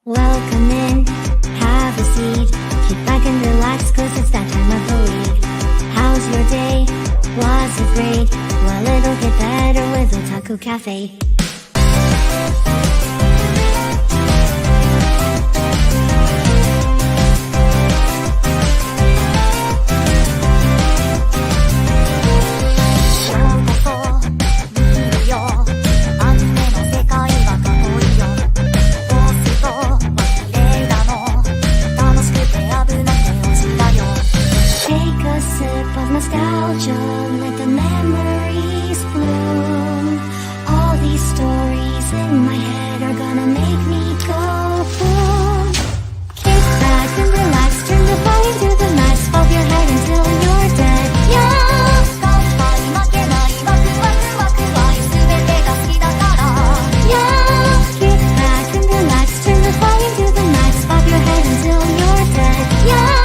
Welcome in, have a seat. Kick back and relax, cause it's that time of the week. How's your day? Was it great? Well, it'll get better with Otalku Cafe. Nostalgia, let the memories bloom. All these stories in my head are gonna make me go boom. Kick back and relax, turn the volume to the max, bob your head until you're dead. Yeah! Yeah! Kick back and relax, turn the volume to the max, bob your head until you're dead. Yeah!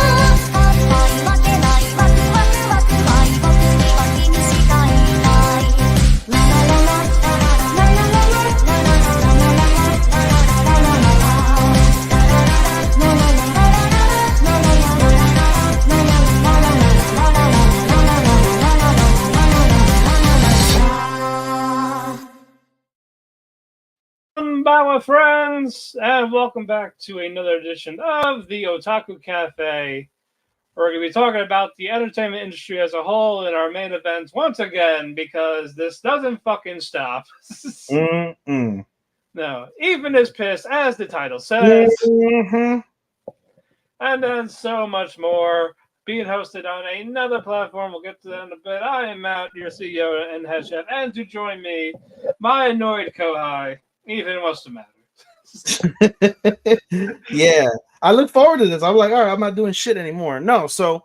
Bye, my friends, and welcome back to another edition of the Otaku Cafe. We're going to be talking about the entertainment industry as a whole in our main event once again, because this doesn't fucking stop. No, even as pissed as the title says. And then so much more being hosted on another platform. We'll get to that in a bit. I am Matt, your CEO and head chef, and to join me, my annoyed co-high, Ethan. What's the matter? Yeah, I look forward to this. I'm like, all right, I'm not doing shit anymore. No, so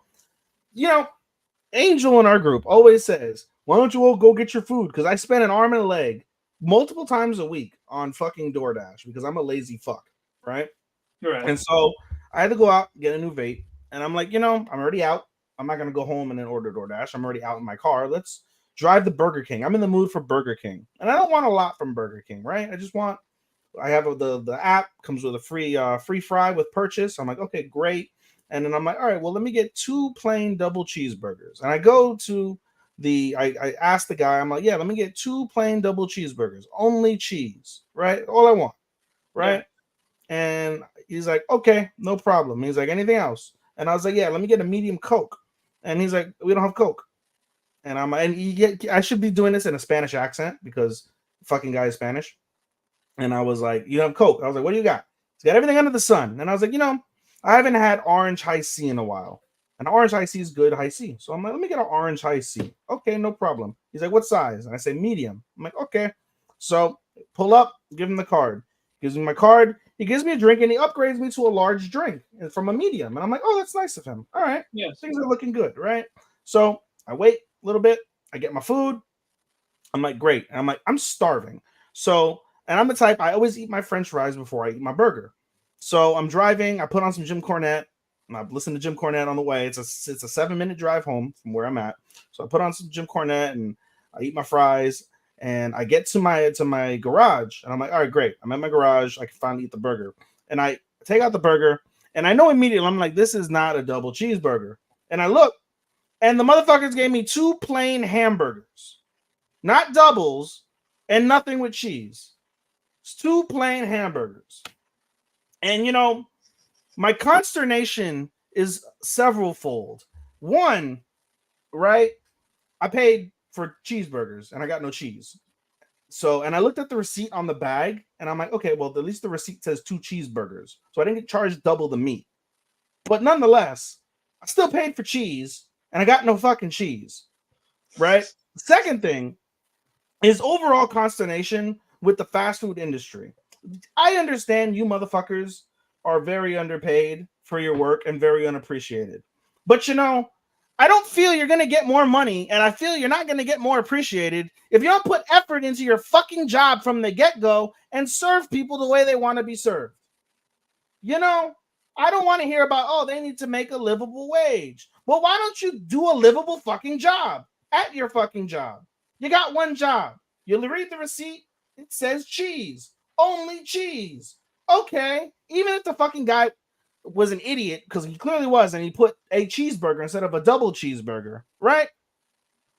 Angel in our group always says, why don't you all go get your food? Because I spend an arm and a leg multiple times a week on fucking DoorDash because I'm a lazy fuck, right? Right. And so I had to go out, get a new vape, and I'm like, I'm already out. I'm not gonna go home and then order DoorDash. I'm already out in my car. Let's drive to Burger King. I'm in the mood for Burger King, and I don't want a lot from Burger King, right? I have the app comes with a free fry with purchase. I'm like, okay, great. And then I'm like, all right, well, let me get 2 plain double cheeseburgers. And I go to I asked the guy, I'm like, yeah, let me get 2 plain double cheeseburgers, only cheese, right? All I want, right? Yeah. And he's like, okay, no problem. He's like, anything else? And I was like, yeah, let me get a medium Coke. And he's like, we don't have Coke. And I'm like, I should be doing this in a Spanish accent because the fucking guy is Spanish. And I was like, you have Coke? I was like, what do you got? He's got everything under the sun. And I was like, I haven't had orange high C in a while. And orange high C is good high C. So I'm like, let me get an orange high C. Okay, no problem. He's like, what size? And I say medium. I'm like, okay. So pull up, give him the card. Gives me my card. He gives me a drink and he upgrades me to a large drink from a medium. And I'm like, oh, that's nice of him. All right. Yeah, things are looking good, right? So I wait a little bit. I get my food. I'm like, great. And I'm like, I'm starving. So, and I'm the type, I always eat my French fries before I eat my burger. So I'm driving. I put on some Jim Cornette. And I listen to Jim Cornette on the way. It's a 7-minute drive home from where I'm at. So I put on some Jim Cornette and I eat my fries. And I get to my garage. And I'm like, all right, great. I'm at my garage. I can finally eat the burger. And I take out the burger. And I know immediately, I'm like, this is not a double cheeseburger. And I look. And the motherfuckers gave me 2 plain hamburgers. Not doubles. And nothing with cheese. 2 plain hamburgers. And my consternation is several-fold. One, right? I paid for cheeseburgers and I got no cheese. So, and I looked at the receipt on the bag and I'm like, okay, well, at least the receipt says 2 cheeseburgers. So I didn't get charged double the meat. But nonetheless, I still paid for cheese and I got no fucking cheese. Right? The second thing is overall consternation with the fast food industry. I understand you motherfuckers are very underpaid for your work and very unappreciated. But I don't feel you're going to get more money, and I feel you're not going to get more appreciated if you don't put effort into your fucking job from the get-go and serve people the way they want to be served. I don't want to hear about, oh, they need to make a livable wage. Well, why don't you do a livable fucking job at your fucking job? You got one job. You'll read the receipt. It says cheese. Only cheese. Okay, even if the fucking guy was an idiot, because he clearly was, and he put a cheeseburger instead of a double cheeseburger, right?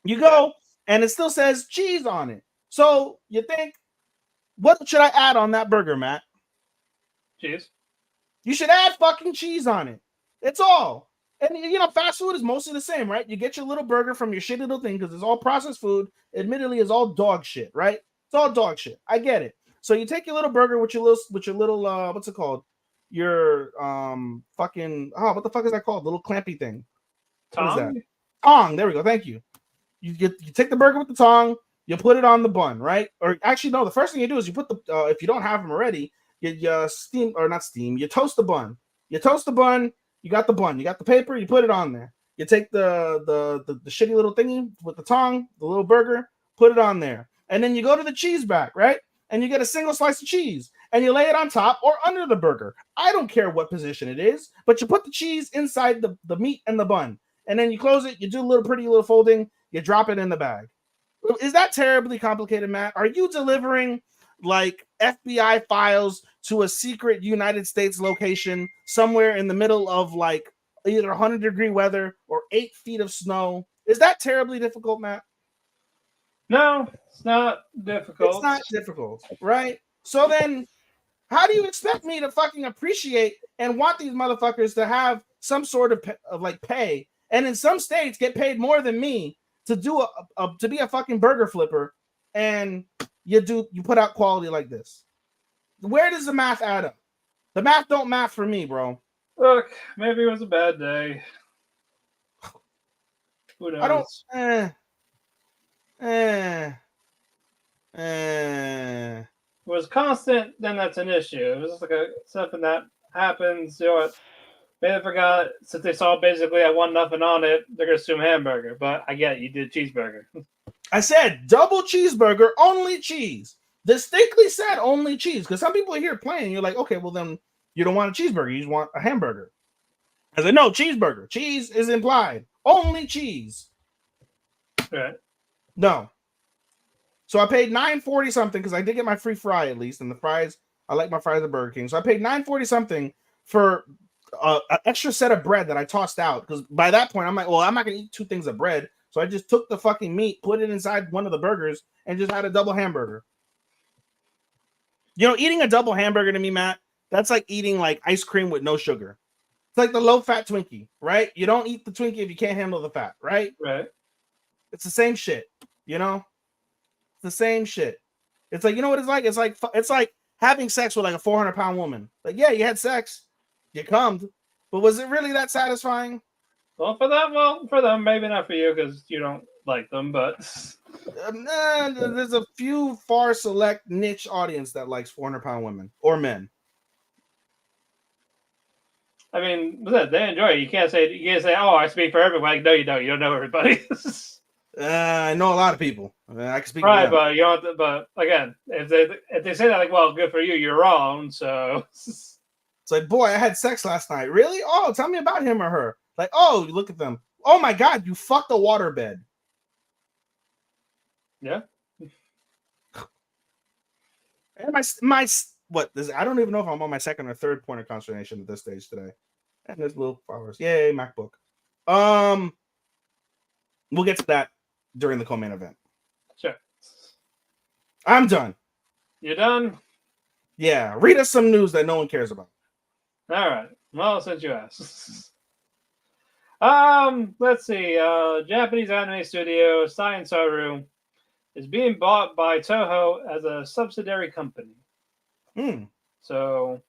You go, and it still says cheese on it. So you think, what should I add on that burger, Matt? Cheese. You should add fucking cheese on it. It's all. And fast food is mostly the same, right? You get your little burger from your shitty little thing because it's all processed food. Admittedly, it's all dog shit, right? It's all dog shit. I get it. So you take your little burger with your little what's it called? Your fucking what the fuck is that called? The little clampy thing. What is that? Tong. There we go. Thank you. You take the burger with the tong. You put it on the bun, right? Or actually, no. The first thing you do is you put the if you don't have them already, you steam or not steam. You toast the bun. You toast the bun. You got the bun. You got the paper. You put it on there. You take the shitty little thingy with the tong, the little burger, put it on there, and then you go to the cheese back, right? And you get a single slice of cheese, and you lay it on top or under the burger. I don't care what position it is, but you put the cheese inside the meat and the bun, and then you close it. You do a little pretty little folding. You drop it in the bag. Is that terribly complicated, Matt? Are you delivering like FBI files to a secret United States location somewhere in the middle of like either 100-degree weather or 8 feet of snow? Is that terribly difficult, Matt? No, it's not difficult. It's not difficult, right? So then how do you expect me to fucking appreciate and want these motherfuckers to have some sort of like pay, and in some states get paid more than me to do to be a fucking burger flipper, and you put out quality like this? Where does the math add up? The math don't math for me, bro. Look, maybe it was a bad day. Who knows? If it was constant, then that's an issue. It was just like something that happens. Maybe they forgot, since they saw basically I want nothing on it, they're gonna assume hamburger. But I get it, you did cheeseburger. I said double cheeseburger, only cheese. Distinctly said only cheese, because some people are here playing. You're like, okay, well then you don't want a cheeseburger, you just want a hamburger. I said, no, cheeseburger. Cheese is implied. Only cheese. Right. No. So I paid $9.40 something because I did get my free fry at least, and the fries, I like my fries at Burger King. So I paid $9.40 something for an extra set of bread that I tossed out, because by that point I'm like, well, I'm not gonna eat 2 things of bread. So I just took the fucking meat, put it inside one of the burgers, and just had a double hamburger. Eating a double hamburger to me, Matt, that's like eating like ice cream with no sugar. It's like the low-fat Twinkie, right? You don't eat the Twinkie if you can't handle the fat, right? Right. It's the same shit, It's the same shit. It's like, you know what it's like? It's like having sex with like a 400-pound woman. Like, yeah, you had sex, you cummed, but was it really that satisfying? Well, for them, maybe not for you because you don't like them, but there's a few far select niche audience that likes 400-pound women or men. I mean, they enjoy it. You can't say, oh, I speak for everybody. Like, no, you don't. You don't know everybody. I know a lot of people. I can speak. Right, but you don't. But again, if they say that, like, well, good for you, you're wrong. So it's like, boy, I had sex last night. Really? Oh, tell me about him or her. Like, oh, you look at them. Oh my God, you fucked a waterbed. Yeah. And my what is? I don't even know if I'm on my second or third point of consternation at this stage today. And there's little flowers. Yay, MacBook. We'll get to that during the co-main event. Sure. I'm done. You done? Yeah. Read us some news that no one cares about. All right. Well, since you asked. Let's see. Japanese anime studio Science SARU is being bought by Toho as a subsidiary company. So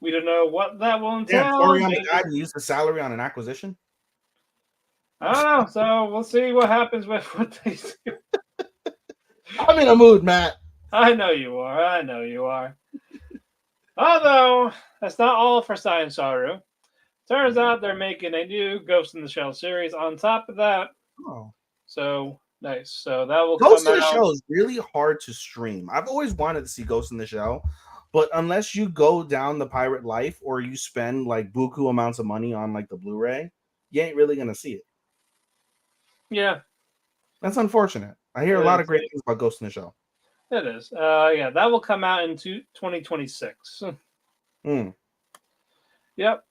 we don't know what that will entail. Yeah, Toriyama died and used the salary on an acquisition. I don't know. So we'll see what happens with what they do. I'm in a mood, Matt. I know you are. Although that's not all for Science SARU. Turns out they're making a new Ghost in the Shell series on top of that. Oh. So nice. So that will Ghost come in the out. Shell is really hard to stream. I've always wanted to see Ghost in the Shell, but unless you go down the pirate life or you spend like buku amounts of money on like the Blu-ray, you ain't really gonna see it. Yeah. That's unfortunate. I hear a lot of great things about Ghost in the Shell. It is. Yeah, that will come out in 2026. Mm. Yep.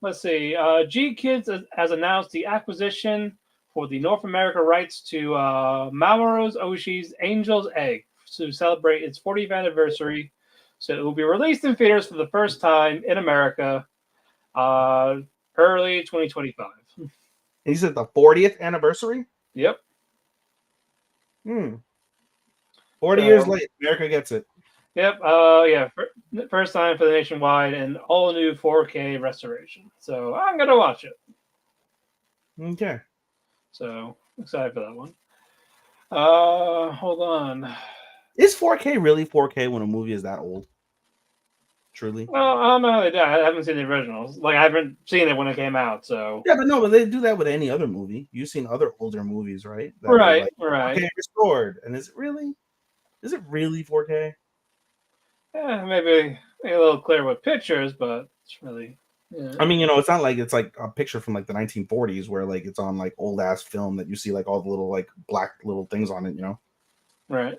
Let's see. G Kids has announced the acquisition for the North America rights to Mamoru Oshii's Angel's Egg to celebrate its 40th anniversary. So it will be released in theaters for the first time in America early 2025. And you said the 40th anniversary? Yep. 40 years late, America gets it. Yep. Yeah. First time for the nationwide and all new 4K restoration. So I'm gonna watch it. Okay. So excited for that one. Hold on. Is 4K really 4K when a movie is that old? Truly? Well, I don't know how they do. I haven't seen the originals. Like I haven't seen it when it came out. So Yeah, but they do that with any other movie. You've seen other older movies, right? That right, like, right. 4K restored, and is it really 4K? Yeah, maybe a little clearer with pictures, but it's really. Yeah. I mean, it's not like it's like a picture from like the 1940s where like it's on like old ass film that you see like all the little like black little things on it, Right.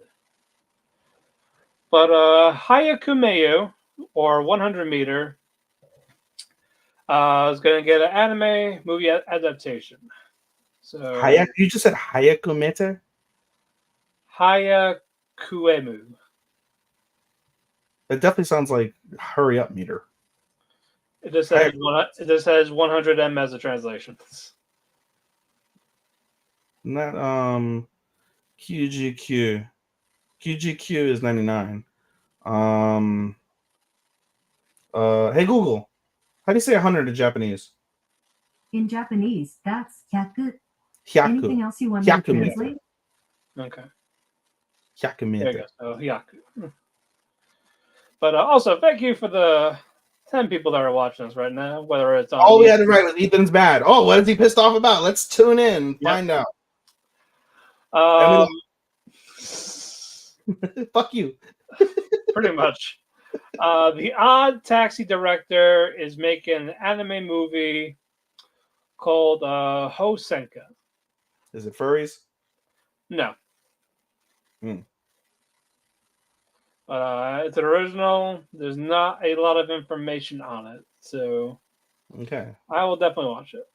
But Hayakumeyo, or 100 meter, is going to get an anime movie adaptation. So You just said Hayakumete? Hayakuemu. It definitely sounds like hurry up meter. It just says 100 M as a translation. Not QGQ. QGQ is 99. Hey Google, how do you say 100 in Japanese? In Japanese, that's hyaku. Hyaku. Anything else you want me to Hyakumeter. translate? Okay. Hyakumeter. There you go. So Hyaku. But also, thank you for the 10 people that are watching us right now, whether it's on. Oh, we had it right with Ethan's bad. Oh, what is he pissed off about? Let's tune in and find out. Fuck you. Pretty much. The Odd Taxi director is making an anime movie called Hosenka. Is it furries? No. It's an original. There's not a lot of information on it, so okay. I will definitely watch it.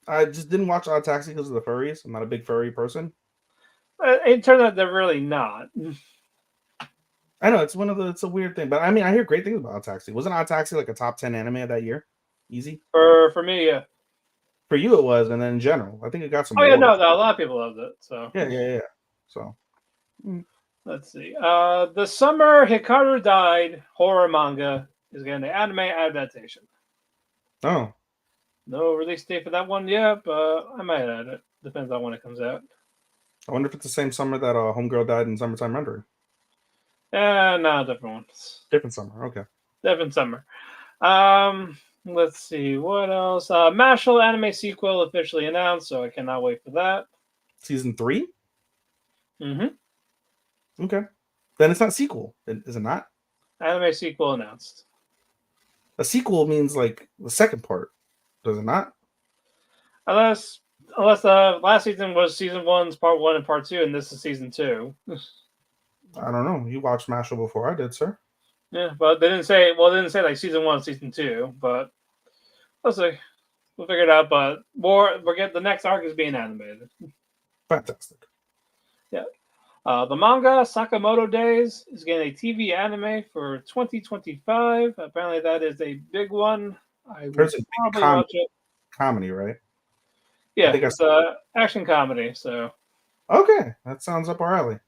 I just didn't watch Odd Taxi because of the furries. I'm not a big furry person. It turned out they're really not. I know it's a weird thing, but I mean, I hear great things about Odd Taxi. Wasn't Odd Taxi like a top 10 anime of that year? Easy For me, yeah. For you, it was, and then in general, I think it got some. Oh yeah, no, a lot of people loved it. So yeah. So let's see. The Summer Hikaru Died horror manga is getting an anime adaptation. Oh, no release date for that one yet, but I might add it. Depends on when it comes out. I wonder if it's the same summer that Homegirl died in Summertime Rendering. No, different ones. Different summer. Okay. Different summer. Let's see what else. Mashal anime sequel officially announced, so I cannot wait for that. Season 3. Mm-hmm. Okay. Then it's not sequel, is it not? Anime sequel announced. A sequel means like the second part, does it not? Unless last season was season 1's part 1 and part 2, and this is season 2. I don't know. You watched Mashal before I did, sir. Yeah, but they didn't say like season 1, season 2, but let's see. We'll figure it out. But the next arc is being animated. Fantastic. Yeah. The manga Sakamoto Days is getting a TV anime for 2025. Apparently, that is a big one. I will probably watch it. Comedy, right? Yeah, it's an action comedy. So okay, that sounds up our alley.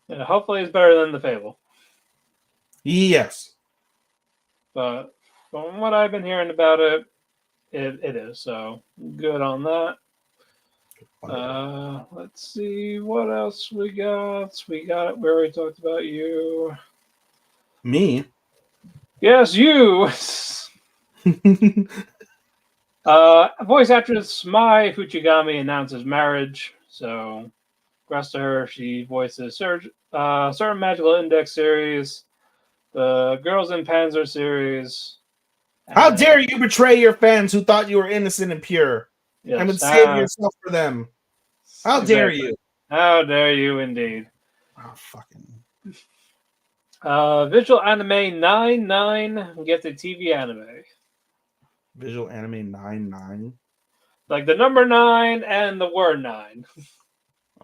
Yeah, hopefully, it's better than The Fable. Yes. But from what I've been hearing about it, it is. So good on that. Let's see what else we got. We already talked about you. Me? Yes, you. Voice actress Mai Fuchigami announces marriage. So, congrats to her. She voices certain Magical Index series, the Girls in Panzer series. How dare you betray your fans who thought you were innocent and pure? Yes, and would save yourself for them. How dare you? How dare you, indeed. Oh, fucking. Visual Anime 99 get the TV anime. Visual Anime 99. Like the number 9 and the word 9.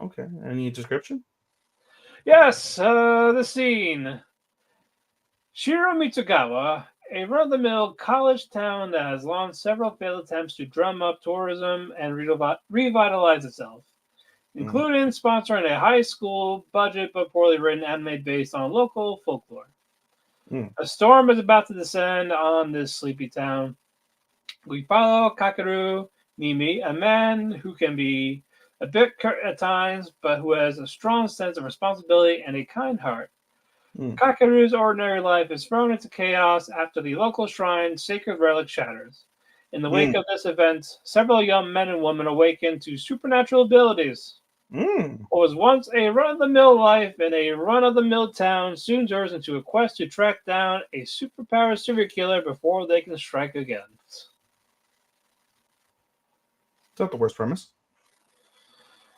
Okay. Any description? Yes, the scene. Shiro Mitsugawa, a run-of-the-mill college town that has launched several failed attempts to drum up tourism and revitalize itself, including sponsoring a high school budget but poorly written anime based on local folklore. A storm is about to descend on this sleepy town. We follow Kakeru Mimi, a man who can be a bit curt at times, but who has a strong sense of responsibility and a kind heart. Kakeru's ordinary life is thrown into chaos after the local shrine's sacred relic shatters. In the wake of this event, several young men and women awaken to supernatural abilities. What was once a run-of-the-mill life in a run-of-the-mill town soon turns into a quest to track down a superpowered serial killer before they can strike again. It's not the worst premise.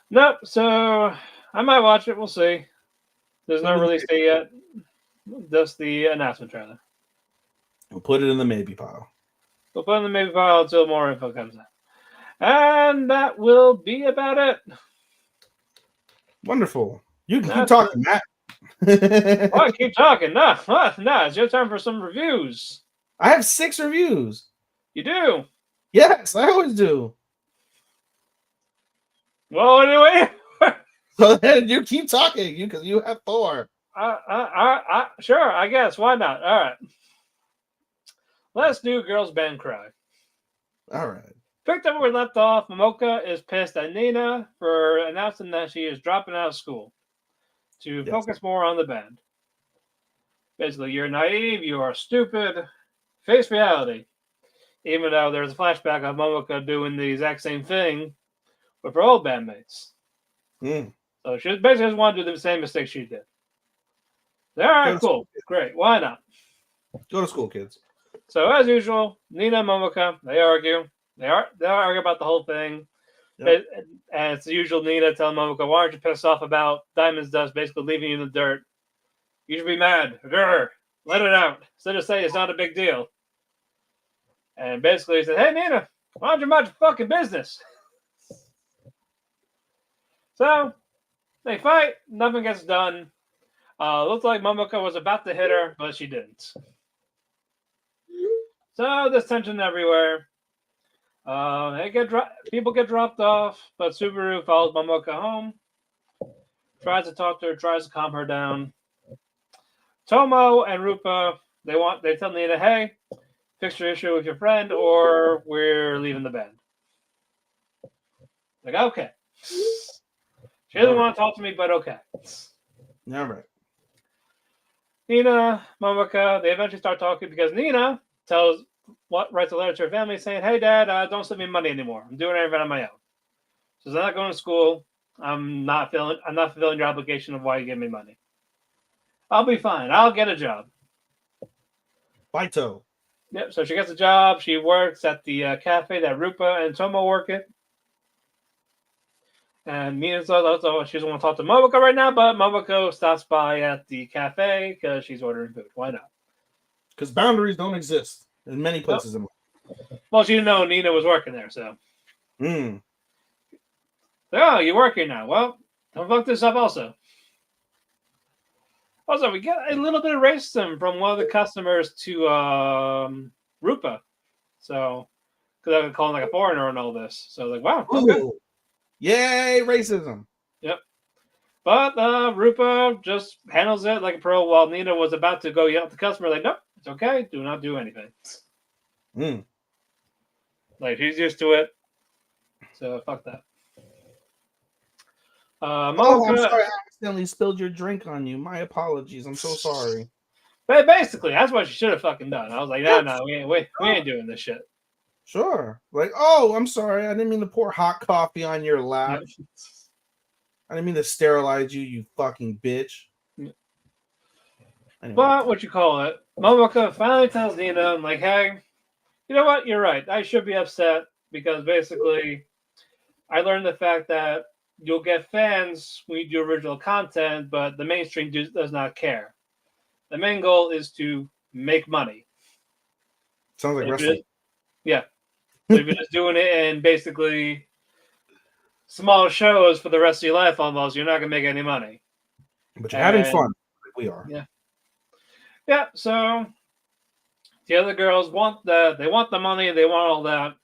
Nope, so I might watch it. We'll see. There's no release date yet. Just the announcement trailer. We'll put it in the maybe pile. We'll put it in the maybe pile until more info comes out. And that will be about it. Wonderful. You can keep talking, Matt. I keep talking. No, it's your time for some reviews. I have 6 reviews. You do? Yes, I always do. Well, anyway. So then you keep talking because you have 4. Sure, I guess. Why not? All right. Let's do Girls Band Cry. All right. Picked up where we left off, Momoka is pissed at Nina for announcing that she is dropping out of school to focus more on the band. Basically, you're naive, you are stupid, face reality. Even though there's a flashback of Momoka doing the exact same thing with her old bandmates. So she basically just want to do the same mistake she did. All right, cool. Great. Why not? Go to school, kids. So, as usual, Nina and Momoka, they argue. They argue about the whole thing. Yep. And it's the usual Nina telling Momoka, why aren't you pissed off about Diamond's Dust basically leaving you in the dirt? You should be mad. Let it out. Instead of saying it's not a big deal. And basically he said, hey, Nina, why don't you mind your fucking business? So, they fight. Nothing gets done. Looks like Momoka was about to hit her, but she didn't. So, there's tension everywhere. People get dropped off, but Subaru follows Momoka home. Tries to talk to her, tries to calm her down. Tomo and Rupa, they tell Nina, hey, fix your issue with your friend or we're leaving the band. Like, okay. She doesn't want to talk to me, but okay. All right. Nina, Momoka, they eventually start talking because Nina writes a letter to her family saying, hey, Dad, don't send me money anymore. I'm doing everything on my own. So I'm not going to school. I'm not fulfilling your obligation of why you give me money. I'll be fine. I'll get a job. Baito. Yep, so she gets a job. She works at the cafe that Rupa and Tomo work at. And Nina she doesn't want to talk to Momoko right now, but Momoko stops by at the cafe because she's ordering food. Why not? Because boundaries don't exist in many places in life. Well, she didn't know Nina was working there, so. Oh, you're working now. Well, don't fuck this up also. Also, we get a little bit of racism from one of the customers to Rupa. So, because I've called like a foreigner and all this. So, like, wow. Okay. Yay, racism. Yep. But Rupa just handles it like a pro while Nina was about to go yell at the customer, like, nope, it's okay. Do not do anything. Like, she's used to it. So, fuck that. I'm sorry I accidentally spilled your drink on you. My apologies. I'm so sorry. But basically, that's what she should have fucking done. I was like, no, we ain't doing this shit. Sure. Like, oh, I'm sorry. I didn't mean to pour hot coffee on your lap. I didn't mean to sterilize you, you fucking bitch. Anyway. But what you call it, Momoka finally tells Nina, I'm like, hey, you know what? You're right. I should be upset because basically I learned the fact that you'll get fans when you do original content, but the mainstream does not care. The main goal is to make money. Sounds like If wrestling. it- yeah. So if you're just doing it in basically small shows for the rest of your life almost, you're not going to make any money. But you're having And- fun. Like we are. Yeah. Yeah, so the other girls want the money, they want all that.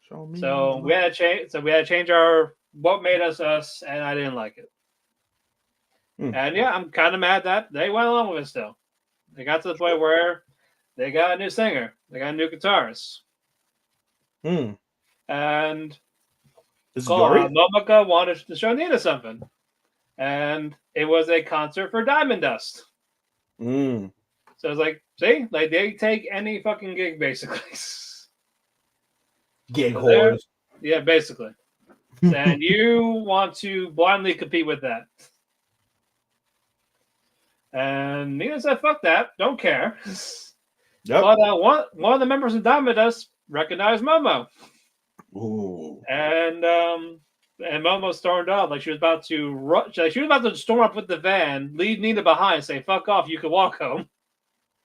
Show me. So we had to change our what made us us, and I didn't like it. And yeah, I'm kind of mad that they went along with it still. They got to the point where they got a new singer, they got a new guitarist, and This is Yori? Momoko wanted to show Nina something, and it was a concert for Diamond Dust. So it's like, see, like they take any fucking gig basically. Gig So whores. yeah, basically. And you want to blindly compete with that. And Nina said, fuck that, don't care. Yep. But one of the members of Diamond Dust recognized Momo. Ooh. And Momo stormed off like she was about to storm up with the van, leave Nina behind, say, fuck off, you can walk home.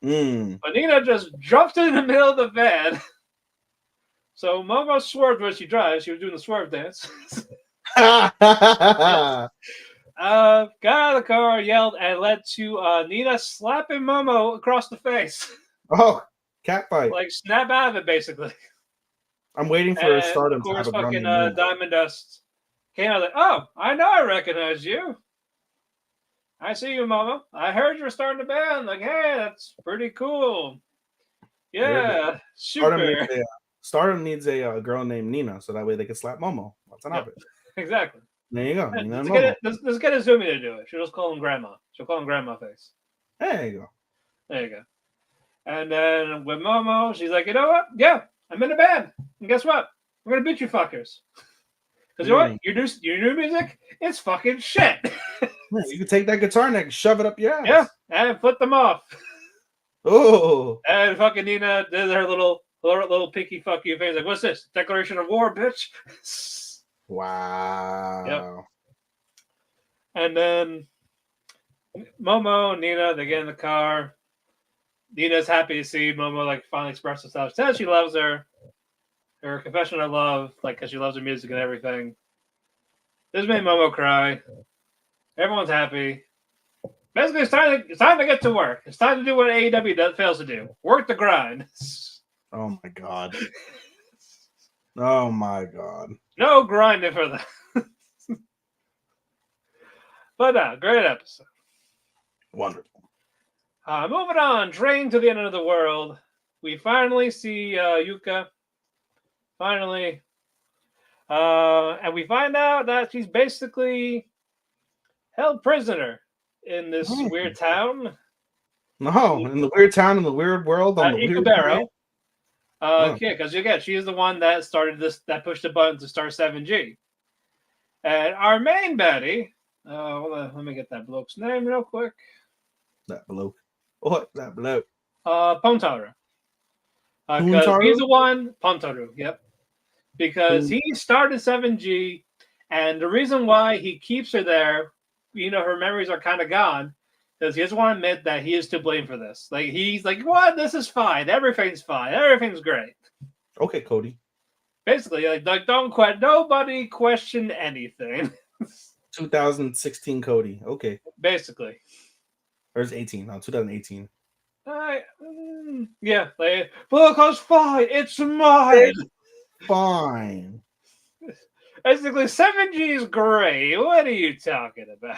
But Nina just jumped in the middle of the van. So Momo swerved when she drives. She was doing the swerve dance. Got out of the car, yelled, and led to Nina slapping Momo across the face. Oh, cat fight. Like, snap out of it, basically. I'm waiting for And Stardom of to have course, a fucking gun. Diamond Dust came out like, oh, I know I recognize you. I see you, Momo. I heard you were starting a band. Like, hey, that's pretty cool. Yeah, super. Stardom needs a girl named Nina, so that way they can slap Momo. What's an option? Exactly. There you go. Nina and Let's get Izumi to do it. She'll just call him Grandma. She'll call him Grandma Face. There you go. There you go. And then with Momo, she's like, you know what? Yeah, I'm in a band. And guess what? We're going to beat you fuckers. Because you know what? Your new music, it's fucking shit. You can take that guitar neck, shove it up your ass. Yeah, and flip them off. Oh. And fucking Nina did her little picky fuck you face. Like, what's this? Declaration of war, bitch. Wow. Yep. And then Momo and Nina, they get in the car. Nina's happy to see Momo like finally express herself. Says she loves her. Her confession of love, like because she loves her music and everything. This made Momo cry. Everyone's happy. Basically, it's time to get to work. It's time to do what AEW fails to do. Work the grind. Oh my god. Oh my god. No grinding for that. But great episode. Wonderful. Moving on, train to the end of the world. We finally see Yuka. Finally. And we find out that she's basically held prisoner in this weird town. No, in the weird town, in the weird world, on the weird Ikebaro. Yeah, because again, she is the one that started this, that pushed the button to start 7G. And our main baddie, let me get that bloke's name real quick. That bloke. What? That bloke. Pontaru. Because he's the one, Pontaru, yep. Because he started 7G, and the reason why he keeps her there, you know, her memories are kind of gone, because he doesn't want to admit that he is to blame for this. Like, he's like, what? This is fine. Everything's fine. Everything's great. Okay, Cody. Basically, like don't nobody question anything. 2016 Cody. Okay. Basically. Or it's 18. No, 2018. Yeah. Like, because fine. It's mine. Fine. Basically, 7G is great. What are you talking about?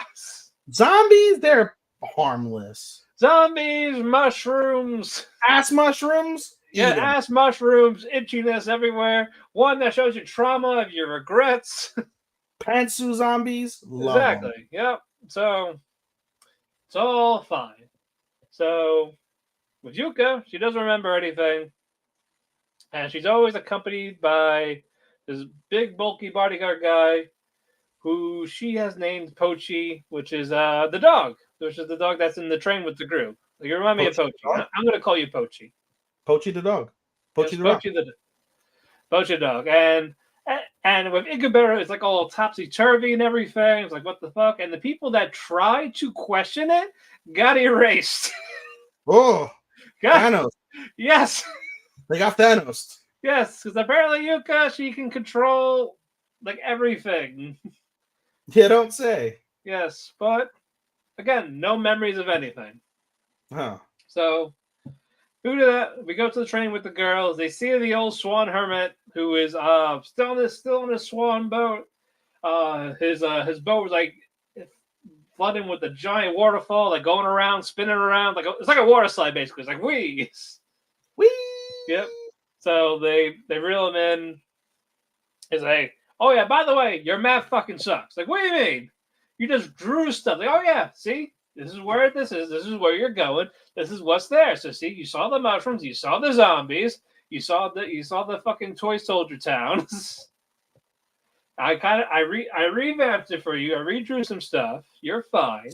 Zombies, they're harmless. Zombies, mushrooms. Ass mushrooms? Yeah, ass mushrooms, itchiness everywhere. One that shows you trauma of your regrets. Pantsu zombies? Love exactly. them. Yep. So, it's all fine. So, with Yuka, she doesn't remember anything. And she's always accompanied by this big, bulky bodyguard guy who she has named Pochi, which is the dog, which is the dog that's in the train with the group. Like, you remind me of Pochi. I'm going to call you Pochi. Pochi the dog. Pochi the dog. And with Ikebaro, it's like all topsy-turvy and everything. It's like, what the fuck? And the people that try to question it, got erased. Oh, Got, Thanos. yes, They got Thanos. yes, because apparently Yuka, she can control like everything. You don't say. Yes, but again, no memories of anything. Huh. So who did that? We go to the train with the girls. They see the old swan hermit who is still on this swan boat. His boat was like flooding with a giant waterfall, like going around, spinning around, it's like a water slide basically. It's like wee. Whee! Yep. So they reel him in. He's like, oh yeah, by the way, your math fucking sucks. Like, what do you mean? You just drew stuff. Like, oh yeah, see, this is where this is. This is where you're going. This is what's there. So see, you saw the mushrooms, you saw the zombies, you saw the fucking toy soldier towns. I revamped it for you. I redrew some stuff. You're fine.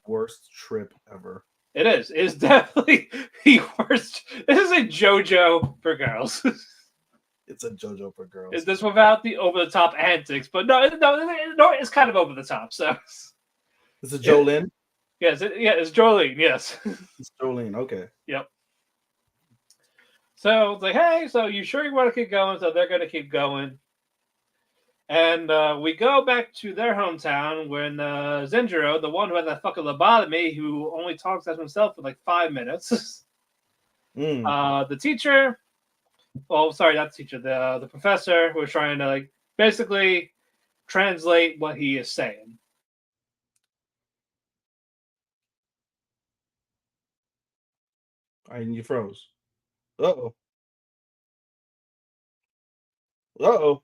Worst trip ever. It is. It's definitely the worst. This is a JoJo for girls. It's a JoJo for girls. Is this without the over the top antics? But no, it's kind of over the top. So Is it Jolene? yes, it's Jolene. Yes, It's Jolene. Okay. yep. So it's like, hey, so you sure you want to keep going? So they're going to keep going. And we go back to their hometown when Zenjiro, the one who had that fucking lobotomy, who only talks as himself for like 5 minutes. The teacher, well, sorry, not the teacher, the professor was trying to like basically translate what he is saying. And you froze. Uh-oh. Uh-oh.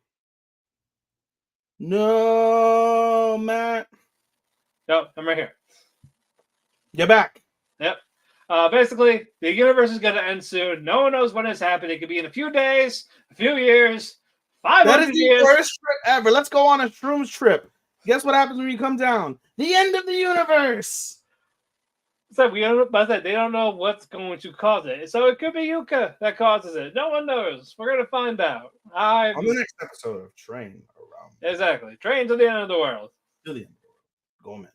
No, Matt. No, I'm right here. You're back. Yep. Basically, the universe is going to end soon. No one knows when it's happening. It could be in a few days, a few years, 500 That is the years. worst trip ever. Let's go on a shrooms trip. Guess what happens when you come down? The end of the universe. So they don't know what's going to cause it. So it could be Yuka that causes it. No one knows. We're going to find out. On the next episode of Train Around. Exactly. Train to the end of the world. To the end of the world. Go, man.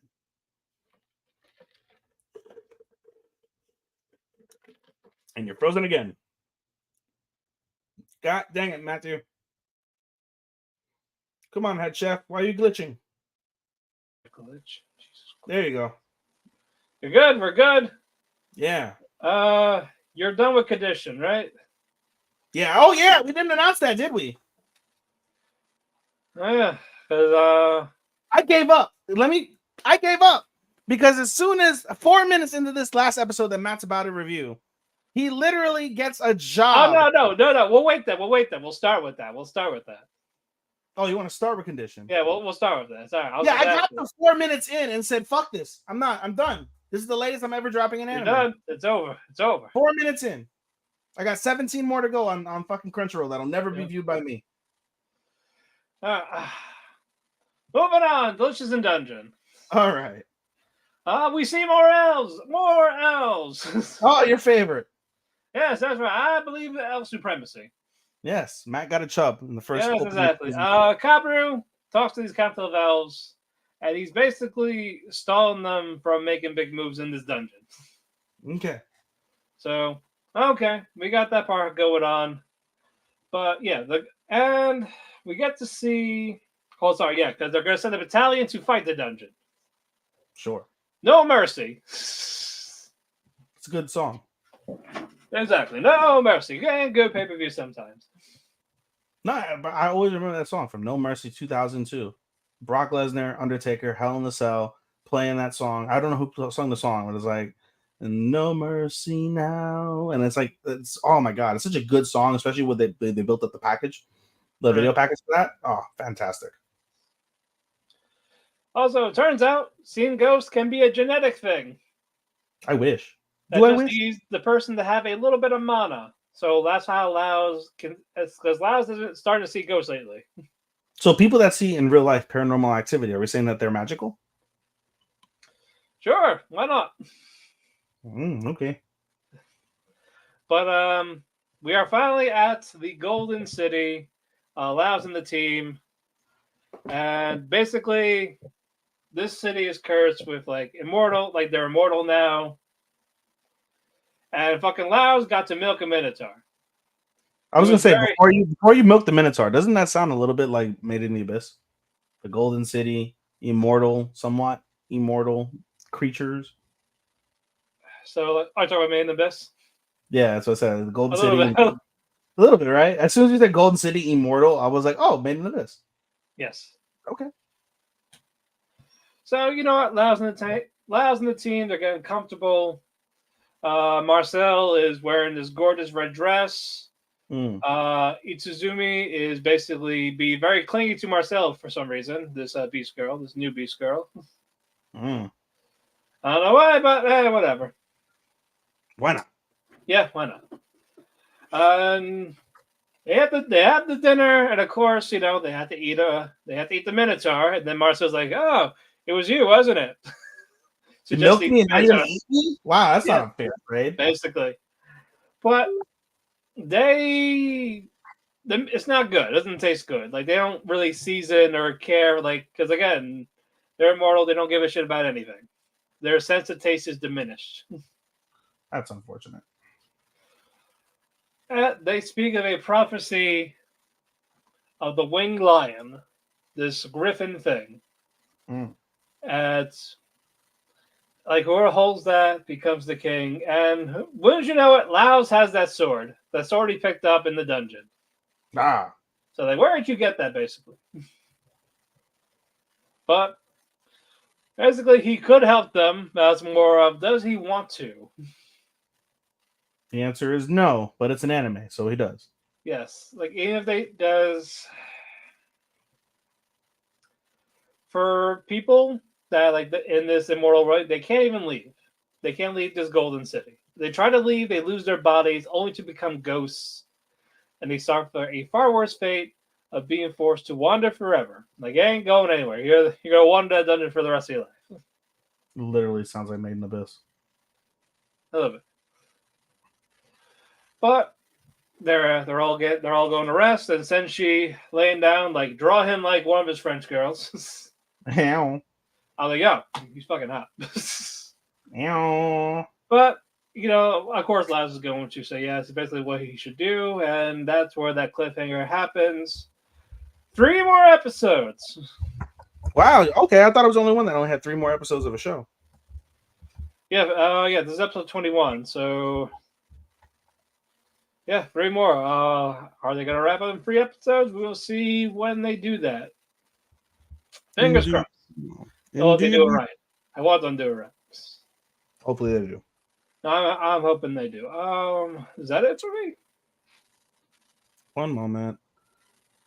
And you're frozen again. God dang it, Matthew. Come on, head chef. Why are you glitching? Glitch. There you go. You're good. We're good. Yeah. You're done with condition, right? Yeah. Oh, yeah. We didn't announce that, did we? Oh, yeah. Because I gave up. I gave up. Because as soon as 4 minutes into this last episode that Matt's about to review, he literally gets a job. Oh, no. We'll wait then. We'll start with that. Oh, you want to start with condition? Yeah, we'll start with that. Sorry. I got the 4 minutes in and said, fuck this. I'm done. This is the latest I'm ever dropping an anime. You're done. It's over. 4 minutes in. I got 17 more to go on fucking Crunchyroll that'll never be viewed by me. Moving on. Delicious in Dungeon. All right. We see more elves. More elves. Oh, your favorite. Yes, that's right. I believe in elf supremacy. Yes, Matt got a chub in the first. Yes, exactly. Kabaru talks to these capital of elves, and he's basically stalling them from making big moves in this dungeon. Okay. So, okay, we got that part going on. But yeah, and we get to see. Oh, sorry, yeah, because they're going to send a battalion to fight the dungeon. Sure. No mercy. It's a good song. Exactly. No mercy. Good pay-per-view sometimes. No, but I always remember that song from No Mercy 2002. Brock Lesnar, Undertaker, Hell in the Cell, playing that song. I don't know who sung the song, but it's like, No Mercy Now. And it's like, oh my God, it's such a good song, especially when they built up the package, the video package for that. Oh, fantastic. Also, it turns out seeing ghosts can be a genetic thing. I wish. That Do I just wish? needs the person to have a little bit of mana. So that's how Laos can, because Laos isn't starting to see ghosts lately. So people that see in real life paranormal activity, are we saying that they're magical? Sure, why not? Okay. But we are finally at the Golden City. Laos and the team, and basically this city is cursed with like immortal, like they're immortal now. And fucking Laos got to milk a Minotaur. I was It gonna was say very- before you milk the Minotaur, doesn't that sound a little bit like Made in the Abyss? The Golden City, immortal, somewhat immortal creatures. So I talk about Made in the Abyss. Yeah, that's what I said. The Golden A little City, bit. a little bit, right? As soon as you said Golden City immortal, I was like, oh, Made in the Abyss. Yes. Okay. So you know what? Laos and the team, they're getting comfortable. Marcel is wearing this gorgeous red dress. Mm. Itsuzumi is basically be very clingy to Marcel for some reason. This Beast Girl, this new Beast Girl. Mm. I don't know why, but whatever. Why not? Yeah, why not? They had the dinner, and of course, you know, they had to eat the Minotaur, and then Marcel's like, "Oh, it was you, wasn't it?" You milked me and now you're gonna eat me? Wow, that's not fair, right? Basically. But it's not good. It doesn't taste good. Like they don't really season or care, like because again, they're immortal. They don't give a shit about anything. Their sense of taste is diminished. That's unfortunate. They speak of a prophecy of the winged lion, this griffin thing. Mm. It's like whoever holds that becomes the king. And wouldn't you know it, Laos has that sword. That sword he picked up in the dungeon. Ah. So like, where did you get that, basically? But basically, he could help them. That's more of, does he want to? The answer is no, but it's an anime, so he does. Yes. Like, even if they does... For people that, like, in this immortal world, they can't even leave. They can't leave this golden city. They try to leave, they lose their bodies, only to become ghosts. And they suffer a far worse fate of being forced to wander forever. Like, you ain't going anywhere. You're going to wander that dungeon for the rest of your life. Literally sounds like Made in the Abyss. I love it. But they're all going to rest, and Senshi laying down, like, draw him like one of his French girls. Ow. I was like, yo, he's fucking hot. Ow. But, you know, of course, Laz is going to say, yeah, it's basically what he should do, and that's where that cliffhanger happens. 3 more episodes. Wow. Okay, I thought it was the only one that only had 3 more episodes of a show. Yeah, this is episode 21, so... Yeah, 3 more. Are they going to wrap up in 3 episodes? We will see when they do that. Fingers crossed. Oh, they do it right. I want them to do it right. Hopefully they do. No, I'm hoping they do. Is that it for me? One moment.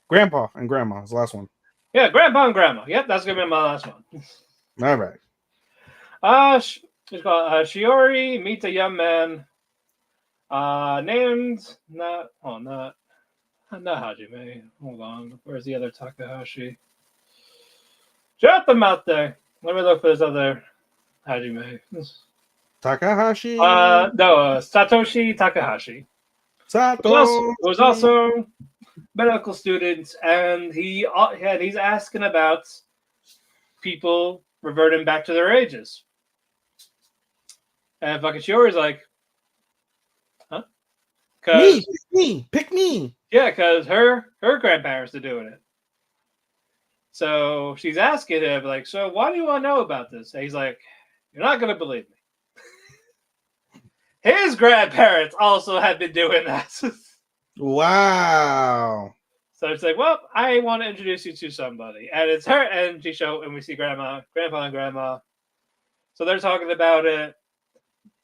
Grandpa and Grandma is the last one. Yeah, Grandpa and Grandma. Yep, that's going to be my last one. All right. It's called Shiori meets a young man named not Hajime. Hold on, where's the other Takahashi? Drop them out there. Let me look for this other Hajime. Takahashi. No, Satoshi Takahashi. Sato. Was also medical student, and he's asking about people reverting back to their ages. And fucking Shiori's like, huh? Pick me. Yeah, because her grandparents are doing it. So she's asking him, like, so why do you want to know about this? And he's like, you're not going to believe me. His grandparents also have been doing that. Wow. So it's like, well, I want to introduce you to somebody. And it's her, and we see Grandpa and Grandma. So they're talking about it.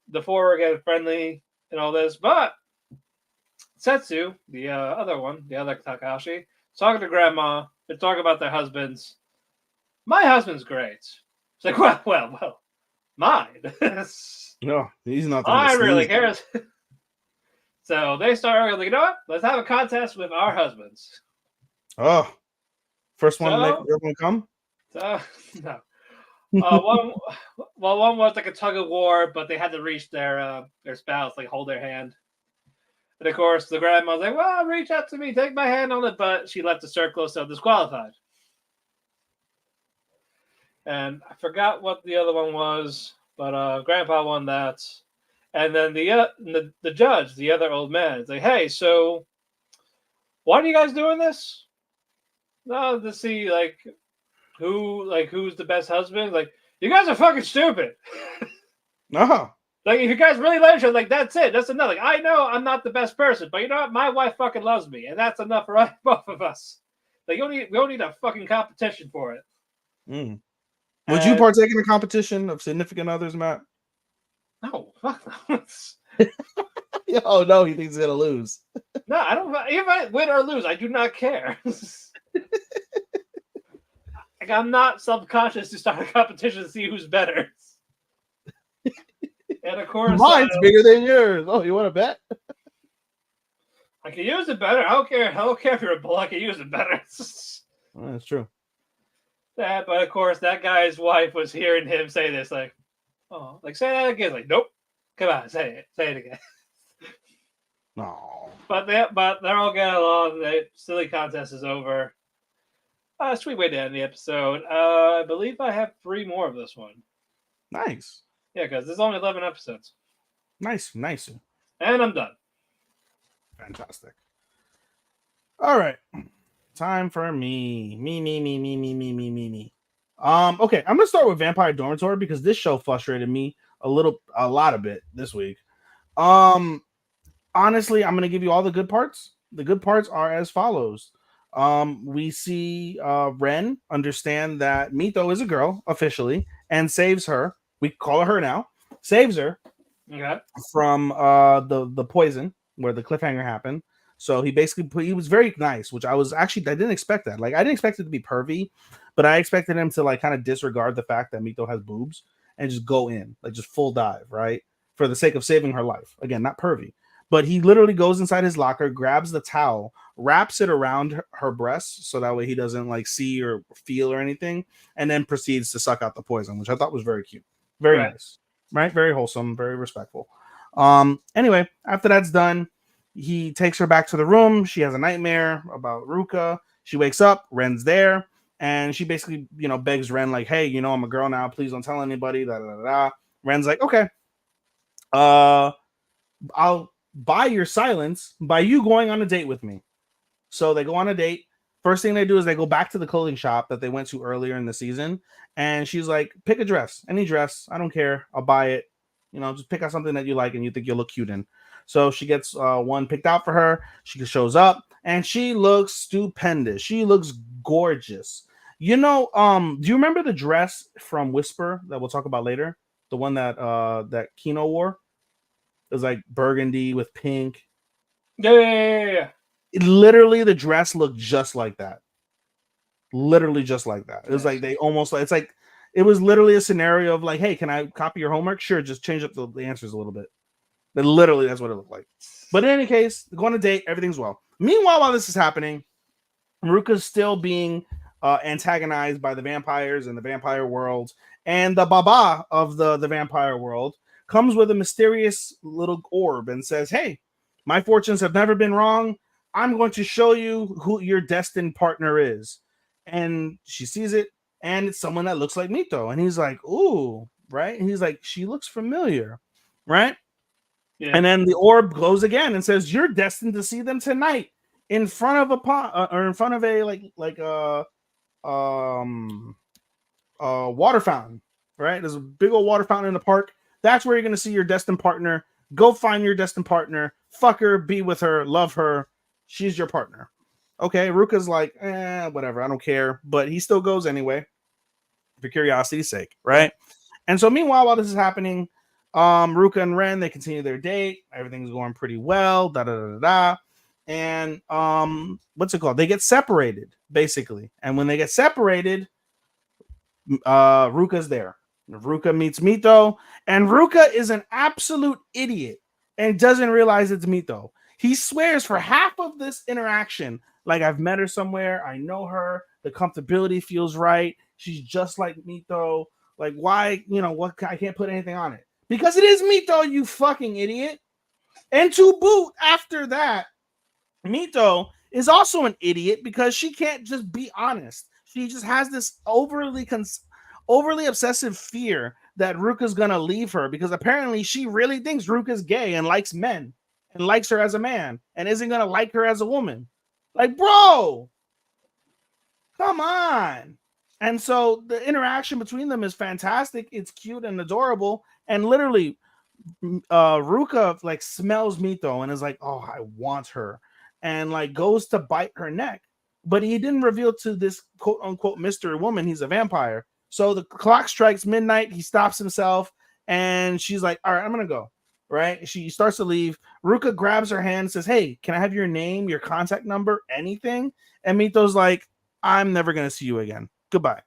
The 4 are getting friendly and all this. But Setsu, the other one, the other Takahashi, is talking to Grandma. They're talking about their husbands. My husband's great. It's like, well, mine. No, he's not. I really cares. So they start like, you know what? Let's have a contest with our husbands. Oh, first one to make everyone come. So no. One was like a tug of war, but they had to reach their spouse, like hold their hand. And of course, the grandma's like, "Well, reach out to me, take my hand on it," but she left the circle, so disqualified. and I forgot what the other one was, but Grandpa won that. And then the judge, the other old man, is like, "Hey, so why are you guys doing this? No, to see who's the best husband. Like, you guys are fucking stupid. Oh, Like, if you guys really like each other, like, that's it. That's enough. Like, I know I'm not the best person, but you know what? My wife fucking loves me, and that's enough for both of us. Like, we don't need a fucking competition for it." Would you And- partake in a competition of significant others, Matt? No, fuck no. Oh no, he thinks he's gonna lose. No, I don't. If I win or lose, I do not care. Like, I'm not subconscious to start a competition to see who's better. And of course, Mine's bigger than yours. Oh, you want to bet? I can use it better. I don't care. I don't care if you're a bull. I can use it better. Well, that's true. But of course, that guy's wife was hearing him say this, like, "Oh, like say that again." Like, nope. Come on, say it again. No. But they're all getting along. The silly contest is over. Sweet way to end the episode. I believe I have 3 more of this one. Nice. Yeah, because there's only 11 episodes. Nice. And I'm done. Fantastic. All right. Time for me. Me. Okay, I'm gonna start with Vampire Dormitory because this show frustrated me a lot of it this week. Honestly, I'm gonna give you all the good parts. The good parts are as follows. We see Ren understand that Mito is a girl officially and saves her. We call her now. Saves her Okay. from the poison where the cliffhanger happened. So he was very nice, which I didn't expect that. Like, I didn't expect it to be pervy, but I expected him to like kind of disregard the fact that Mito has boobs and just go in, like just full dive, right? For the sake of saving her life. Again, not pervy. But he literally goes inside his locker, grabs the towel, wraps it around her breasts so that way he doesn't like see or feel or anything, and then proceeds to suck out the poison, which I thought was very cute. Very nice. Right? Very wholesome, very respectful. Anyway, after that's done, he takes her back to the room. She has a nightmare about Ruka. She wakes up, Ren's there, and she basically, begs Ren, like, "Hey, I'm a girl now. Please don't tell anybody." Ren's like, "Okay. I'll buy your silence by you going on a date with me." So they go on a date. First thing they do is they go back to the clothing shop that they went to earlier in the season. And she's like, "Pick a dress, any dress. I don't care. I'll buy it. Just pick out something that you like and you think you'll look cute in." So she gets one picked out for her. She shows up and she looks stupendous. She looks gorgeous. Do you remember the dress from Whisper that we'll talk about later? The one that Kino wore? It was like burgundy with pink. Yeah. Literally, the dress looked just like that. Literally just like that. It was like it was literally a scenario of like, "Hey, can I copy your homework?" Sure, just change up the answers a little bit. But literally, that's what it looked like. But in any case, they go on a date, everything's well. Meanwhile, while this is happening, Ruka's still being antagonized by the vampires in the vampire world, and the baba of the vampire world comes with a mysterious little orb and says, "Hey, my fortunes have never been wrong. I'm going to show you who your destined partner is." And she sees it, and it's someone that looks like Mito. And he's like, "Ooh," right? And he's like, "She looks familiar," right? Yeah. And then the orb glows again and says, "You're destined to see them tonight in front of a pot or in front of a water fountain, right? There's a big old water fountain in the park. That's where you're going to see your destined partner. Go find your destined partner. Fuck her, be with her, love her. She's your partner." Okay, Ruka's like, whatever, I don't care. But he still goes anyway, for curiosity's sake, right? And so meanwhile, while this is happening, Ruka and Ren, they continue their date. Everything's going pretty well. And what's it called? They get separated, basically. And when they get separated, Ruka's there. Ruka meets Mito, and Ruka is an absolute idiot and doesn't realize it's Mito. He swears for half of this interaction, like, "I've met her somewhere. I know her. The comfortability feels right. She's just like Mito. Like, why, what? I can't put anything on it." Because it is Mito, you fucking idiot. And to boot, after that, Mito is also an idiot because she can't just be honest. She just has this overly overly obsessive fear that Ruka's gonna leave her because apparently she really thinks Ruka's gay and likes men and likes her as a man and isn't gonna like her as a woman. Like, bro, come on. And so the interaction between them is fantastic. It's cute and adorable. And literally, Ruka like smells Mito and is like, oh, I want her, and like goes to bite her neck. But he didn't reveal to this quote unquote mystery woman he's a vampire. So the clock strikes midnight. He stops himself, and she's like, all right, I'm gonna go. Right? She starts to leave. Ruka grabs her hand and says, hey, can I have your name, your contact number, anything? And Mito's like, I'm never gonna see you again. Goodbye.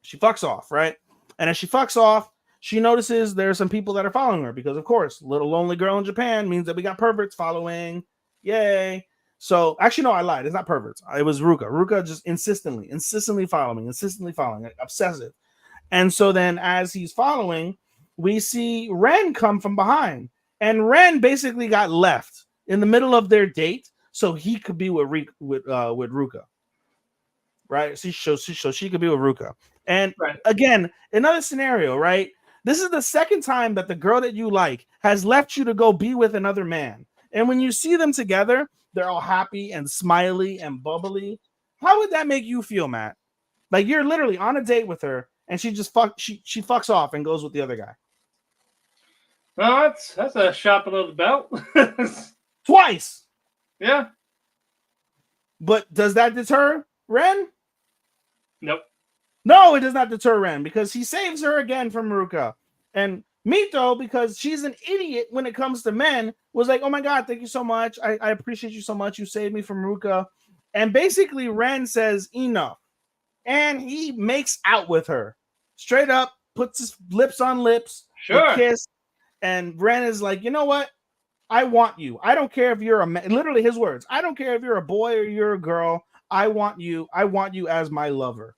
She fucks off, right? And as she fucks off, she notices there are some people that are following her because, of course, little lonely girl in Japan means that we got perverts following. Yay. So, actually, no, I lied. It's not perverts. It was Ruka. Ruka just insistently following, like, obsessive. And so then as he's following, we see Ren come from behind. And Ren basically got left in the middle of their date so he could be with Ruka. Right? So she could be with Ruka. And again, another scenario, right? This is the second time that the girl that you like has left you to go be with another man. And when you see them together, they're all happy and smiley and bubbly. How would that make you feel, Matt? Like you're literally on a date with her and she fucks off and goes with the other guy. Well, that's a shot below the belt. Twice. Yeah. But does that deter Ren? Nope. No, it does not deter Ren because he saves her again from Ruka. And Mito, because she's an idiot when it comes to men, was like, oh my God, thank you so much. I appreciate you so much. You saved me from Ruka. And basically Ren says enough. And he makes out with her. Straight up, puts his lips on lips. Sure. Kiss. And Ren is like, you know what? I want you. I don't care if you're a man. Literally his words. I don't care if you're a boy or you're a girl. I want you. I want you as my lover.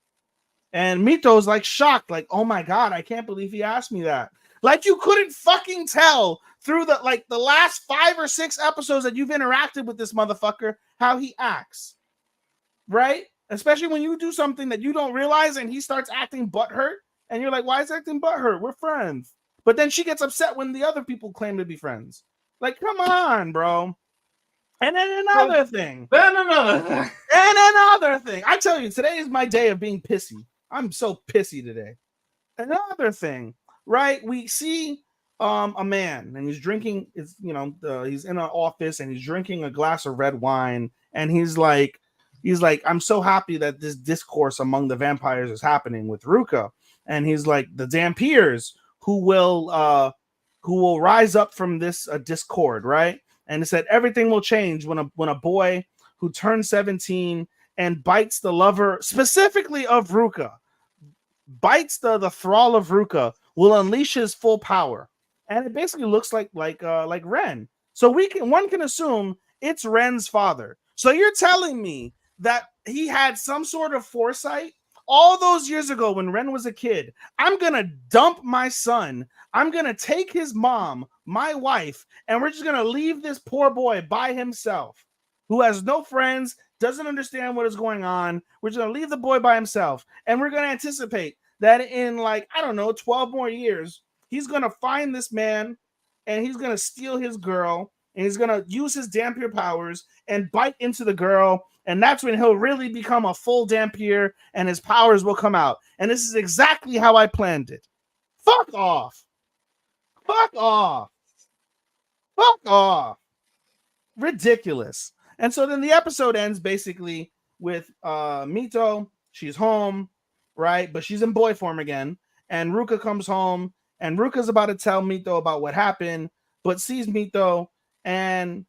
And Mito's like shocked, like, oh my God, I can't believe he asked me that. Like you couldn't fucking tell through the last 5 or 6 episodes that you've interacted with this motherfucker how he acts. Right? Especially when you do something that you don't realize and he starts acting butthurt and you're like, why is he acting butthurt? We're friends. But then she gets upset when the other people claim to be friends. Like, come on, bro. And then another thing. I tell you, today is my day of being pissy. I'm so pissy today. Another thing, right? We see a man and he's drinking. He's in an office and he's drinking a glass of red wine. And he's like, I'm so happy that this discourse among the vampires is happening with Ruka. And he's like, the Dampiers who will rise up from this discord, right? And it said everything will change when a boy who turns 17 and bites the lover, specifically of Ruka, bites the thrall of Ruka, will unleash his full power. And it basically looks like Ren. So one can assume it's Ren's father. So you're telling me that he had some sort of foresight all those years ago when Ren was a kid. I'm gonna dump my son. I'm gonna take his mom, my wife, and we're just gonna leave this poor boy by himself, who has no friends, doesn't understand what is going on. We're just gonna leave the boy by himself, and we're gonna anticipate that in 12 more years, he's gonna find this man, and he's gonna steal his girl, and he's gonna use his Dampier powers and bite into the girl. And that's when he'll really become a full Dampier and his powers will come out. And this is exactly how I planned it. Fuck off. Fuck off. Fuck off. Ridiculous. And so then the episode ends basically with Mito. She's home, right? But she's in boy form again. And Ruka comes home. And Ruka's about to tell Mito about what happened, but sees Mito. And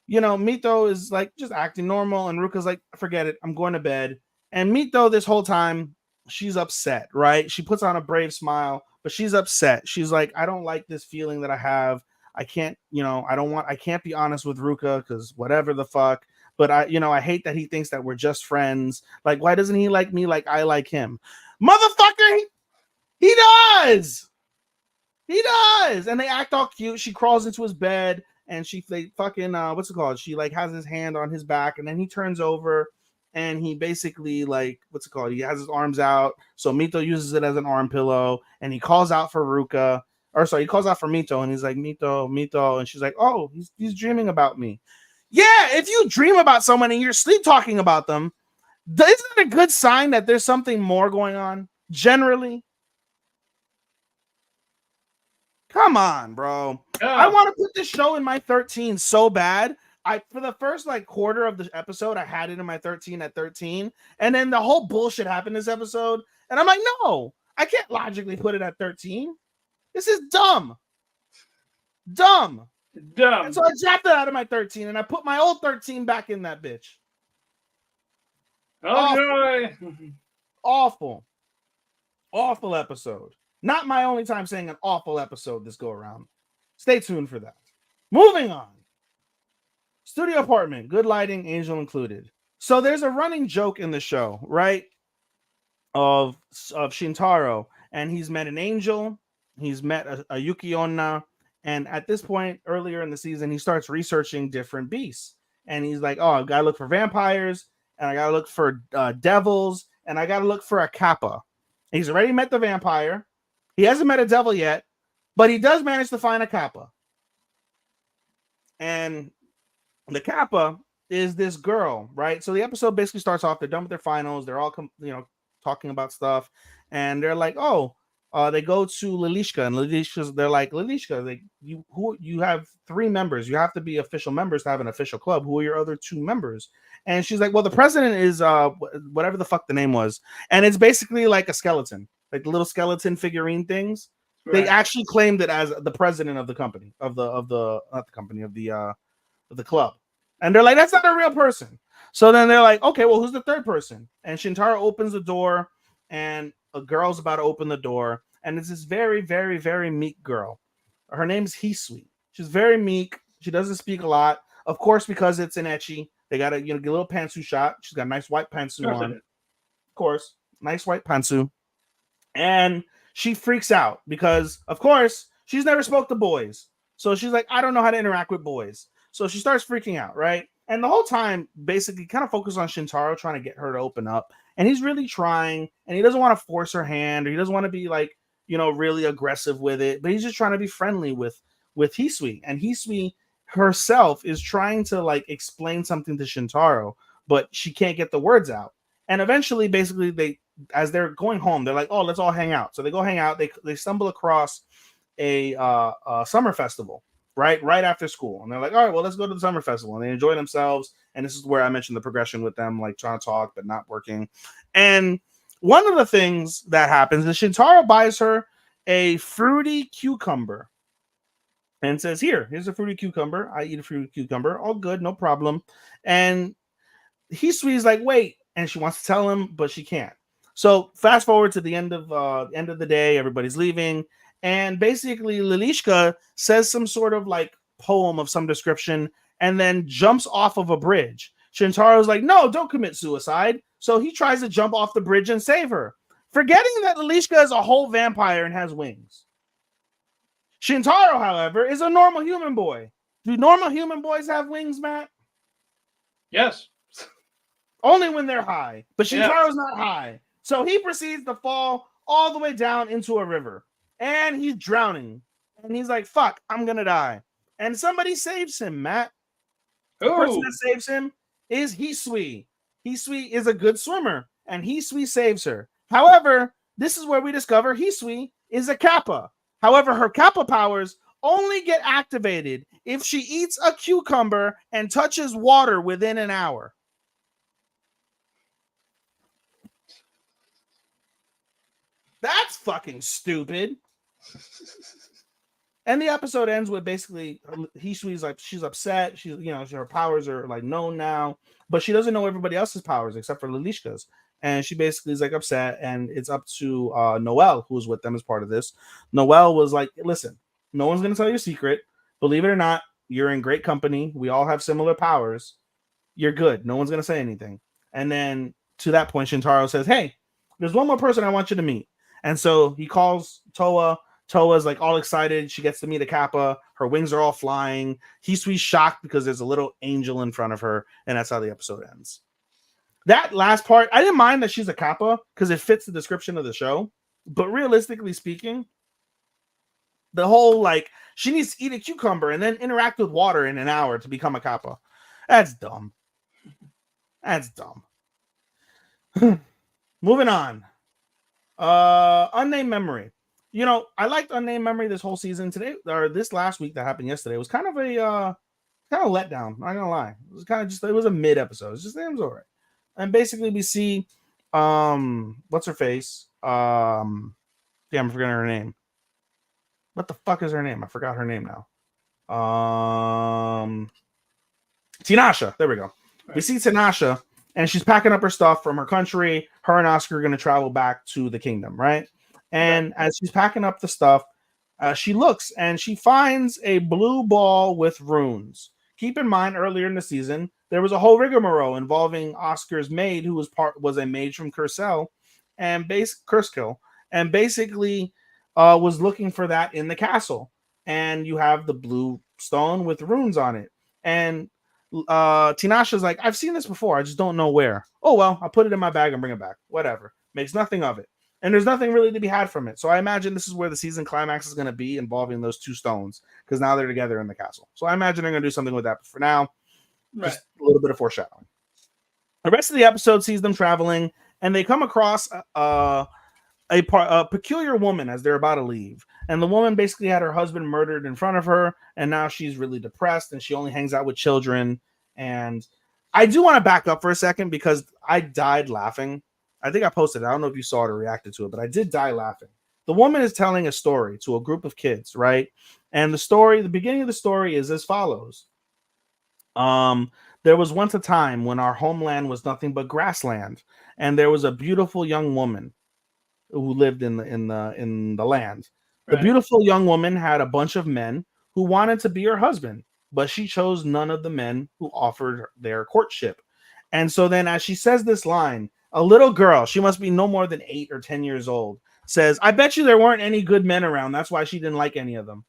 Mito is like just acting normal, and Ruka's like, forget it, I'm going to bed. And Mito, this whole time, she's upset, right? She puts on a brave smile, but she's upset. She's like, I don't like this feeling that I have. I can't, I can't be honest with Ruka because whatever the fuck. But I hate that he thinks that we're just friends. Like, why doesn't he like me like I like him? Motherfucker, he does. He does. And they act all cute. She crawls into his bed. And she what's it called? She has his hand on his back, and then he turns over, and he basically like what's it called? He has his arms out, so Mito uses it as an arm pillow, and he calls out for Ruka. Or sorry, he calls out for Mito, and he's like, Mito, Mito, and she's like, oh, he's dreaming about me. Yeah, if you dream about someone and you're sleep talking about them, isn't it a good sign that there's something more going on? Generally, come on, bro. I want to put this show in my 13 so bad. For the first like quarter of the episode, I had it in my 13 at 13, and then the whole bullshit happened this episode, and I'm like, no, I can't logically put it at 13. This is dumb. And so I dropped it out of my 13, and I put my old 13 back in that bitch. Awful episode. Not my only time saying an awful episode this go around. Stay tuned for that. Moving on. Studio apartment, good lighting, angel included. So there's a running joke in the show, right? Of Shintaro, and he's met an angel, he's met a Yuki Onna, and at this point earlier in the season, he starts researching different beasts. And he's like, oh, I gotta look for vampires, and I gotta look for devils, and I gotta look for a kappa. And he's already met the vampire. He hasn't met a devil yet, but he does manage to find a kappa. And the kappa is this girl, right? So the episode basically starts off, they're done with their finals, they're all talking about stuff, and they're like, oh, they go to Lilishka, and they're like, Lilishka, you have 3 members, you have to be official members to have an official club. Who are your other 2 members? And she's like, well, the president is whatever the fuck the name was, and it's basically like a skeleton, like the little skeleton figurine things. Right. They actually claimed it as the president of the company, of the club, and they're like, that's not a real person. So then they're like, okay, well, who's the 3rd person? And Shintaro opens the door, and a girl's about to open the door, and it's this very, very, very meek girl. Her name's Hisui. She's very meek. She doesn't speak a lot, of course, because it's an ecchi. They got to get a little pantsu shot. She's got a nice white pantsu on, of course, nice white pantsu, and she freaks out because, of course, she's never spoke to boys. So she's like, I don't know how to interact with boys. So she starts freaking out, right? And the whole time, basically, kind of focus on Shintaro trying to get her to open up. And he's really trying, and he doesn't want to force her hand, or he doesn't want to be like, really aggressive with it. But he's just trying to be friendly with Hisui. And Hisui herself is trying to like explain something to Shintaro, but she can't get the words out. And eventually, basically, as they're going home, they're like, oh, let's all hang out. So they go hang out. They stumble across a summer festival. Right after school, and they're like, all right, well, let's go to the summer festival, and they enjoy themselves. And this is where I mentioned the progression with them, like trying to talk but not working. And one of the things that happens is Shintaro buys her a fruity cucumber and says, here's a fruity cucumber. I eat a fruity cucumber, all good, no problem. And Hisui's like, wait, and she wants to tell him, but she can't. So fast forward to the end of the day, everybody's leaving. And basically, Lilishka says some sort of like poem of some description and then jumps off of a bridge. Shintaro's like, no, don't commit suicide. So he tries to jump off the bridge and save her, forgetting that Lilishka is a whole vampire and has wings. Shintaro, however, is a normal human boy. Do normal human boys have wings, Matt? Yes. Only when they're high. But Shintaro's not high. So he proceeds to fall all the way down into a river. And he's drowning. And he's like, fuck, I'm going to die. And somebody saves him, Matt. The person that saves him is Hisui. Hisui is a good swimmer. And Hisui saves her. However, this is where we discover Hisui is a kappa. However, her kappa powers only get activated if she eats a cucumber and touches water within an hour. That's fucking stupid. And the episode ends with basically Hisui's like, she's upset. She's, her powers are like known now, but she doesn't know everybody else's powers except for Lilishka's. And she basically is like upset, and it's up to Noelle, who's with them as part of this. Noelle was like, listen, no one's going to tell you a secret. Believe it or not, you're in great company. We all have similar powers. You're good. No one's going to say anything. And then to that point, Shintaro says, hey, there's one more person I want you to meet. And so he calls Toa. Toa's like all excited. She gets to meet a kappa. Her wings are all flying. Hisui's shocked because there's a little angel in front of her. And that's how the episode ends. That last part, I didn't mind that she's a kappa because it fits the description of the show. But realistically speaking, the whole like she needs to eat a cucumber and then interact with water in an hour to become a kappa. That's dumb. That's dumb. Moving on. Unnamed Memory. You know, I liked Unnamed Memory this whole season. Today or this last week that happened yesterday was kind of a letdown. Not gonna lie. It was kind of just it was a mid episode. It was all right. And basically we see what's her face? Damn, I'm forgetting her name. What the fuck is her name? I forgot her name now. Tinasha. There we go. Right. We see Tinasha, and she's packing up her stuff from her country. Her and Oscar are going to travel back to the kingdom, right? And as she's packing up the stuff, she looks and she finds a blue ball with runes. Keep in mind, earlier in the season, there was a whole rigmarole involving Oscar's maid, who was a mage from Curskill, and basically was looking for that in the castle. And you have the blue stone with runes on it. And Tinasha's like, I've seen this before. I just don't know where. Oh, well, I'll put it in my bag and bring it back. Whatever. Makes nothing of it. And there's nothing really to be had from it. So I imagine this is where the season climax is going to be, involving those two stones, because now they're together in the castle. So I imagine they're going to do something with that. But for now, just a little bit of foreshadowing. The rest of the episode sees them traveling, and they come across a peculiar woman as they're about to leave. And the woman basically had her husband murdered in front of her, and now she's really depressed, and she only hangs out with children. And I do want to back up for a second because I died laughing. I think I posted it. I don't know if you saw it or reacted to it, but I did die laughing. The woman is telling a story to a group of kids, right? And the beginning of the story is as follows. There was once a time when our homeland was nothing but grassland, and there was a beautiful young woman who lived in the land. The beautiful young woman had a bunch of men who wanted to be her husband, but she chose none of the men who offered their courtship. And so then as she says this line, a little girl, she must be no more than 8 or 10 years old, says, I bet you there weren't any good men around. That's why she didn't like any of them.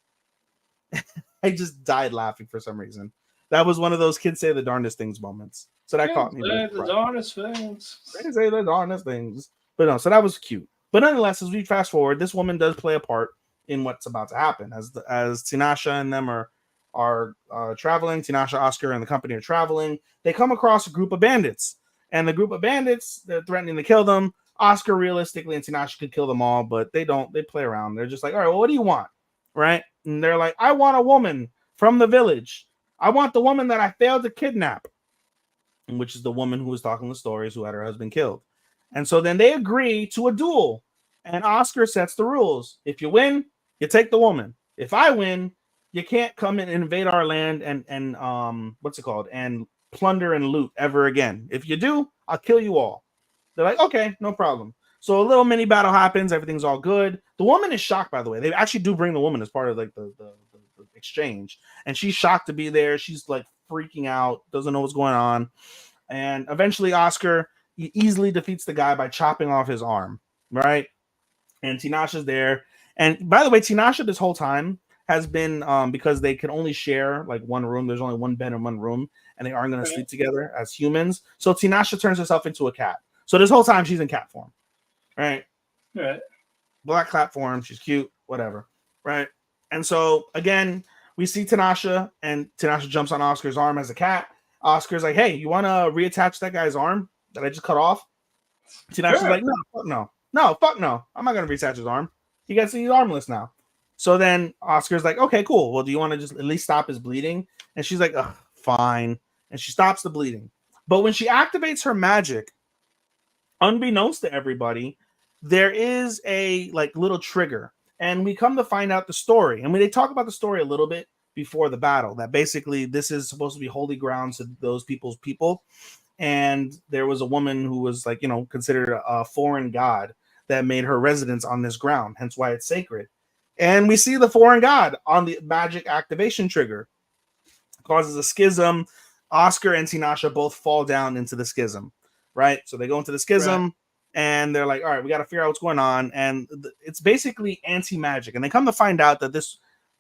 I just died laughing for some reason. That was one of those kids say the darndest things moments. So that caught me. The darndest things. They say the darndest things. But no, so that was cute. But nonetheless, as we fast forward, this woman does play a part in what's about to happen. As Tinasha and them are traveling, Tinasha, Oscar, and the company are traveling, they come across a group of bandits. And the group of bandits, they're threatening to kill them. Oscar, realistically, and Tinasha could kill them all, but they don't. They play around. They're just like, all right, well, what do you want? Right? And they're like, I want a woman from the village. I want the woman that I failed to kidnap, which is the woman who was talking the stories who had her husband killed. And so then they agree to a duel. And Oscar sets the rules. If you win, you take the woman. If I win, you can't come and invade our land and what's it called? And plunder and loot ever again. If you do, I'll kill you all. They're like, okay, no problem. So a little mini battle happens. Everything's all good. The woman is shocked, by the way. They actually do bring the woman as part of like the exchange. And she's shocked to be there. She's like freaking out, doesn't know what's going on. And eventually Oscar, he easily defeats the guy by chopping off his arm, right? And Tinasha's there. And by the way, Tinasha this whole time has been, because they can only share like one room. There's only one bed in one room, and they aren't going to sleep together as humans. So Tinasha turns herself into a cat. So this whole time she's in cat form, right? Right. Black cat form. She's cute, whatever, right? And so again, we see Tinasha, and Tinasha jumps on Oscar's arm as a cat. Oscar's like, hey, you want to reattach that guy's arm that I just cut off? Tinasha's like, no, fuck no. No, fuck no. I'm not going to reattach his arm. He's armless now. So then Oscar's like, okay, cool. Well, do you want to just at least stop his bleeding? And she's like, fine. And she stops the bleeding. But when she activates her magic, unbeknownst to everybody, there is a like little trigger. And we come to find out the story. And when they talk about the story a little bit before the battle, that basically this is supposed to be holy ground to those people's people. And there was a woman who was like, considered a foreign god that made her residence on this ground, hence why it's sacred. And we see the foreign god on the magic activation trigger. It causes a schism. Oscar and Tinasha both fall down into the schism, right? So they go into the schism, and they're like, all right, we got to figure out what's going on. And it's basically anti-magic. And they come to find out that this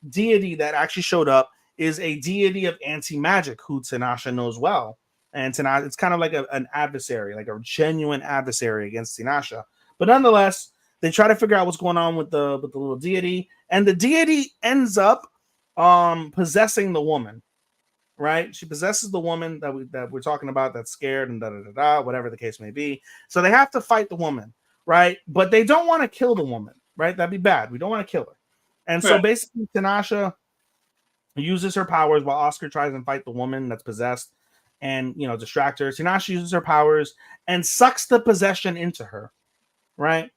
deity that actually showed up is a deity of anti-magic who Tinasha knows well. and it's kind of like an adversary, like a genuine adversary against Tinashe. But nonetheless, they try to figure out what's going on with the little deity, and the deity ends up possessing the woman. Right? She possesses the woman that we're talking about that's scared and whatever the case may be. So they have to fight the woman, right? But they don't want to kill the woman, right? That'd be bad. We don't want to kill her. And so basically Tinashe uses her powers while Oscar tries and fight the woman that's possessed and, distract her. Tinashe uses her powers and sucks the possession into her, right?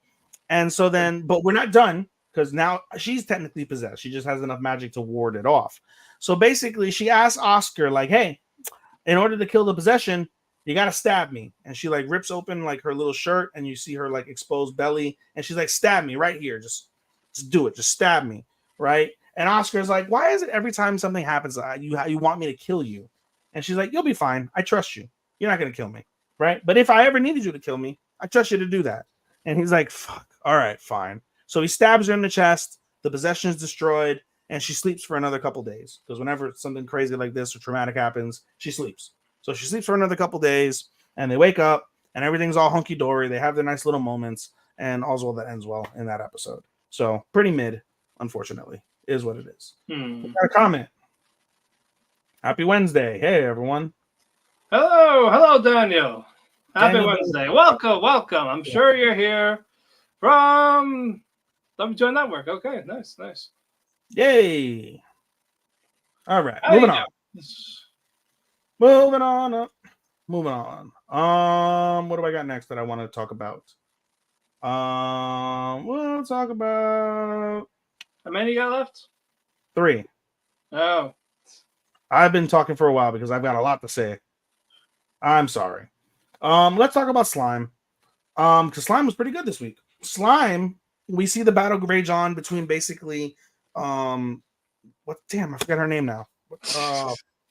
And so then, but we're not done because now she's technically possessed. She just has enough magic to ward it off. So basically, she asks Oscar, like, hey, in order to kill the possession, you got to stab me. And she, like, rips open, like, her little shirt, and you see her, like, exposed belly. And she's like, stab me right here. Just do it. Just stab me, right? And Oscar's like, why is it every time something happens, you want me to kill you? And she's like, you'll be fine. I trust you. You're not going to kill me, right? But if I ever needed you to kill me, I trust you to do that. And he's like, fuck, all right, fine. So he stabs her in the chest. The possession is destroyed. And she sleeps for another couple days because whenever something crazy like this or traumatic happens, she sleeps. So she sleeps for another couple days, and they wake up, and everything's all hunky dory. They have their nice little moments, and all's well that ends well in that episode. So pretty mid, unfortunately, is what it is. Got a comment. Happy Wednesday! Hey everyone. Hello, Daniel. Happy Wednesday. Welcome. I'm sure you're here from WTN Network. Okay, nice. Yay! All right, moving on. What do I got next that I want to talk about? We'll talk about how many you got left? 3. Oh, I've been talking for a while because I've got a lot to say. I'm sorry. Let's talk about Slime. Because Slime was pretty good this week. Slime, we see the battle rage on between basically. I forgot her name now.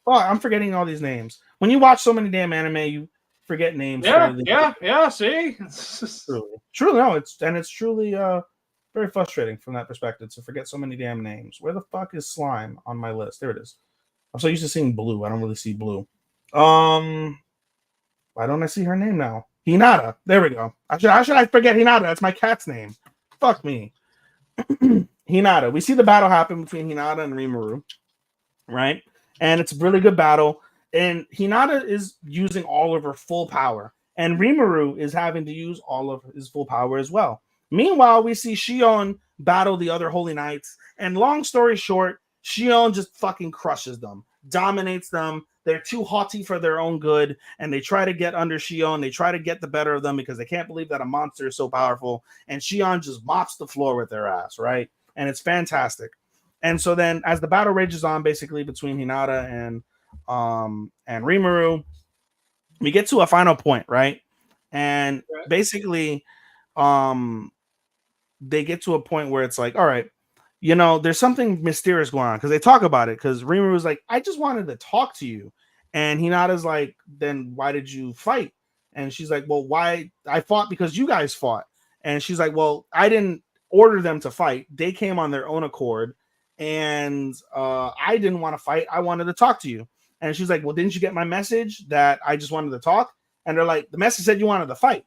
I'm forgetting all these names. When you watch so many damn anime, you forget names. Yeah. See, truly, no, it's truly very frustrating from that perspective to forget so many damn names. Where the fuck is Slime on my list? There it is. I'm so used to seeing Blue. I don't really see Blue. Why don't I see her name now? Hinata. There we go. How should I forget Hinata? That's my cat's name. Fuck me. Hinata. We see the battle happen between Hinata and Rimuru, right? And it's a really good battle. And Hinata is using all of her full power. And Rimuru is having to use all of his full power as well. Meanwhile, we see Shion battle the other Holy Knights. And long story short, Shion just fucking crushes them, dominates them. They're too haughty for their own good. And they try to get under Shion. They try to get the better of them because they can't believe that a monster is so powerful. And Shion just mops the floor with their ass, right? And it's fantastic. And so then as the battle rages on basically between Hinata and Rimuru, we get to a final point, right? And basically they get to a point where it's like, all right, there's something mysterious going on because they talk about it because Rimuru's like, I just wanted to talk to you. And Hinata's like, then why did you fight? And she's like, well, why? I fought because you guys fought. And she's like, well, I didn't order them to fight. They came on their own accord. And I didn't want to fight. I wanted to talk to you. And she's like, well, didn't you get my message that I just wanted to talk? And they're like, the message said you wanted to fight.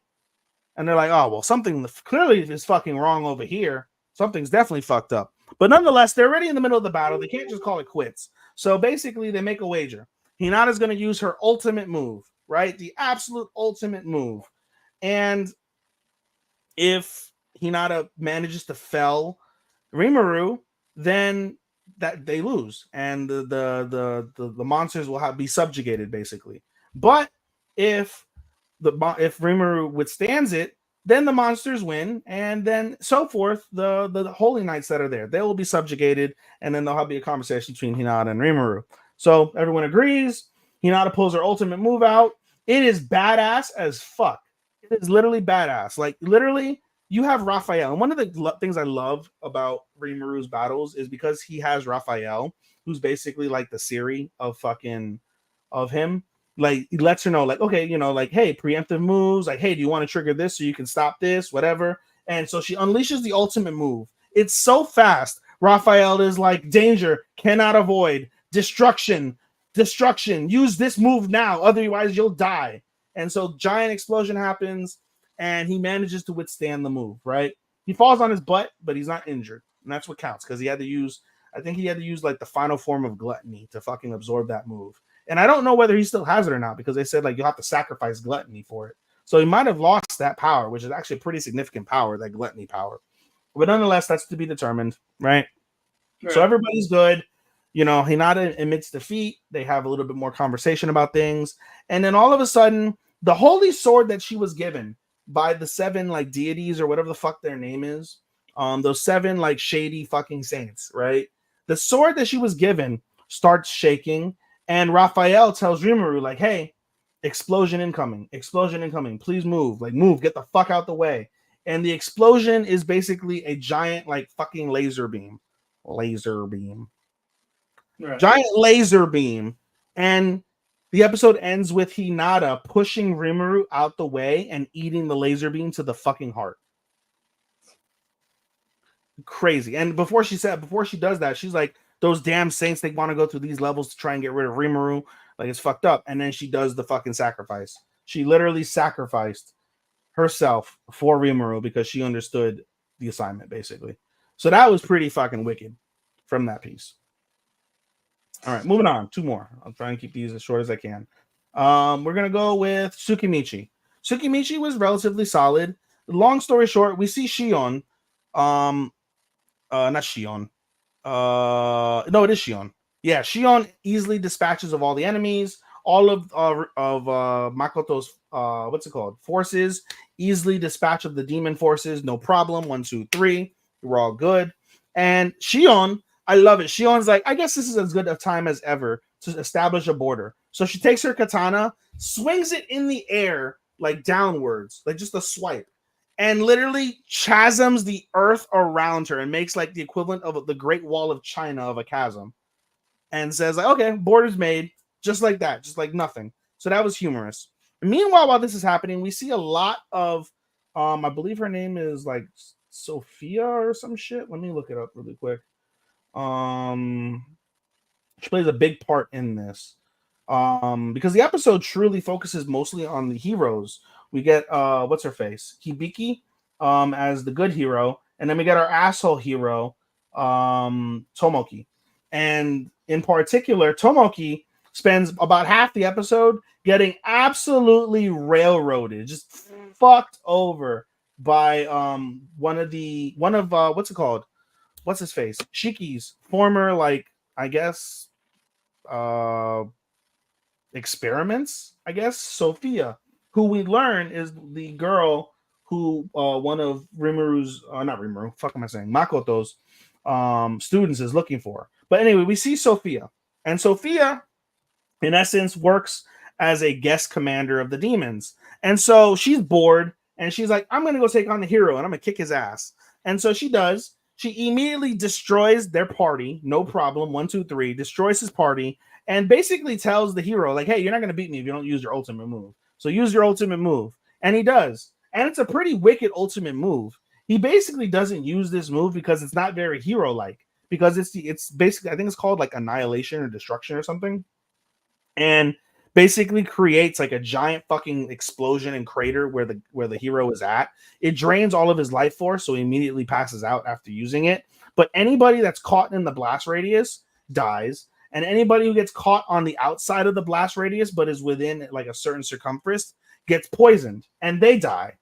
And they're like, oh, well, something clearly is fucking wrong over here. Something's definitely fucked up. But nonetheless, they're already in the middle of the battle. They can't just call it quits. So basically, they make a wager. Hinata's going to use her ultimate move, right? The absolute ultimate move. And if Hinata manages to fell Rimuru, then that they lose, and the monsters will be subjugated, basically. But if Rimuru withstands it, then the monsters win, and then so forth. The Holy Knights that are there, they will be subjugated, and then there'll be a conversation between Hinata and Rimuru. So everyone agrees. Hinata pulls her ultimate move out. It is badass as fuck. It is literally badass. Like, literally, you have Raphael. And one of the things I love about Rimuru's battles is because he has Raphael, who's basically like the Siri of him. Like, he lets her know, like, okay, like, hey, preemptive moves. Like, hey, do you want to trigger this so you can stop this? Whatever. And so she unleashes the ultimate move. It's so fast. Raphael is like, danger, cannot avoid, destruction, destruction. Use this move now, otherwise you'll die. And so giant explosion happens, and he manages to withstand the move, right? He falls on his butt, but he's not injured. And that's what counts, because he had to use, I think he had to use like the final form of gluttony to fucking absorb that move. And I don't know whether he still has it or not, because they said like you'll have to sacrifice gluttony for it. So he might have lost that power, which is actually a pretty significant power, that gluttony power. But nonetheless, that's to be determined, right? So everybody's good. You know, Hinata admits defeat. They have a little bit more conversation about things. And then all of a sudden, the holy sword that she was given by the 7 like deities or whatever the fuck their name is, those 7 like shady fucking saints, right? The sword that she was given starts shaking, and Raphael tells Rimuru like, hey, explosion incoming, please move, like move, get the fuck out the way. And the explosion is basically a giant like fucking laser beam. Giant laser beam. And the episode ends with Hinata pushing Rimuru out the way and eating the laser beam to the fucking heart. Crazy. And before she does that, she's like, those damn saints, they want to go through these levels to try and get rid of Rimuru. Like, it's fucked up. And then she does the fucking sacrifice. She literally sacrificed herself for Rimuru because she understood the assignment, basically. So that was pretty fucking wicked from that piece. All right, moving on. 2 more. I'll try and keep these as short as I can. We're going to go with Tsukimichi. Tsukimichi was relatively solid. Long story short, we see Shion. Not Shion. No, it is Shion. Yeah, Shion easily dispatches of all the enemies. All of Makoto's forces easily dispatch of the demon forces. No problem. 1, 2, 3. We're all good. And Shion, I love it. Shion's like, I guess this is as good a time as ever to establish a border. So she takes her katana, swings it in the air, like downwards, like just a swipe, and literally chasms the earth around her and makes like the equivalent of the Great Wall of China of a chasm, and says like, okay, border's made, just like that, just like nothing. So that was humorous. Meanwhile, while this is happening, we see a lot of, I believe her name is like Sophia or some shit. Let me look it up really quick. She plays a big part in this, because the episode truly focuses mostly on the heroes. We get what's her face, Hibiki, as the good hero, and then we get our asshole hero, Tomoki. And in particular, Tomoki spends about half the episode getting absolutely railroaded, just fucked over by what's his face? Shiki's former, like, I guess, experiments, I guess. Sophia, who we learn is the girl who one of Rimuru's, not Rimuru, fuck am I saying? Makoto's students is looking for. But anyway, we see Sophia. And Sophia, in essence, works as a guest commander of the demons. And so she's bored, and she's like, I'm going to go take on the hero, and I'm going to kick his ass. And so she does. She immediately destroys their party. No problem. 1, 2, 3. Destroys his party and basically tells the hero, like, hey, you're not going to beat me if you don't use your ultimate move. So use your ultimate move. And he does. And it's a pretty wicked ultimate move. He basically doesn't use this move because it's not very hero-like. Because it's basically, I think it's called like annihilation or destruction or something. And basically creates like a giant fucking explosion and crater where the hero is at. It drains all of his life force, so he immediately passes out after using it. But anybody that's caught in the blast radius dies, and anybody who gets caught on the outside of the blast radius but is within like a certain circumference gets poisoned, and they die.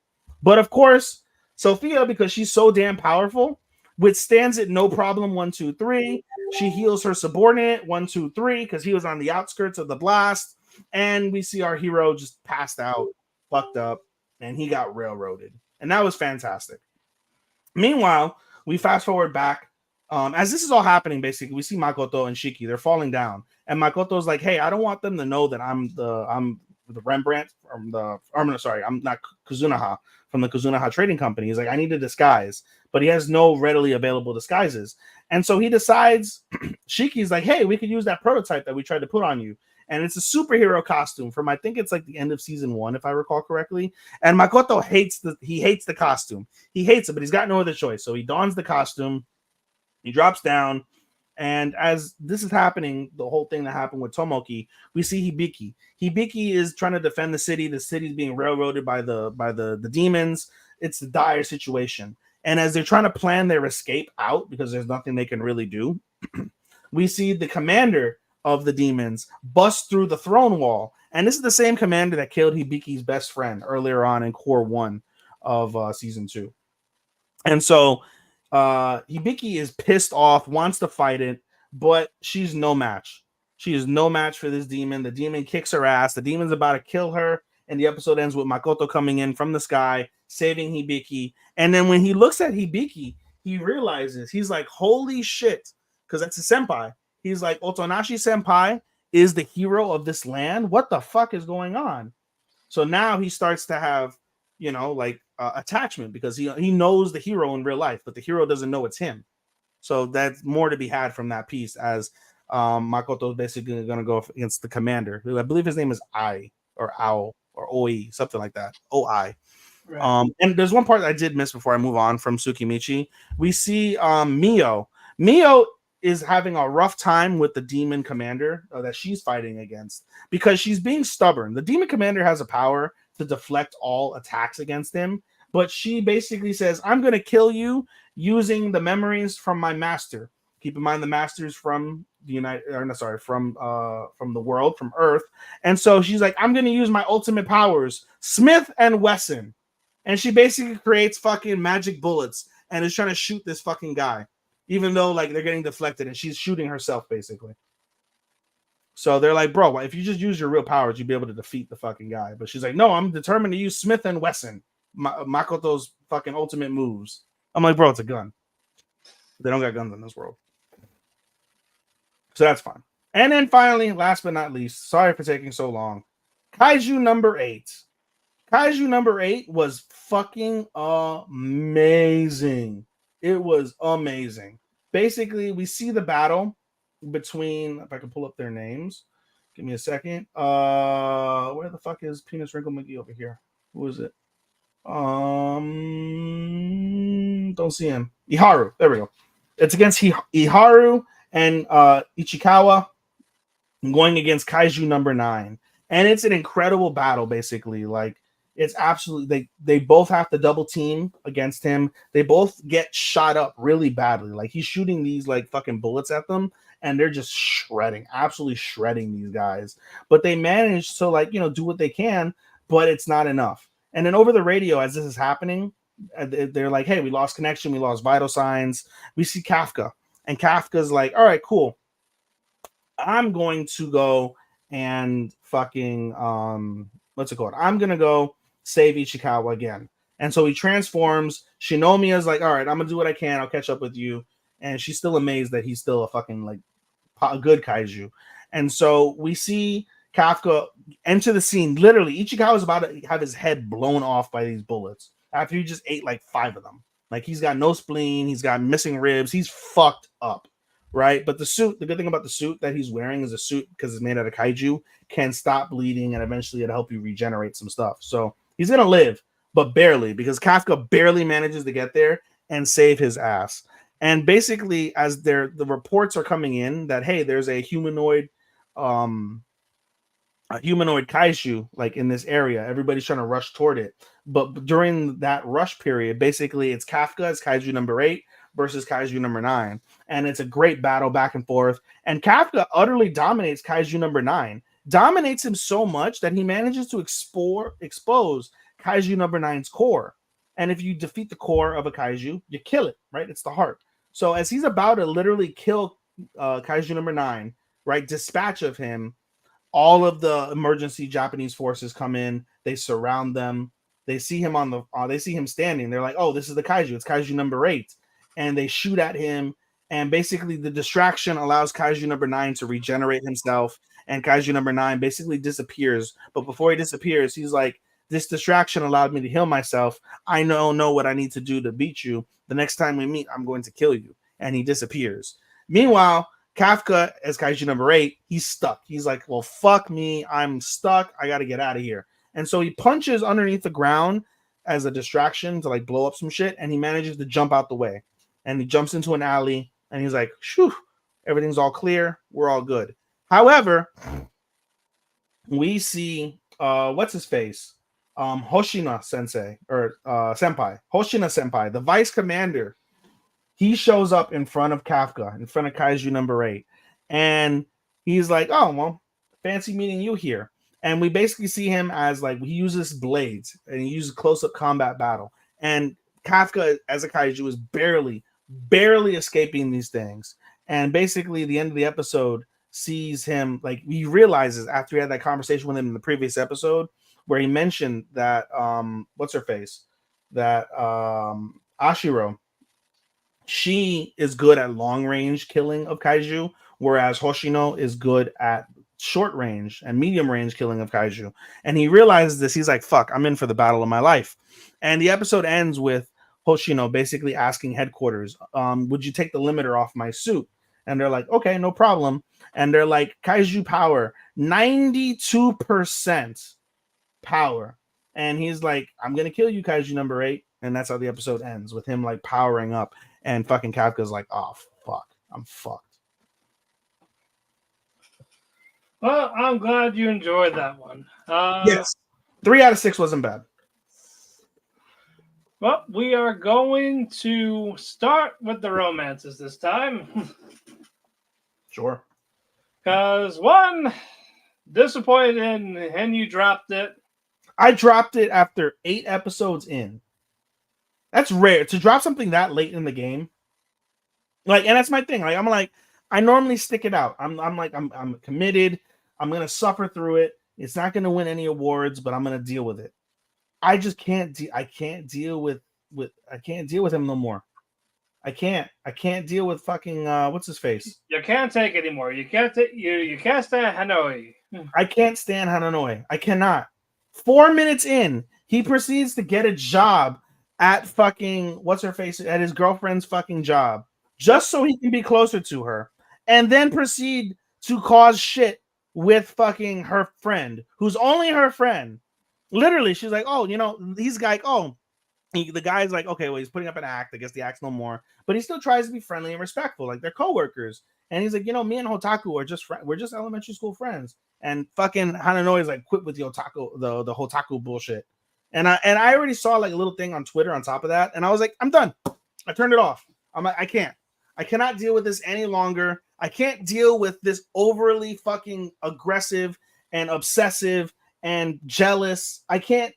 But of course, Sophia, because she's so damn powerful, withstands it no problem. 1, 2, 3. She heals her subordinate. 1, 2, 3, because he was on the outskirts of the blast. And we see our hero just passed out, fucked up, and he got railroaded. And that was fantastic. Meanwhile, we fast forward back. As this is all happening, basically, we see Makoto and Shiki. They're falling down. And Makoto's like, hey, I don't want them to know that I'm the Rembrandt from I'm not Kuzunaha from the Kuzunaha Trading Company. He's like, I need a disguise. But he has no readily available disguises. And so he decides, Shiki's like, hey, we could use that prototype that we tried to put on you. And it's a superhero costume from, I think it's like the end of season 1, if I recall correctly. And Makoto hates the costume. He hates it, but he's got no other choice. So he dons the costume, he drops down, And as this is happening, the whole thing that happened with Tomoki, we see Hibiki. Hibiki is trying to defend the city. The city's being railroaded by the demons. It's a dire situation. And as they're trying to plan their escape out, because there's nothing they can really do, we see the commander of the demons bust through the throne wall. And this is the same commander that killed Hibiki's best friend earlier on in Core 1 of Season 2. And so Hibiki is pissed off, wants to fight it, but she's no match. She is no match for this demon. The demon kicks her ass. The demon's about to kill her. And the episode ends with Makoto coming in from the sky, saving Hibiki. And then when he looks at Hibiki, he realizes, he's like, holy shit, because that's a senpai. He's like, Otonashi senpai is the hero of this land. What the fuck is going on? So now he starts to have, you know, like attachment, because he knows the hero in real life, but the hero doesn't know it's him. So that's more to be had from that piece, as Makoto is basically going to go against the commander, who I believe his name is Ai or Ao or Oi, something like that. Oi. Right. And there's one part that I did miss before I move on from Tsukimichi. We see Mio. Mio is having a rough time with the demon commander that she's fighting against, because she's being stubborn. The demon commander has a power to deflect all attacks against him, but she basically says, I'm going to kill you using the memories from my master. Keep in mind, the master's from the from the world, from Earth. And so she's like, I'm going to use my ultimate powers, Smith and Wesson. And she basically creates fucking magic bullets and is trying to shoot this fucking guy, even though like they're getting deflected, and she's shooting herself basically. So they're like, bro, if you just use your real powers, you'd be able to defeat the fucking guy. But she's like, no, I'm determined to use Smith and Wesson, Makoto's fucking ultimate moves. I'm like, bro, it's a gun. They don't got guns in this world. So that's fine. And then finally, last but not least, sorry for taking so long, Kaiju number 8. Kaiju number 8 was fucking amazing. It was amazing. Basically, we see the battle between, if I can pull up their names, give me a second. Where the fuck is Penis Wrinkle McGee over here? Who is it? Don't see him. Iharu. There we go. It's against Iharu and Ichikawa going against Kaiju number 9. And it's an incredible battle, basically. Like, it's absolutely, they both have to double team against him. They both get shot up really badly. Like, he's shooting these like fucking bullets at them, and they're just absolutely shredding these guys. But they manage to, like, you know, do what they can, but it's not enough. And then over the radio, as this is happening, they're like, hey, we lost connection, we lost vital signs. We see Kafka, and Kafka's like, all right, cool. I'm going to go and fucking, what's it called? I'm going to go save Ichikawa again. And so he transforms. Shinomiya's like, all right, I'm going to do what I can. I'll catch up with you. And she's still amazed that he's still a fucking, like, a good kaiju. And so we see Kafka enter the scene. Literally, Ichikawa's about to have his head blown off by these bullets after he just ate like 5 of them. Like, he's got no spleen. He's got missing ribs. He's fucked up, right? But the suit, the good thing about the suit that he's wearing is a suit, because it's made out of kaiju, can stop bleeding, and eventually it'll help you regenerate some stuff. So he's going to live, but barely, because Kafka barely manages to get there and save his ass. And basically, as the reports are coming in that, hey, there's a humanoid kaiju like in this area, everybody's trying to rush toward it. But during that rush period, basically it's Kafka as kaiju number 8 versus kaiju number 9, and it's a great battle back and forth. And Kafka utterly dominates kaiju number 9, dominates him so much that he manages to expose kaiju number 9's core. And if you defeat the core of a kaiju, you kill it, right? It's the heart. So as he's about to literally kill kaiju number 9, right, dispatch of him, all of the emergency Japanese forces come in. They surround them. They see him they see him standing. They're like, oh, this is the kaiju. It's kaiju number 8. And they shoot at him. And basically the distraction allows kaiju number 9 to regenerate himself. And kaiju number 9 basically disappears. But before he disappears, he's like, this distraction allowed me to heal myself. I know what I need to do to beat you. The next time we meet, I'm going to kill you. And he disappears. Meanwhile, Kafka as kaiju number 8, he's stuck. He's like, well, fuck me. I'm stuck. I got to get out of here. And so he punches underneath the ground as a distraction to like blow up some shit. And he manages to jump out the way. And he jumps into an alley. And he's like, shoo, Everything's all clear. We're all good. However, we see what's his face? Hoshina Sensei or Senpai. Hoshina Senpai, the vice commander. He shows up in front of Kafka, in front of Kaiju number 8. And he's like, oh, well, fancy meeting you here. And we basically see him as like, he uses blades and he uses close-up combat battle. And Kafka, as a Kaiju, is barely escaping these things. And basically, the end of the episode sees him, like, he realizes after he had that conversation with him in the previous episode, where he mentioned that, what's her face? That Ashiro, she is good at long range killing of Kaiju, whereas Hoshino is good at short range and medium range killing of Kaiju. And he realizes this. He's like, fuck, I'm in for the battle of my life. And the episode ends with Hoshino basically asking headquarters, would you take the limiter off my suit? And they're like, okay, no problem. And they're like, Kaiju power, 92% power. And he's like, I'm going to kill you, Kaiju number 8. And that's how the episode ends, with him like powering up. And fucking Kafka's like, oh, fuck, I'm fucked. Well, I'm glad you enjoyed that one. Yes. 3 out of 6 wasn't bad. Well, we are going to start with the romances this time. Sure. Because, one, disappointed and you dropped it. I dropped it after 8 episodes in. That's rare to drop something that late in the game. Like, and that's my thing. Like, I'm like, I normally stick it out. I'm committed. I'm gonna suffer through it. It's not gonna win any awards, but I'm gonna deal with it. I just can't. I can't deal with I can't deal with him no more. I can't deal with fucking what's his face. You can't take it anymore. You can't you can't stand Hanoi. I can't stand Hanoi. I cannot. 4 minutes in, he proceeds to get a job at fucking what's her face, at his girlfriend's fucking job, just so he can be closer to her, and then proceed to cause shit with fucking her friend, who's only her friend. Literally, she's like, oh, you know, he's like, oh, the guy's like, okay, well, he's putting up an act. I guess the act's no more, but he still tries to be friendly and respectful, like they're coworkers. And he's like, you know, me and Hotaku are just we're just elementary school friends. And fucking Hananoi is like, quit with the Hotaku bullshit. And I already saw like a little thing on Twitter on top of that, and I was like, I'm done. I turned it off. I'm like, I cannot deal with this any longer. I can't deal with this overly fucking aggressive and obsessive and jealous. I can't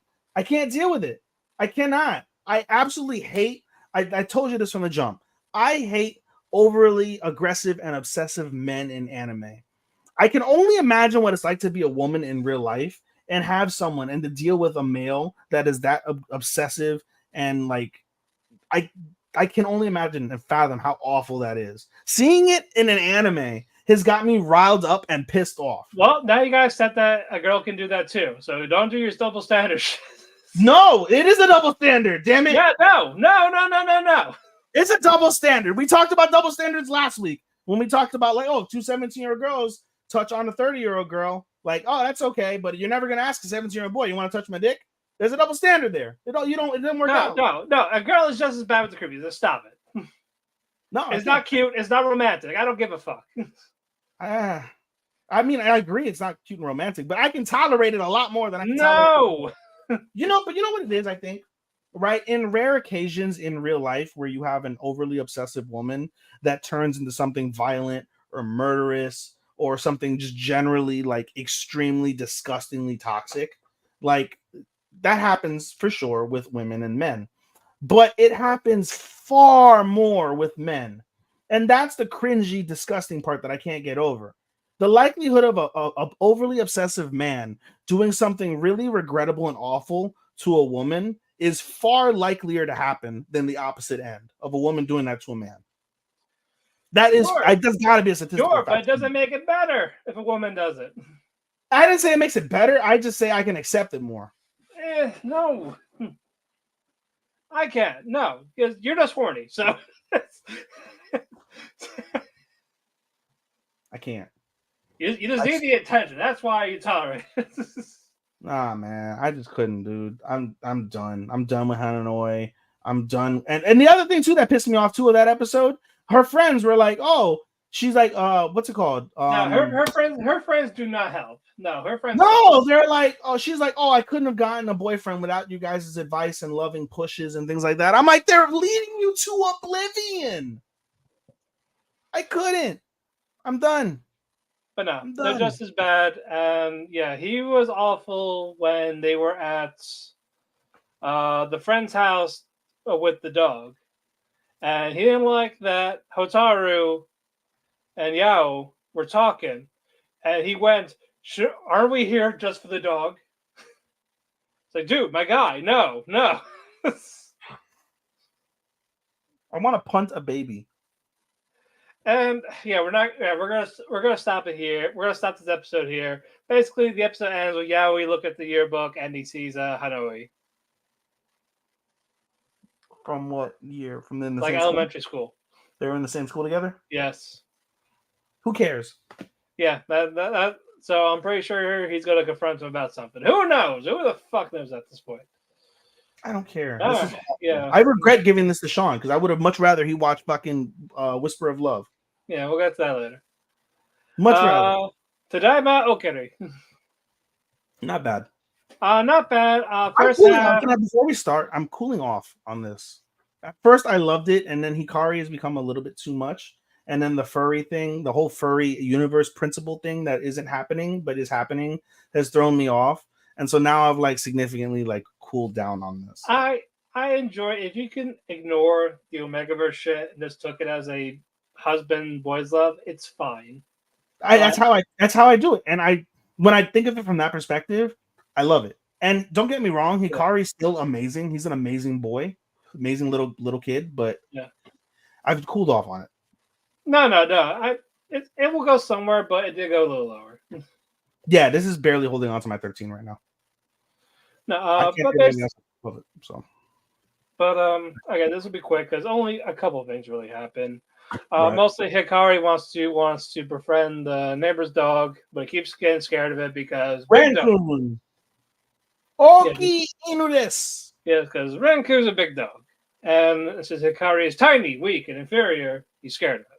deal with it. I cannot. I absolutely hate. I told you this from the jump. I hate overly aggressive and obsessive men in anime. I can only imagine what it's like to be a woman in real life and have someone and to deal with a male that is that obsessive, and like I can only imagine and fathom how awful that is. Seeing it in an anime has got me riled up and pissed off. Well, now you guys said that a girl can do that too. So don't do your double standards. No, it is a double standard. Damn it. Yeah, no. It's a double standard. We talked about double standards last week when we talked about like, oh, 2 17-year-old girls touch on a 30-year-old girl. Like, oh, that's okay, but you're never gonna ask a 17-year-old boy, you want to touch my dick? There's a double standard there. It didn't work out. No. A girl is just as bad with the creepies. Just stop it. No, it's not cute. It's not romantic. I don't give a fuck. I mean, I agree. It's not cute and romantic, but I can tolerate it a lot more than I can tolerate. You know what it is, I think, right? In rare occasions in real life where you have an overly obsessive woman that turns into something violent or murderous or something just generally like extremely disgustingly toxic, like that happens for sure with women and men, but it happens far more with men. And that's the cringy, disgusting part that I can't get over. The likelihood of a overly obsessive man doing something really regrettable and awful to a woman is far likelier to happen than the opposite end of a woman doing that to a man. That is, there's got to be a statistic. Sure, but it doesn't make it better if a woman does it. I didn't say it makes it better. I just say I can accept it more. No. I can't. No, because you're just horny. So I can't. You just need the attention. That's why you tolerate it. Nah, man, I just couldn't, dude. I'm done. I'm done with Hananoi. I'm done. And the other thing too that pissed me off too of that episode, her friends were like, "Oh, she's like, what's it called? No, her friends do not help. No, her friends. No, they're like, oh, she's like, oh, I couldn't have gotten a boyfriend without you guys' advice and loving pushes and things like that. I'm like, they're leading you to oblivion. I couldn't. I'm done. But no, they're just as bad. And yeah, he was awful when they were at the friend's house with the dog. And he didn't like that Hotaru and Yao were talking. And he went, aren't we here just for the dog? It's like, dude, my guy, no. I want to punt a baby. And yeah, we're gonna stop it here. We're gonna stop this episode here. Basically, the episode ends with Yaoi look at the yearbook and he sees Hanoi. From what year? From the like same elementary school. They were in the same school together? Yes. Who cares? Yeah, that so I'm pretty sure he's gonna confront him about something. Who knows? Who the fuck knows at this point? I don't care. Yeah. I regret giving this to Sean because I would have much rather he watch fucking Whisper of Love. Yeah, we'll get to that later. Much rather. Tadaima Okaeri. Not bad. Not bad. First before we start, I'm cooling off on this. At first, I loved it, and then Hikari has become a little bit too much. And then the furry thing, the whole furry universe principle thing that isn't happening but is happening, has thrown me off. And so now I've like significantly like cooled down on this. I enjoy if you can ignore the Omegaverse shit and just took it as a husband boys love, it's fine. That's how I do it. And when I think of it from that perspective, I love it. And don't get me wrong, Hikari's still amazing. He's an amazing boy, amazing little kid. But yeah, I've cooled off on it. No. It will go somewhere, but it did go a little lower. Yeah, this is barely holding on to my 13 right now. No, but again, this will be quick because only a couple of things really happen. Right. Mostly Hikari wants to befriend the neighbor's dog, but he keeps getting scared of it because Renku. Oki Inudes. Yeah, because Renku's a big dog, and since Hikari is tiny, weak, and inferior, he's scared of it.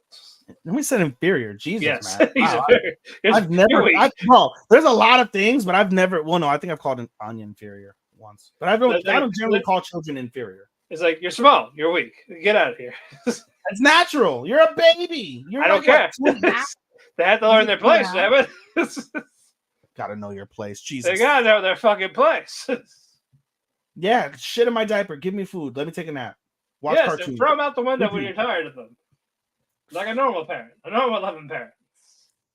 We said inferior. Jesus, yes, man. Wow, I've never. There's a lot of things, but I've never. Well, no, I think I've called an onion inferior once, but I don't generally call children inferior. It's like you're small, you're weak. Get out of here. It's natural. You're a baby. I don't care. They have to learn their place, damn it. Gotta know your place. Jesus. They gotta know their fucking place. Yeah, shit in my diaper. Give me food. Let me take a nap. Watch cartoons. And throw them out the window when you're tired of them. Like a normal parent, a normal loving parent.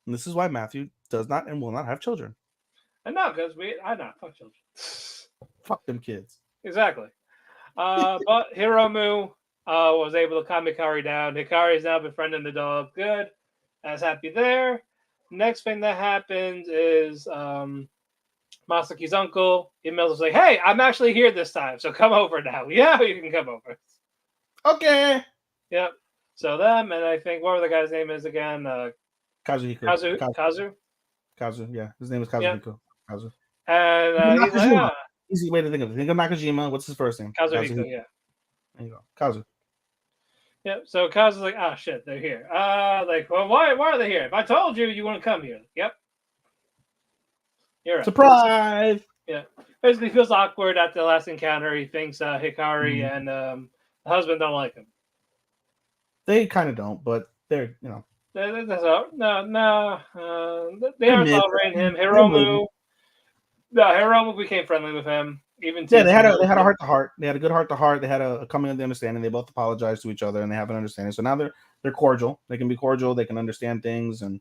And this is why Matthew does not and will not have children. And no, because fuck children. Fuck them kids. Exactly. But Hiromu was able to calm Hikari down. Hikari is now befriending the dog. Good. I was happy there. Next thing that happens is Masaki's uncle emails us like, hey, I'm actually here this time, so come over now. Yeah, you can come over. Okay. Yep. So them, and I think whatever the guy's name is again, Kazu, yeah. His name is Kazuhiko. Yep. Kazu. And he's like, easy way to think of it. Think of Nakajima. What's his first name? Kazuhiko, yeah. There you go. Kazu. Yep. So Kazu's like, shit, they're here. Well, why are they here? If I told you, you wouldn't come here. Yep. You're right. Surprise! Yeah. Basically feels awkward at the last encounter. He thinks Hikari and the husband don't like him. They kind of don't, but they're, no. They are tolerating him. Hiromu became friendly with him. Even they had a heart to heart. They had a good heart to heart. They had a coming of the understanding. They both apologized to each other, and they have an understanding. So now they're cordial. They can be cordial. They can understand things, and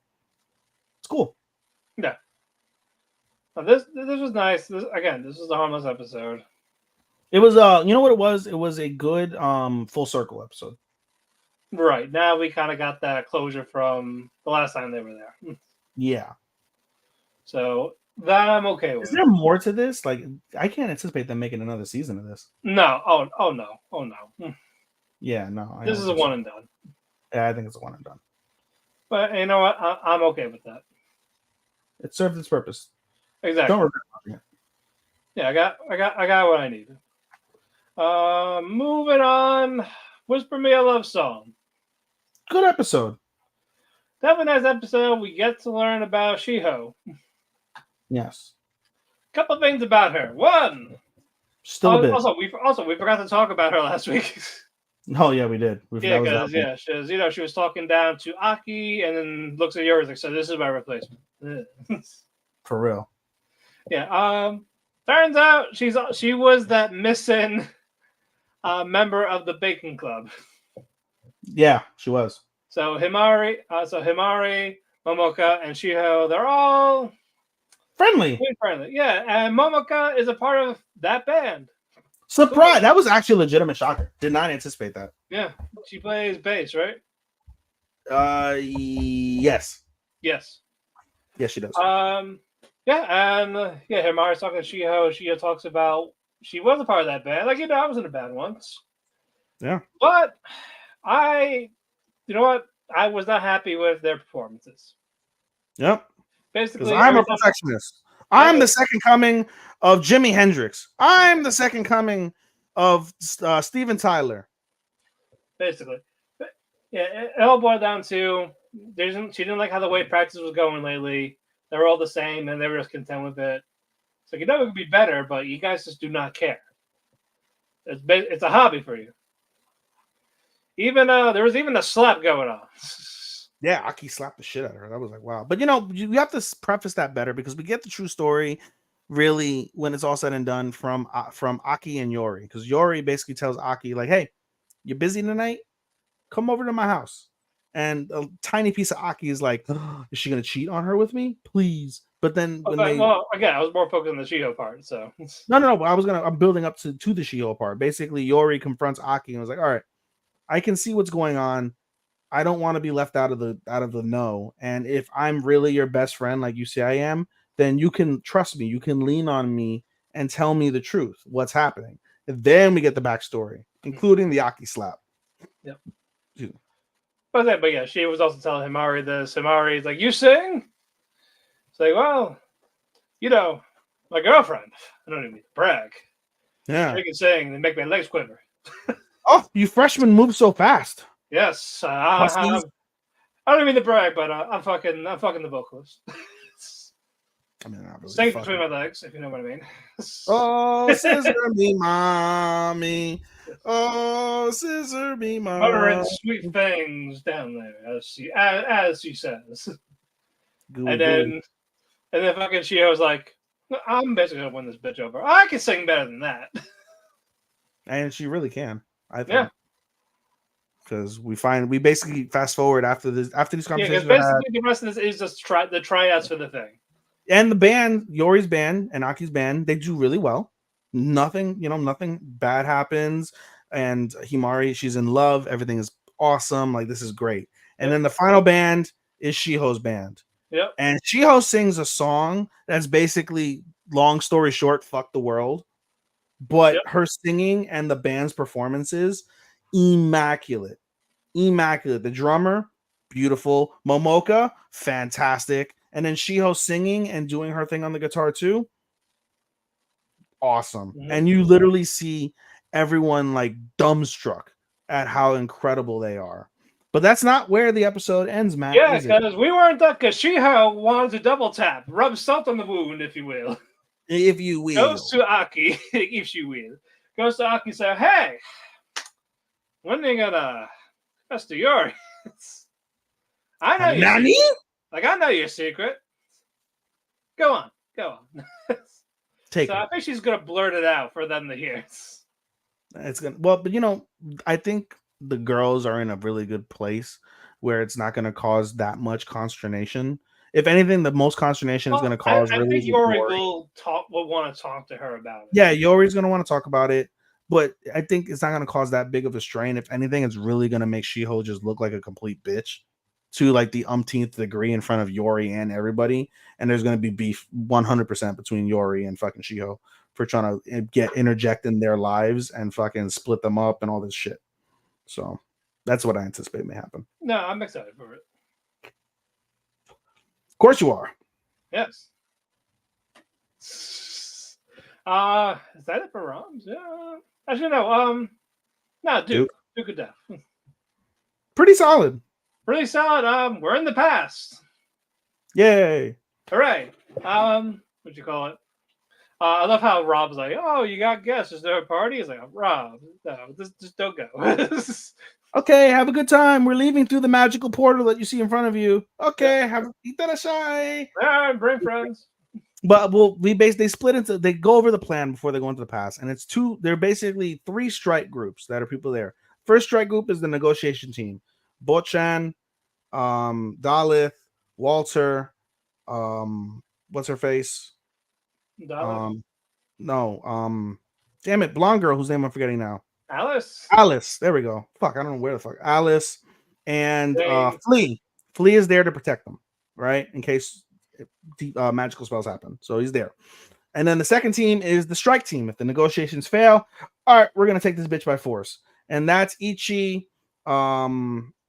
it's cool. Yeah. Now this was nice. This was a harmless episode. It was you know what it was? It was a good full circle episode. Right. Now we kind of got that closure from the last time they were there. Yeah. So that I'm okay with. Is there more to this? Like, I can't anticipate them making another season of this. No. Oh no. Yeah, no. This is a one and done. Yeah, I think it's a one and done. But you know what? I'm okay with that. It served its purpose. Exactly. Don't regret watching it. Yeah, I got what I needed. Moving on. Whisper Me a Love Song. Good episode. Definitely nice episode. We get to learn about Shiho. Yes. Couple things about her. One. Still a bit. Also we forgot to talk about her last week. Oh yeah, we did. Yeah, because she was talking down to Aki and then looks at yours like, so this is my replacement. For real. Yeah. Turns out she was that missing member of the baking club. Yeah, she was. So Himari, Momoka, and Shiho, they're all Friendly. friendly. Yeah, and Momoka is a part of that band. Surprise! Cool. That was actually a legitimate shocker. Did not anticipate that. Yeah, she plays bass, right? Yes. Yes. Yes, she does. Yeah, and Himari's talking to Shiho. Shiho talks about she was a part of that band. Like, I was in a band once. Yeah. But you know what? I was not happy with their performances. Yep. Basically, I'm a perfectionist. I'm the second coming of Jimi Hendrix. I'm the second coming of Steven Tyler. Basically. But, yeah, it all boiled down to she didn't like how the way practice was going lately. They were all the same, and they were just content with it. So it could be better, but you guys just do not care. It's a hobby for you. Even there was even a slap going on. Yeah, Aki slapped the shit out of her. That was like, wow. But you have to preface that better because we get the true story really when it's all said and done from Aki and Yori. Because Yori basically tells Aki, like, hey, you busy tonight? Come over to my house. And a tiny piece of Aki is like, oh, is she gonna cheat on her with me? Please. But then again, I was more focused on the Shiho part, so no. I'm building up to the Shiho part. Basically, Yori confronts Aki and was like, all right, I can see what's going on. I don't want to be left out of the know. And if I'm really your best friend, like you say I am, then you can trust me. You can lean on me and tell me the truth, what's happening. And then we get the backstory, including the Aki slap. Yep. But yeah, she was also telling Himari this. Himari's like, you sing? It's like, well, my girlfriend. I don't even need to brag. Yeah. She can sing and make my legs quiver. Oh, you freshmen move so fast. Yes. I don't mean to brag, but I'm fucking the vocalist. I mean, not really Sing between my legs, if you know what I mean. Oh, scissor me, mommy. Oh, scissor me, mommy. Uttering sweet things down there, as she says. And then fucking Shio was like, I'm basically gonna win this bitch over. I can sing better than that. And she really can, I think. Yeah. Because we basically fast forward after these conversations. Yeah, basically the rest of this is just the tryouts for the thing. And the band, Yori's band and Aki's band, they do really well. Nothing bad happens. And Himari, she's in love. Everything is awesome. Like, this is great. And then the final band is Shiho's band. Yep. And Shiho sings a song that's basically, long story short, fuck the world. But her singing and the band's performances, immaculate. The drummer, beautiful. Momoka, fantastic. And then Shiho singing and doing her thing on the guitar too. Awesome. Mm-hmm. And you literally see everyone like dumbstruck at how incredible they are. But that's not where the episode ends, Matt. Yeah, because we weren't done, because Shiho wanted to double tap, rub salt on the wound, if you will. If you will. Goes to Aki, if you will. Goes to Aki and says, hey, when are you gonna confess to Yori? I know you. Nani? I know your secret. Go on. I think she's gonna blurt it out for them to hear. It's gonna but I think the girls are in a really good place where it's not gonna cause that much consternation. If anything, the most consternation is gonna cause. I think Yori will want to talk to her about it. Yeah, Yori's gonna want to talk about it, but I think it's not gonna cause that big of a strain. If anything, it's really gonna make Shiho just look like a complete bitch to like the umpteenth degree in front of Yori and everybody, and there's going to be beef 100% between Yori and fucking Shiho for trying to interject in their lives and fucking split them up and all this shit. So that's what I anticipate may happen. No, I'm excited for it. Of course you are. Yes. Is that it for ROMs? Yeah. Actually, no. No, Duke of Death. Pretty solid. Pretty solid. We're in the past. Yay! Hooray! What'd you call it? I love how Rob's like, "Oh, you got guests? Is there a party?" He's like, "Rob, no, just don't go." Okay, have a good time. We're leaving through the magical portal that you see in front of you. Okay, have itarashai. All right, bring friends. But they split into, they go over the plan before they go into the past, and it's two. They're basically three strike groups that are people there. First strike group is the negotiation team: Bochan, Dalith, Walter, what's her face? No, damn it, blonde girl whose name I'm forgetting now. Alice. There we go. Fuck, I don't know where the fuck. Alice and Flea. Flea is there to protect them, right? In case magical spells happen. So he's there. And then the second team is the strike team. If the negotiations fail, all right, we're gonna take this bitch by force. And that's Ichi.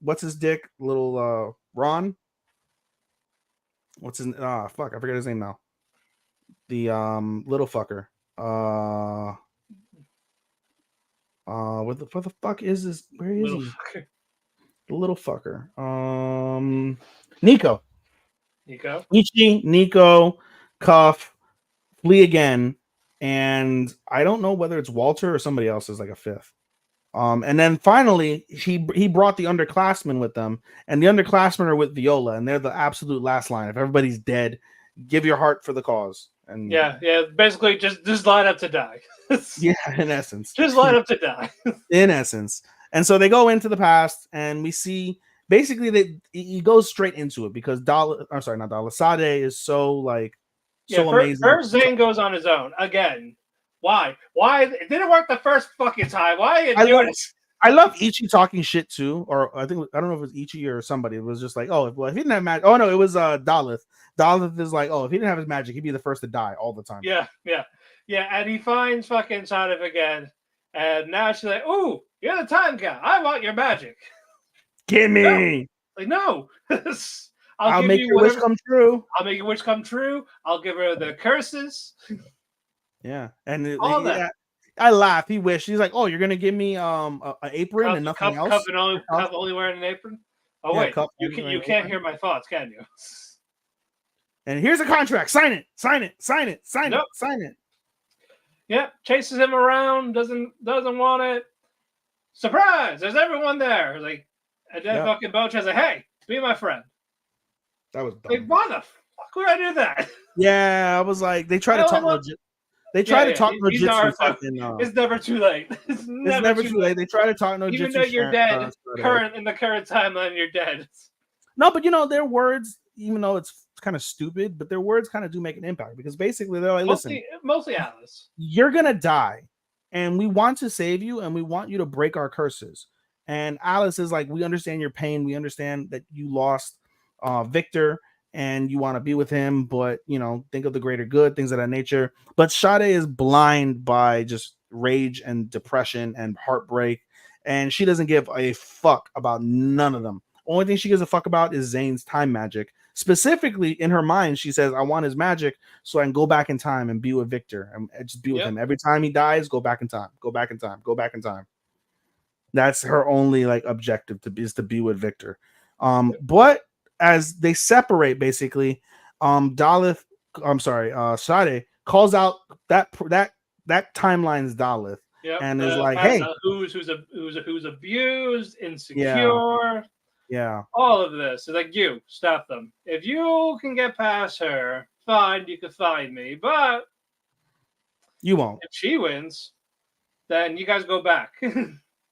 What's his dick? Little Ron. What's his fuck? I forget his name now. The little fucker. What the fuck is this? Where is he? Fucker. The little fucker. Nico. Ichi, Nico, Cuff, Flea again, and I don't know whether it's Walter or somebody else is like a fifth. And then finally he brought the underclassmen with them, and the underclassmen are with Viola, and they're the absolute last line. If everybody's dead, give your heart for the cause. And yeah, basically just line up to die. Yeah, in essence. Just line up to die. In essence. And so they go into the past, and we see basically he goes straight into it because Sade is so like amazing. First Zane goes on his own again. Why? It didn't work the first fucking time. Why are you doing it? I love Ichi talking shit too, or I don't know if it was Ichi or somebody. It was just like, oh, well, if he didn't have magic. Oh no, it was Dalith. Dalith is like, oh, if he didn't have his magic, he'd be the first to die all the time. Yeah. And he finds fucking Sade again, and now she's like, "Ooh, you're the time guy. I want your magic. Give me." No. I'll make your wish come true. I'll make your wish come true. I'll give her the curses. Yeah, and all that. I laugh. He wished. He's like, "Oh, you're gonna give me an apron and nothing else." Cup only wearing an apron. Oh wait, you can't hear my thoughts, can you? And here's a contract. Sign it. Sign it. Sign it. Sign it. Sign it. Yep. Chases him around. Doesn't want it. Surprise! There's everyone there. Like, and then fucking Bocha's like, "Hey, be my friend." That was dumb. Like, why the fuck would I do that? Yeah, I was like, they try to talk legit. They try to talk legit. It's never too late. It's never too late. They try to talk no. Even though you're dead, in the current timeline, you're dead. No, but their words, even though it's kind of stupid, but their words kind of do make an impact because basically they're like, listen, mostly Alice, you're gonna die, and we want to save you, and we want you to break our curses. And Alice is like, we understand your pain, we understand that you lost Victor, and you want to be with him, but think of the greater good, things of that nature. But Sade is blind by just rage and depression and heartbreak, and she doesn't give a fuck about none of them. Only thing she gives a fuck about is Zane's time magic. Specifically, in her mind, she says, I want his magic so I can go back in time and be with Victor and just be with him. Every time he dies, go back in time, go back in time, go back in time. That's her only objective is to be with Victor. But as they separate, basically, Sade calls out that timeline's Dalith, and is like, "Hey, who's abused, insecure, all of this." It's like, you stop them. If you can get past her, fine, you can find me, but you won't. If she wins, then you guys go back.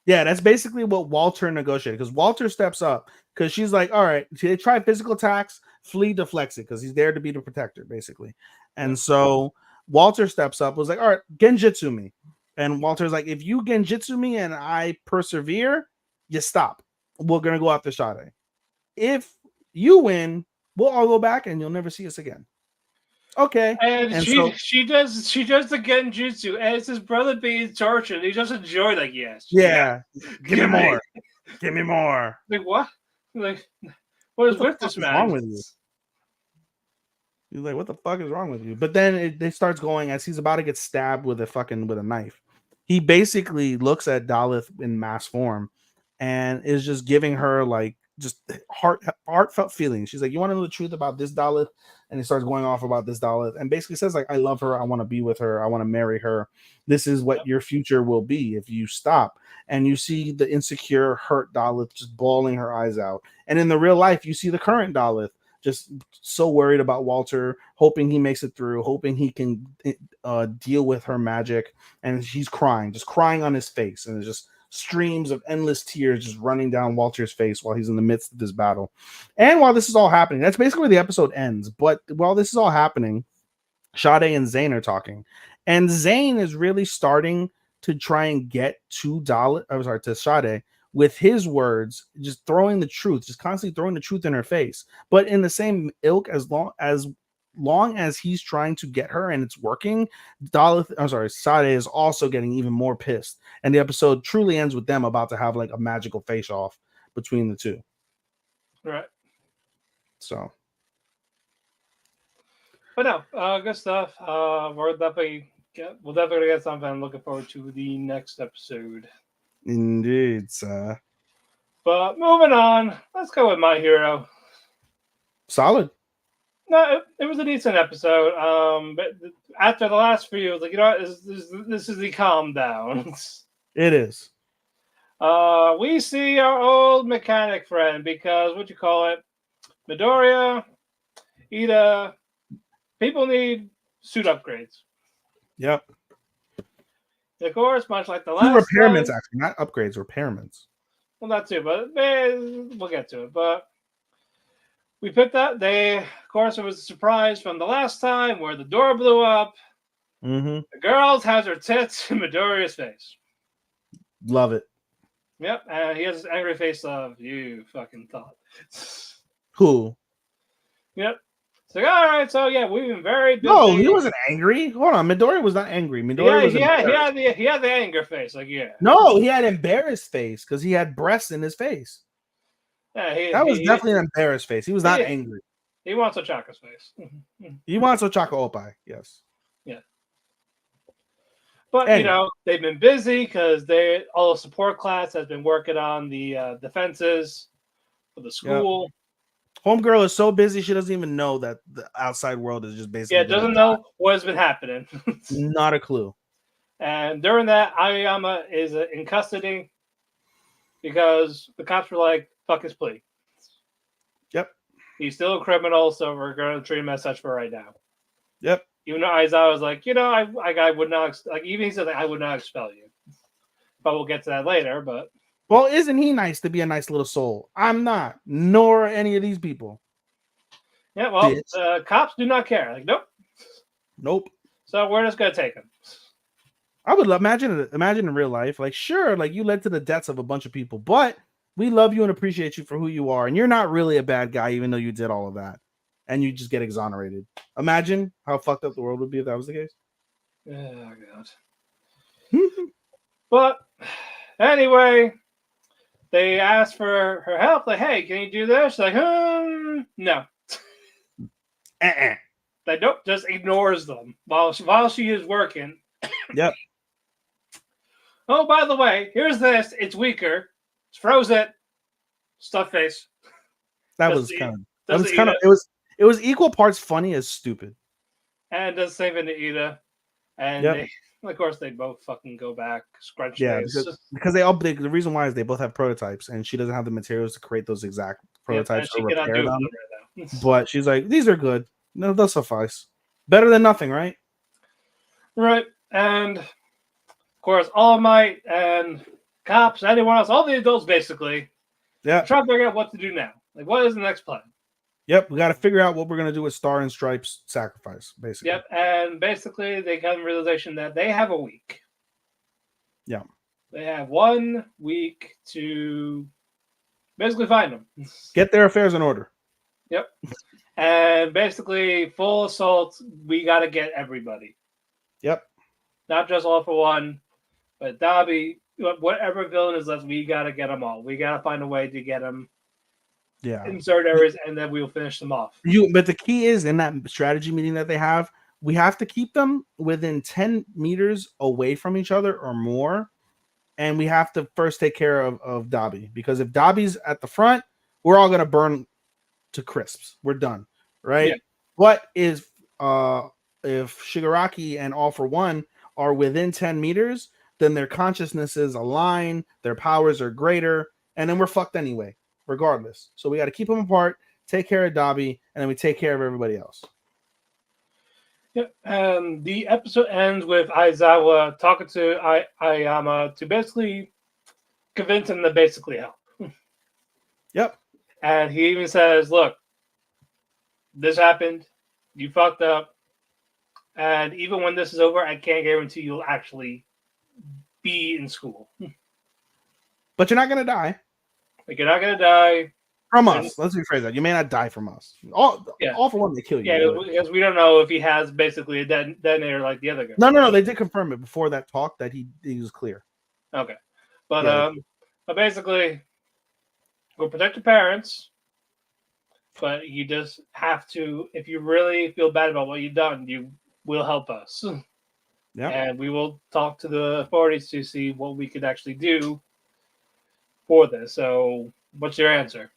Yeah, that's basically what Walter negotiated, because Walter steps up because she's like, all right, they try physical attacks, Flea deflects it because he's there to be the protector, basically. And so Walter steps up, was like, all right, Genjutsu me. And Walter's like, if you Genjutsu me and I persevere, you stop. We're going to go after Sade. If you win, we'll all go back and you'll never see us again. Okay. And she does the Genjutsu as his brother being tortured. He just enjoyed, like, yes. Yeah. Give me more. Give me more. Like, what? Like, what is with this man? Wrong with you? He's like, what the fuck is wrong with you? But then it starts going as he's about to get stabbed with a knife. He basically looks at Dalith in mass form and is just giving her like just heartfelt feelings. She's like, you want to know the truth about this Daleth? And he starts going off about this Daleth and basically says, like, I love her. I want to be with her. I want to marry her. This is what your future will be if you stop. And you see the insecure, hurt Daleth just bawling her eyes out. And in the real life, you see the current Daleth just so worried about Walter, hoping he makes it through, hoping he can deal with her magic. And he's crying, just crying on his face. And it's just streams of endless tears just running down Walter's face while he's in the midst of this battle. And while this is all happening, that's basically where the episode ends. But while this is all happening, Sade and Zane are talking. And Zane is really starting to try and get to Sade with his words, just throwing the truth, just constantly throwing the truth in her face. But in the same ilk, as long as he's trying to get her and it's working, Sade is also getting even more pissed. And the episode truly ends with them about to have like a magical face off between the two. Right. So. But no, good stuff. We'll definitely get something. I'm looking forward to the next episode. Indeed, sir. But moving on, let's go with My Hero. Solid. No, it was a decent episode. But after the last few, I was like, you know what, this is the calm down. It is. We see our old mechanic friend because Midoriya, Ida, people need suit upgrades. Yep. And of course, much like the last repairments, time, actually, not upgrades, repairments. Well, that too, but we'll get to it. But we picked up. Of course, it was a surprise from the last time where the door blew up. Mm-hmm. The girl has her tits in Midoriya's face. Love it. Yep, and he has this angry face of, you fucking thought. Who? Yep. It's like, all right, so yeah, we've been very busy. No, he wasn't angry. Hold on, Midoriya was not angry. Midoriya he had the anger face, like, yeah. No, he had embarrassed face because he had breasts in his face. Yeah, that was definitely an embarrassed face. He was not angry. He wants Ochaka's face. He wants Ochaka Oppai, yes. Yeah. But, anyway. they've been busy because all the support class has been working on the defenses for the school. Yep. Homegirl is so busy she doesn't even know that the outside world is just basically doesn't know what has been happening. Not a clue. And during that, Aoyama is in custody because the cops were like, fuck his plea. Yep. He's still a criminal, so we're going to treat him as such for right now. Yep. Even though Aizawa was like, I would not, even he said, I would not expel you. But we'll get to that later, but. Well, isn't he nice to be a nice little soul? I'm not, nor any of these people. Yeah, well, cops do not care. Like, nope. So we're just gonna take him. I would imagine in real life, like, sure, like you led to the deaths of a bunch of people, but we love you and appreciate you for who you are, and you're not really a bad guy, even though you did all of that, and you just get exonerated. Imagine how fucked up the world would be if that was the case. Oh God. But anyway. They asked for her help. Like, hey, can you do this? She's like, no. They just ignores them while she is working. Yep. Oh, by the way, here's this. It's weaker. It's frozen. Stuff face. It was equal parts funny as stupid. And does the same thing to Ida. And of course, they both fucking go back, scrunch face. Because the reason why is they both have prototypes, and she doesn't have the materials to create those exact prototypes or repair them. Right but she's like, these are good. No, they'll suffice. Better than nothing, right? Right. And of course, All Might and cops, anyone else, all the adults basically, try to figure out what to do now. Like, what is the next plan? Yep, we got to figure out what we're going to do with Star and Stripes sacrifice, basically. Yep, and basically they come to the realization that they have a week. Yeah. They have 1 week to basically find them. Get their affairs in order. Yep. And basically, full assault, we got to get everybody. Yep. Not just all for one, but Dabi, whatever villain is left, we got to get them all. We got to find a way to get them. Yeah. Insert areas, and then we'll finish them off. But the key is in that strategy meeting that they have, we have to keep them within 10 meters away from each other or more. And we have to first take care of Dabi. Because if Dabi's at the front, we're all gonna burn to crisps. We're done, right? Yeah. What is if Shigaraki and All for One are within 10 meters, then their consciousnesses align, their powers are greater, and then we're fucked anyway, regardless. So we got to keep them apart, take care of Dabi, and then we take care of everybody else. Yep. And the episode ends with Aizawa talking to Ayama to basically convince him to basically help. Yep. And he even says, look, this happened. You fucked up. And even when this is over, I can't guarantee you'll actually be in school. But you're not going to die. Like, you're not going to die. From us. Let's rephrase that. You may not die from us. All for one, they kill you. Yeah, because we don't know if he has basically a detonator like the other guy. No. They did confirm it before that talk that he was clear. Okay. But basically, we'll protect your parents. But you just have to, if you really feel bad about what you've done, you will help us. Yeah. And we will talk to the authorities to see what we could actually do for this. So, what's your answer?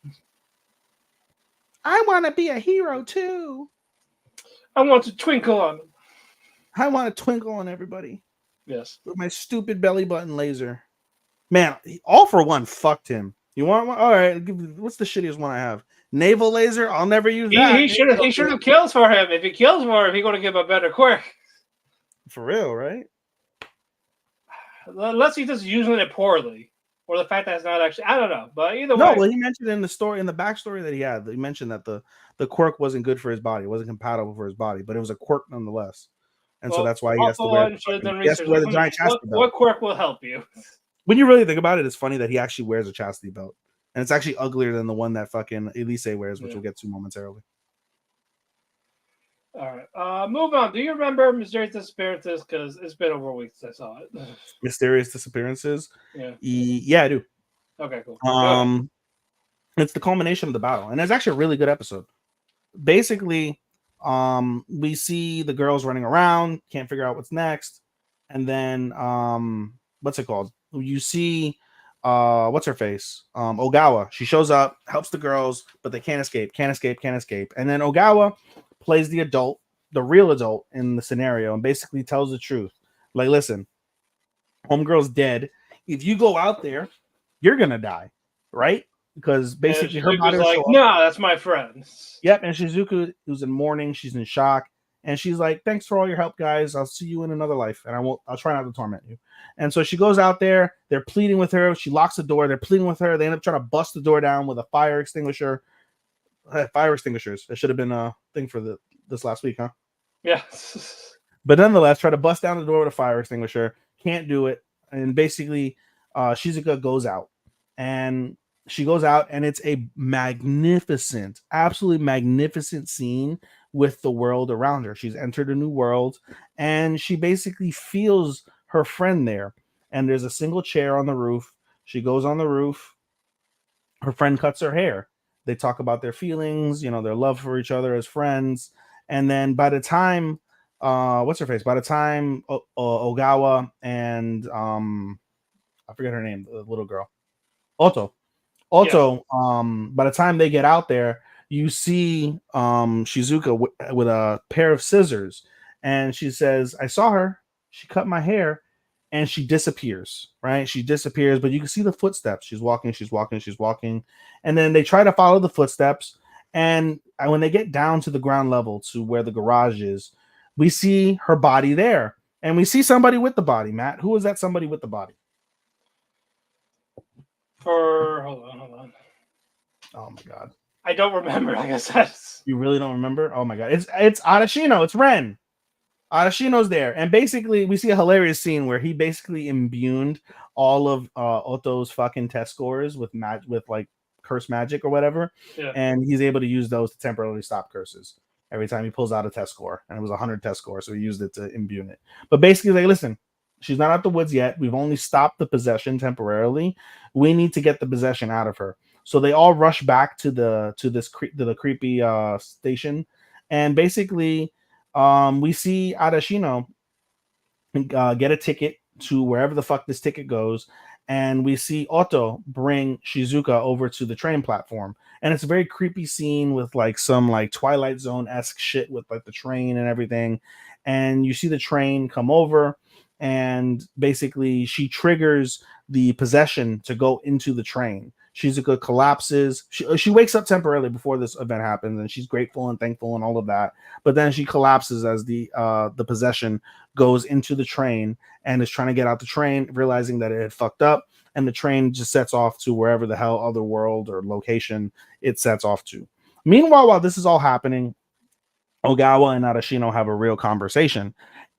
I want to be a hero too. I want to twinkle on them. I want to twinkle on everybody. Yes. With my stupid belly button laser. Man, All for One fucked him. You want one? All right. What's the shittiest one I have? Naval laser? I'll never use that. He should have killed for him. If he kills for him, he's going to give a better quirk. For real, right? Unless he's just using it poorly. Or the fact that it's not actually, I don't know. But either way. No, well, he mentioned in the story, in the backstory that he had, he mentioned that the quirk wasn't good for his body. It wasn't compatible for his body, but it was a quirk nonetheless. And so that's why he has to wear the giant chastity belt. What quirk will help you? When you really think about it, it's funny that he actually wears a chastity belt. And it's actually uglier than the one that fucking Elise wears, which we'll get to momentarily. All right. Move on. Do you remember Mysterious Disappearances? Because it's been over a week since I saw it. Mysterious Disappearances? Yeah. Yeah, I do. Okay, cool. It's the culmination of the battle. And it's actually a really good episode. Basically, we see the girls running around, can't figure out what's next. And then, what's it called? You see... what's her face? Ogawa. She shows up, helps the girls, but they can't escape. And then Ogawa plays the adult, the real adult in the scenario, and basically tells the truth. Like, listen, homegirl's dead. If you go out there, you're gonna die, right? Because basically her body was like, no, that's my friend. Yep, and Shizuku, who's in mourning, she's in shock. And she's like, thanks for all your help, guys. I'll see you in another life. And I'll try not to torment you. And so she goes out there. They're pleading with her. She locks the door. They're pleading with her. They end up trying to bust the door down with a fire extinguisher. Fire extinguishers. That should have been a thing for this last week, huh? Yeah. But nonetheless, try to bust down the door with a fire extinguisher. Can't do it. And basically, Shizuka goes out. And she goes out, and it's a magnificent, absolutely magnificent scene with the world around her. She's entered a new world, and she basically feels her friend there. And there's a single chair on the roof. She goes on the roof. Her friend cuts her hair. They talk about their feelings, their love for each other as friends. And then by the time, what's her face? By the time Ogawa and I forget her name, the little girl, Oto. By the time they get out there, you see Shizuka with a pair of scissors, and she says, I saw her. She cut my hair, and she disappears, right? She disappears, but you can see the footsteps. She's walking. And then they try to follow the footsteps, and when they get down to the ground level to where the garage is, we see her body there, and we see somebody with the body, Matt. Who is that somebody with the body? Hold on. Oh, my God. I don't remember, I guess. You really don't remember? Oh my god. It's Adashino, it's Ren. Adashino's there. And basically we see a hilarious scene where he basically imbued all of Oto's fucking test scores with like curse magic or whatever. Yeah. And he's able to use those to temporarily stop curses every time he pulls out a test score. And it was 100 test scores, so he used it to imbue it. But basically, like, listen, she's not out the woods yet. We've only stopped the possession temporarily. We need to get the possession out of her. So they all rush back to the creepy station, and basically, we see Adashino get a ticket to wherever the fuck this ticket goes, and we see Otto bring Shizuka over to the train platform, and it's a very creepy scene with like some like Twilight Zone-esque shit with like the train and everything. And you see the train come over, and basically she triggers the possession to go into the train. Shizuka collapses. She wakes up temporarily before this event happens, and she's grateful and thankful and all of that. But then she collapses as the possession goes into the train and is trying to get out the train, realizing that it had fucked up, and the train just sets off to wherever the hell other world or location it sets off to. Meanwhile, while this is all happening, Ogawa and Arashino have a real conversation.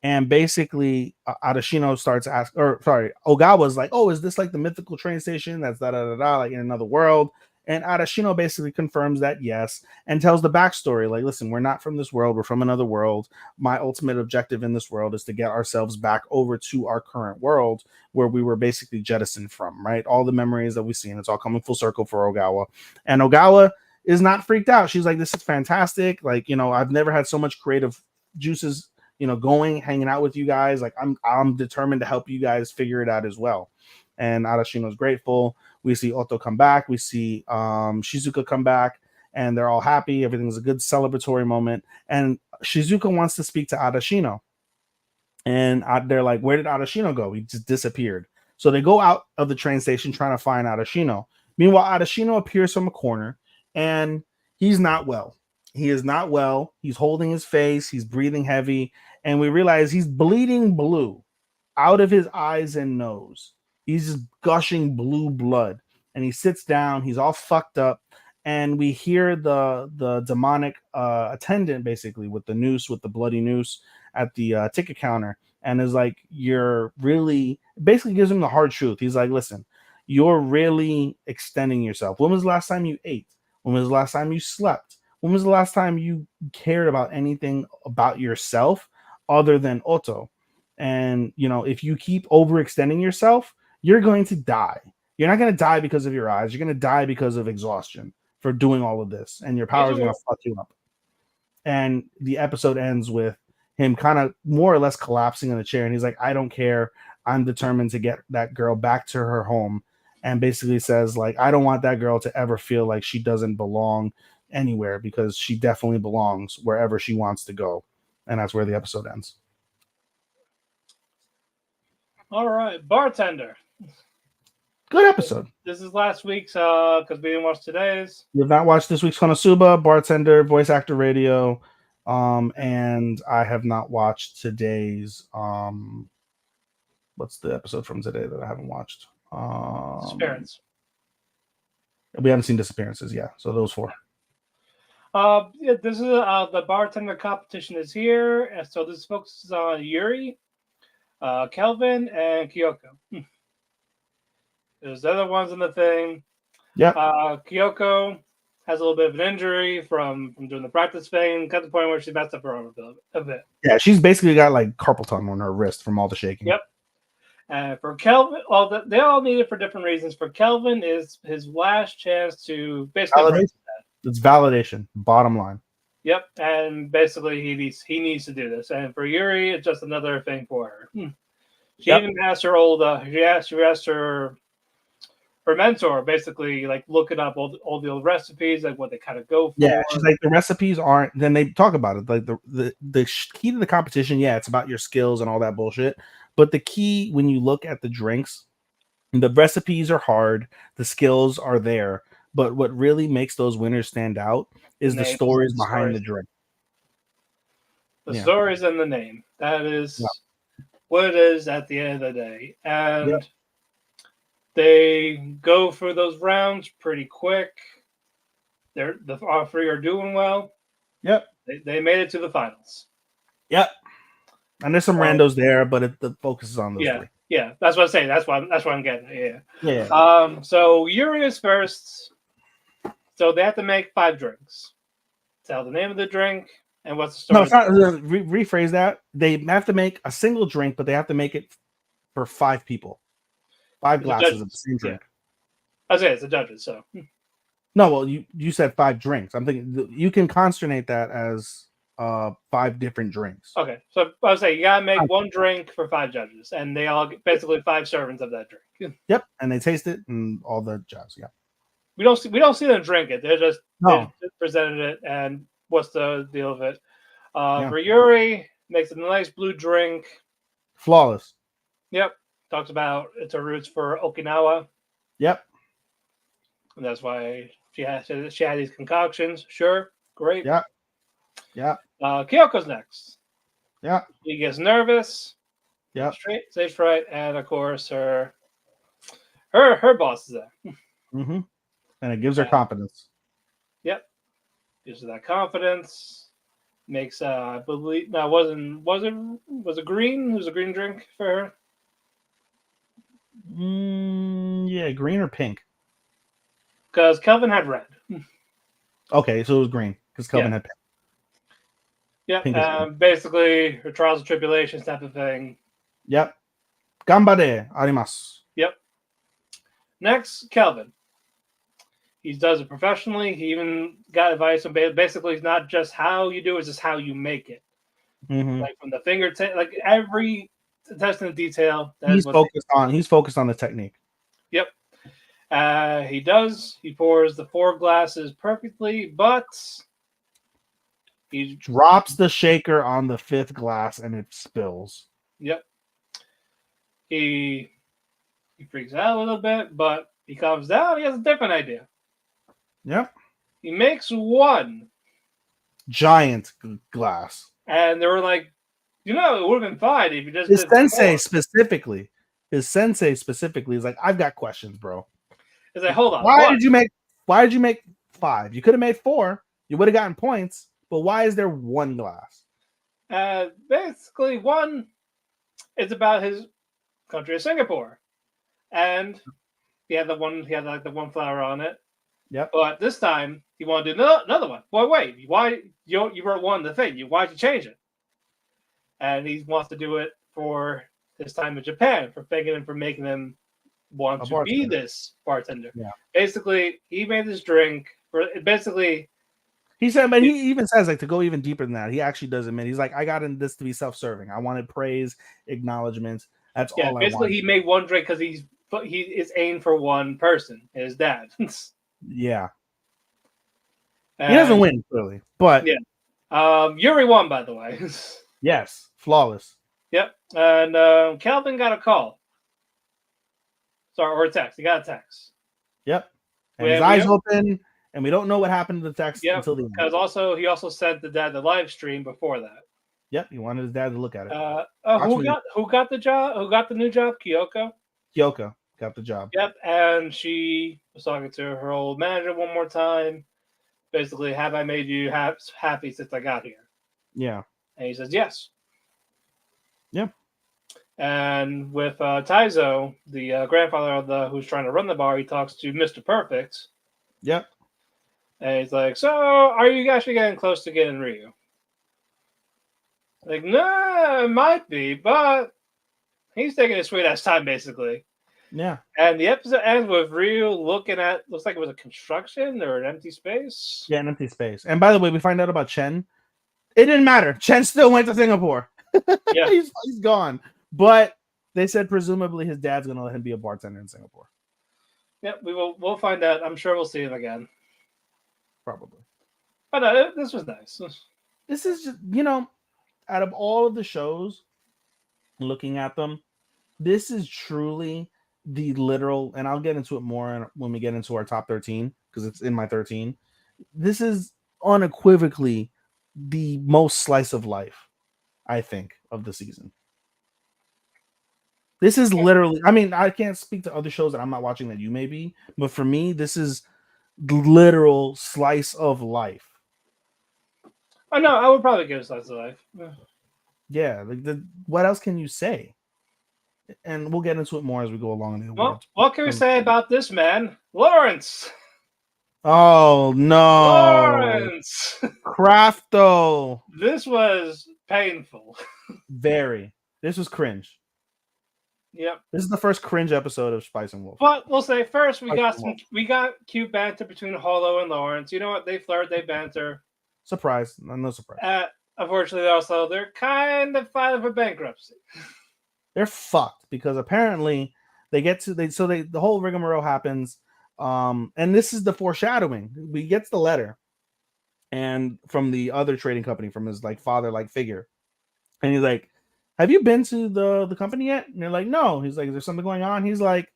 And basically, Arashino starts asking, or sorry, Ogawa's like, "Oh, is this like the mythical train station that's da da da da, like in another world?" And Arashino basically confirms that yes, and tells the backstory, like, "Listen, we're not from this world; we're from another world. My ultimate objective in this world is to get ourselves back over to our current world, where we were basically jettisoned from. Right? All the memories that we've seen, it's all coming full circle for Ogawa." And Ogawa is not freaked out. She's like, "This is fantastic. Like, I've never had so much creative juices." Going, hanging out with you guys. Like I'm determined to help you guys figure it out as well. And Arashino's grateful. We see Otto come back. We see Shizuka come back, and they're all happy. Everything's a good celebratory moment. And Shizuka wants to speak to Arashino. And they're like, "Where did Arashino go? He just disappeared." So they go out of the train station trying to find Arashino. Meanwhile, Arashino appears from a corner, and he's not well. He is not well. He's holding his face. He's breathing heavy. And we realize he's bleeding blue out of his eyes and nose. He's just gushing blue blood. And he sits down. He's all fucked up. And we hear the demonic attendant, basically, with the noose, with the bloody noose at the ticket counter. And is like, "You're really," basically gives him the hard truth. He's like, "Listen, you're really extending yourself. When was the last time you ate? When was the last time you slept? When was the last time you cared about anything about yourself other than Otto? And, if you keep overextending yourself, you're going to die. You're not going to die because of your eyes. You're going to die because of exhaustion for doing all of this. And your power is going to fuck you up." And the episode ends with him kind of more or less collapsing in the chair. And he's like, "I don't care. I'm determined to get that girl back to her home." And basically says, like, "I don't want that girl to ever feel like she doesn't belong anywhere, because she definitely belongs wherever she wants to go." And that's where the episode ends. All right, Bartender. Good episode. This is last week's because we didn't watch today's. You have not watched this week's Konosuba, Bartender, Voice Actor Radio, and I have not watched today's. What's the episode from today that I haven't watched? Disappearance. We haven't seen Disappearances, yeah. So those 4. Yeah, this is the bartender competition is here, and so this focuses on Yuri, Kelvin, and Kyoko. There's other ones in the thing. Yeah. Kyoko has a little bit of an injury from doing the practice thing, got to the point where she messed up her arm a bit. Yeah, she's basically got like carpal tunnel on her wrist from all the shaking. Yep. And for Kelvin, they all need it for different reasons. For Kelvin, is his last chance to basically. It's validation, bottom line. Yep, and basically he needs to do this. And for Yuri, it's just another thing for her. She even asked her she asked her mentor, basically, like, looking up all the old recipes, like what they kind of go for. Yeah, she's like, the recipes aren't. Then they talk about it, like the key to the competition. Yeah, it's about your skills and all that bullshit. But the key, when you look at the drinks, the recipes are hard, the skills are there. But what really makes those winners stand out is the stories behind the drink. The stories and the name. That is what it is at the end of the day. And they go through those rounds pretty quick. The all 3 are doing well. Yep. They made it to the finals. Yep. And there's some randos there, but the focus is on those 3. Yeah, that's what I'm saying. That's what I'm getting at. Yeah. So Yuri is first. So they have to make 5 drinks. Tell the name of the drink and what's the story. No, it's not. Rephrase that. They have to make a single drink, but they have to make it for 5 people. 5 glasses of the same drink. I was saying it's the judges. So no, well, you said 5 drinks. I'm thinking you can consternate that as 5 different drinks. Okay, so I was saying you gotta make one drink for 5 judges, and they all get basically 5 servings of that drink. Yep, and they taste it and all the jazz. Yeah, We don't see them drink it. They just No. presented it, and what's the deal of it? Yeah. For Yuri, makes a nice blue drink. flawless. Yep, talks about its roots for Okinawa, Yep, and that's why she had these concoctions. Sure, great. yeah, yeah, Kyoko's next. yeah, She gets nervous. yeah. Stage fright, and of course her boss is there. Mm-hmm. And it gives her confidence. Yep, gives her that confidence. Makes I believe now was it green? Who's a green drink for her? Yeah, green or pink? Because Kelvin had red. Okay, so it was green because Kelvin had pink. Yep, Pink is green. basically her trials and tribulations type of thing. Yep. Gambare arimasu. Yep. Next, Kelvin. He does it professionally. He even got advice on basically it's not just how you do it, it's just how you make it. Mm-hmm. Like from the fingertip, like every attention to detail. He's focused on the technique. Yep. He pours the 4 glasses perfectly, but he Drops the shaker on the 5th glass and it spills. Yep. He freaks out a little bit, but he calms down. He has a different idea. Yep. He makes one, Giant glass. and they were like, it would have been fine if you just His did sensei 4. specifically is like, I've got questions, bro. It's like, hold on. Why what? did you make 5? You could have made 4. You would have gotten points, but why is there 1 glass? Basically, one is about his country of Singapore, and he had the one flower on it. Yep. But this time he wanted to do another one. Well, wait, why you wrote one the thing? Why'd you change it? And he wants to do it for his time in Japan, for thanking him for making him want to be this bartender. Yeah. Basically, he made this drink for basically. He said, but he even says like to go even deeper than that. He actually does admit he's like, I got in this to be self-serving. I wanted praise, acknowledgement. That's all. Basically, he made one drink because he is aimed for one person, his dad. Yeah. He doesn't win clearly, but Yuri won, by the way. yes, flawless. Yep, and Calvin got a call. Sorry, or a text. He got a text. Yep, and his eyes open, and we don't know what happened to the text until the end. Because he also sent the dad the live stream before that. Yep, he wanted his dad to look at it. Who got the job? Who got the new job? Kyoko got the job. Yep, and she was talking to her old manager one more time. Basically, have I made you happy since I got here? Yeah. And he says yes. Yeah. And with Taizo, the grandfather of who's trying to run the bar, he talks to Mr. Perfect. Yep. And he's like, so are you actually getting close to getting Ryu? Like, no, it might be, but he's taking his sweet ass time, basically. Yeah. And the episode ends with Ryu looks like it was a construction or an empty space. Yeah, an empty space. And by the way, we find out about Chen. It didn't matter. Chen still went to Singapore. Yeah. he's gone. But they said presumably his dad's gonna let him be a bartender in Singapore. Yep, we'll find out. I'm sure we'll see him again. Probably. But this was nice. This is just, out of all of the shows, looking at them, this is truly the literal, and I'll get into it more when we get into our top 13, because it's in my 13. This is unequivocally the most slice of life, I think, of the season. This is literally, I mean, I can't speak to other shows that I'm not watching that you may be, but for me, this is literal slice of life. Oh no, I would probably give it slice of life. Yeah, what else can you say? And we'll get into it more as we go along. Well, what can we say about this man, Lawrence? Oh no, Lawrence! Crafto. This was painful. Very. This was cringe. Yep. This is the first cringe episode of Spice and Wolf. But we'll say first we got cute banter between Holo and Lawrence. You know what? They flirt, they banter. Surprise. No surprise. unfortunately, also they're kind of filing for bankruptcy. They're fucked because apparently they get to the whole rigmarole happens. And this is the foreshadowing. We gets the letter, and from the other trading company, from his like father-like figure, and he's like, "Have you been to the company yet?" And they're like, "No." He's like, "Is there something going on?" He's like,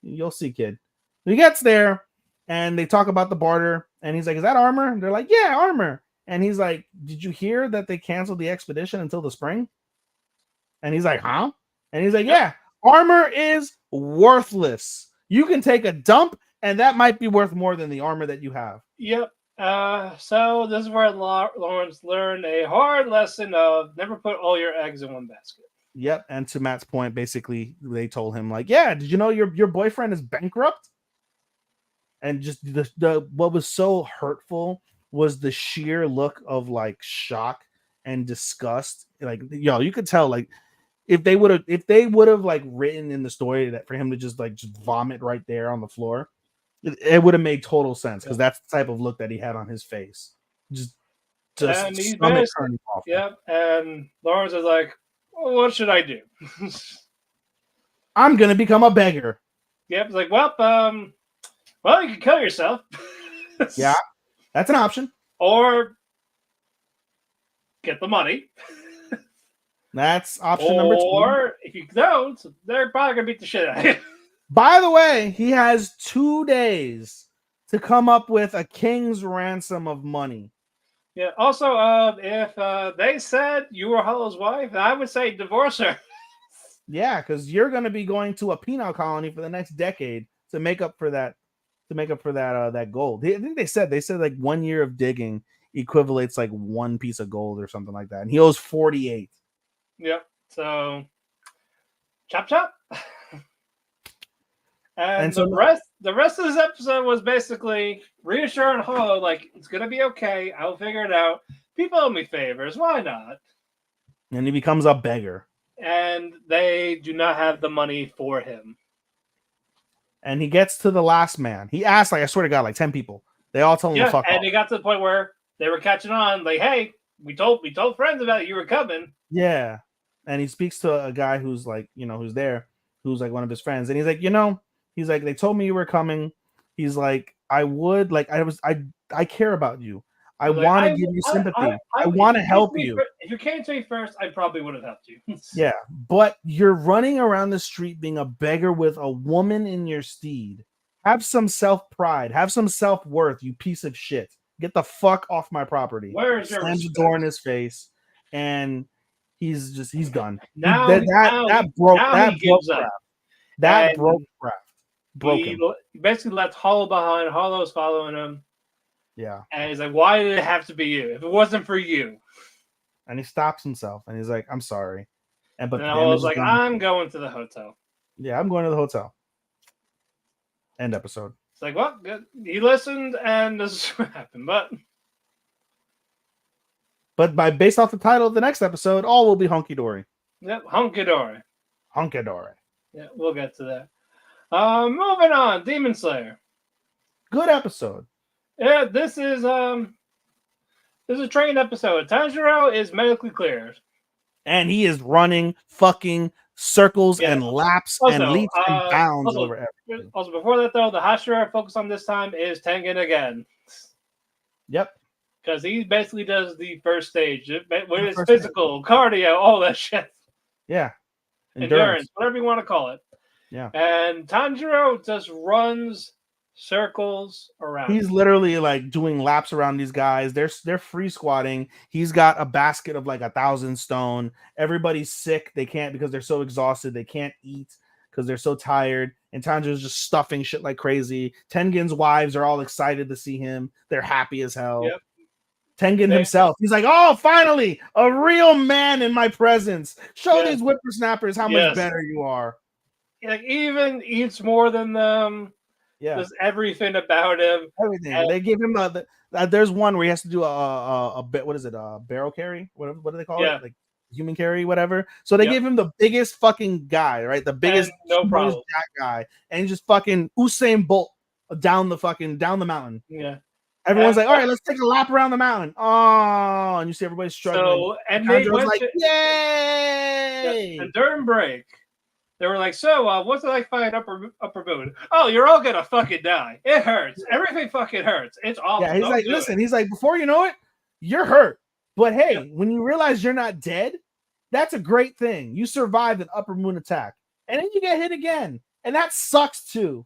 "You'll see, kid." He gets there, and they talk about the barter, and he's like, "Is that armor?" And they're like, "Yeah, armor." And he's like, "Did you hear that they canceled the expedition until the spring?" And he's like, "Huh?" And he's like, "Yeah, armor is worthless. You can take a dump, and that might be worth more than the armor that you have." Yep. So this is where Lawrence learned a hard lesson of never put all your eggs in one basket. Yep. And to Matt's point, basically, they told him like, "Yeah, did you know your boyfriend is bankrupt?" And just the what was so hurtful was the sheer look of like shock and disgust. Like, you could tell like if they would have like written in the story that for him to just vomit right there on the floor, it would have made total sense because that's the type of look that he had on his face. Just And he's stomach turning off. Yep. And Lawrence is like, well, what should I do? I'm gonna become a beggar. Yep. It's like, well, you can kill yourself. Yeah, that's an option. Or get the money. That's option number 2. Or if you don't, they're probably gonna beat the shit out of you. By the way, he has 2 days to come up with a king's ransom of money. Yeah. Also, if they said you were Hollow's wife, I would say divorce her. Yeah, because you're going to be going to a penal colony for the next decade to make up for that. That gold. I think they said like 1 year of digging equivalates like 1 piece of gold or something like that, and he owes 48. Yep. So, chop chop. And so the rest of this episode was basically reassuring Hollow, like, it's gonna be okay. I'll figure it out. People owe me favors. Why not? And he becomes a beggar. And they do not have the money for him. And he gets to the last man. He asked, like, I swear to God, like 10 people. They all told him to fuck off. And he got to the point where they were catching on, like, hey, we told friends about it. You were coming. Yeah. And he speaks to a guy who's like, who's there, who's like one of his friends. And he's like, he's like, they told me you were coming. He's like, I care about you. I want to give you sympathy. I want to help you. If you came to me first, I probably would have helped you. Yeah, but you're running around the street being a beggar with a woman in your steed. Have some self-pride. Have some self-worth, you piece of shit. Get the fuck off my property. Where's your Slams the door in his face, and he's done. Now that broke craft. That broke craft. He basically left Hollow behind. Hollow's following him. Yeah. And he's like, why did it have to be you? If it wasn't for you. And he stops himself and he's like, I'm sorry. But Hollow's like, I'm going to the hotel. Yeah, I'm going to the hotel. End episode. It's like, well, good. He listened and this is what happened. But based off the title of the next episode, all will be hunky-dory. Yep, hunky-dory. Hunky-dory. Yeah, we'll get to that. Moving on, Demon Slayer. Good episode. Yeah, this is a trained episode. Tanjiro is medically cleared. And he is running fucking circles and laps and leaps and bounds over everything. Also, before that, though, the Hashira focus on this time is Tengen again. Yep. Because he basically does the first stage. With his physical, cardio, all that shit. Yeah. Endurance, whatever you want to call it. Yeah. And Tanjiro just runs circles around. He's literally like doing laps around these guys. They're free squatting. He's got a basket of like 1,000 stone. Everybody's sick. They can't because they're so exhausted. They can't eat because they're so tired. And Tanjiro's just stuffing shit like crazy. Tengen's wives are all excited to see him. They're happy as hell. Yep. Tengen himself, he's like, oh, finally, a real man in my presence. Show these whippersnappers how much better you are. Like, even eats more than them. Yeah, just everything about him. Everything. And they give him there's one where he has to do a bit. What is it? A barrel carry? What do they call it? Like human carry, whatever. So they give him the biggest fucking guy, right? The biggest, guy, and he just fucking Usain Bolt down the mountain. Yeah. Everyone's like, all right, let's take a lap around the mountain. Oh, and you see everybody struggling. So, and they Tanjiro's went like, to, yay! and during break, they were like, so, what's it like fighting upper moon? Oh, you're all gonna fucking die. It hurts. Everything fucking hurts. It's awful. Yeah, he's Don't like, do listen, it. he's like, before you know it, you're hurt. But hey, when you realize you're not dead, that's a great thing. You survived an upper moon attack. And then you get hit again. And that sucks too.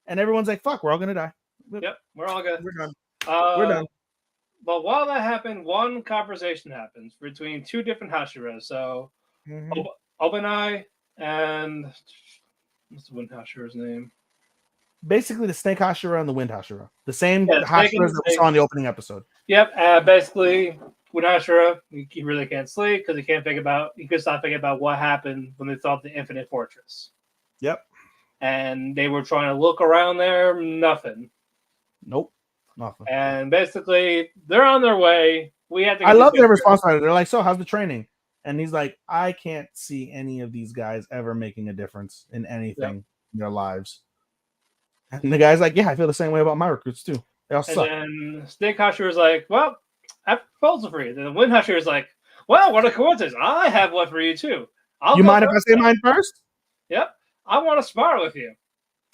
And everyone's like, fuck, we're all gonna die. Yep, we're all good. We're done. We're done. But while that happened, one conversation happens between two different Hashiras. So Obanai and what's the one Hashira's name? Basically, the Snake Hashira and the Wind Hashira. The same Yeah, Hashiras that we saw in the opening episode. Yep, basically, Wind Hashira, he really can't sleep because he can't think about, he could stop thinking about what happened when they thought the Infinite Fortress. Yep. And they were trying to look around there, nothing. Nope. Nothing. And basically, they're on their way. We had to. I love their response to it. They're like, so how's the training? And he's like, I can't see any of these guys ever making a difference in anything in their lives. And the guy's like, yeah, I feel the same way about my recruits too. They all suck. And then Snake Hashira is like, well, I have a proposal for you. Then the Wind Hashira is like, well, what a coincidence. I have one for you too. You mind if I say mine first? Yep. I want to spar with you.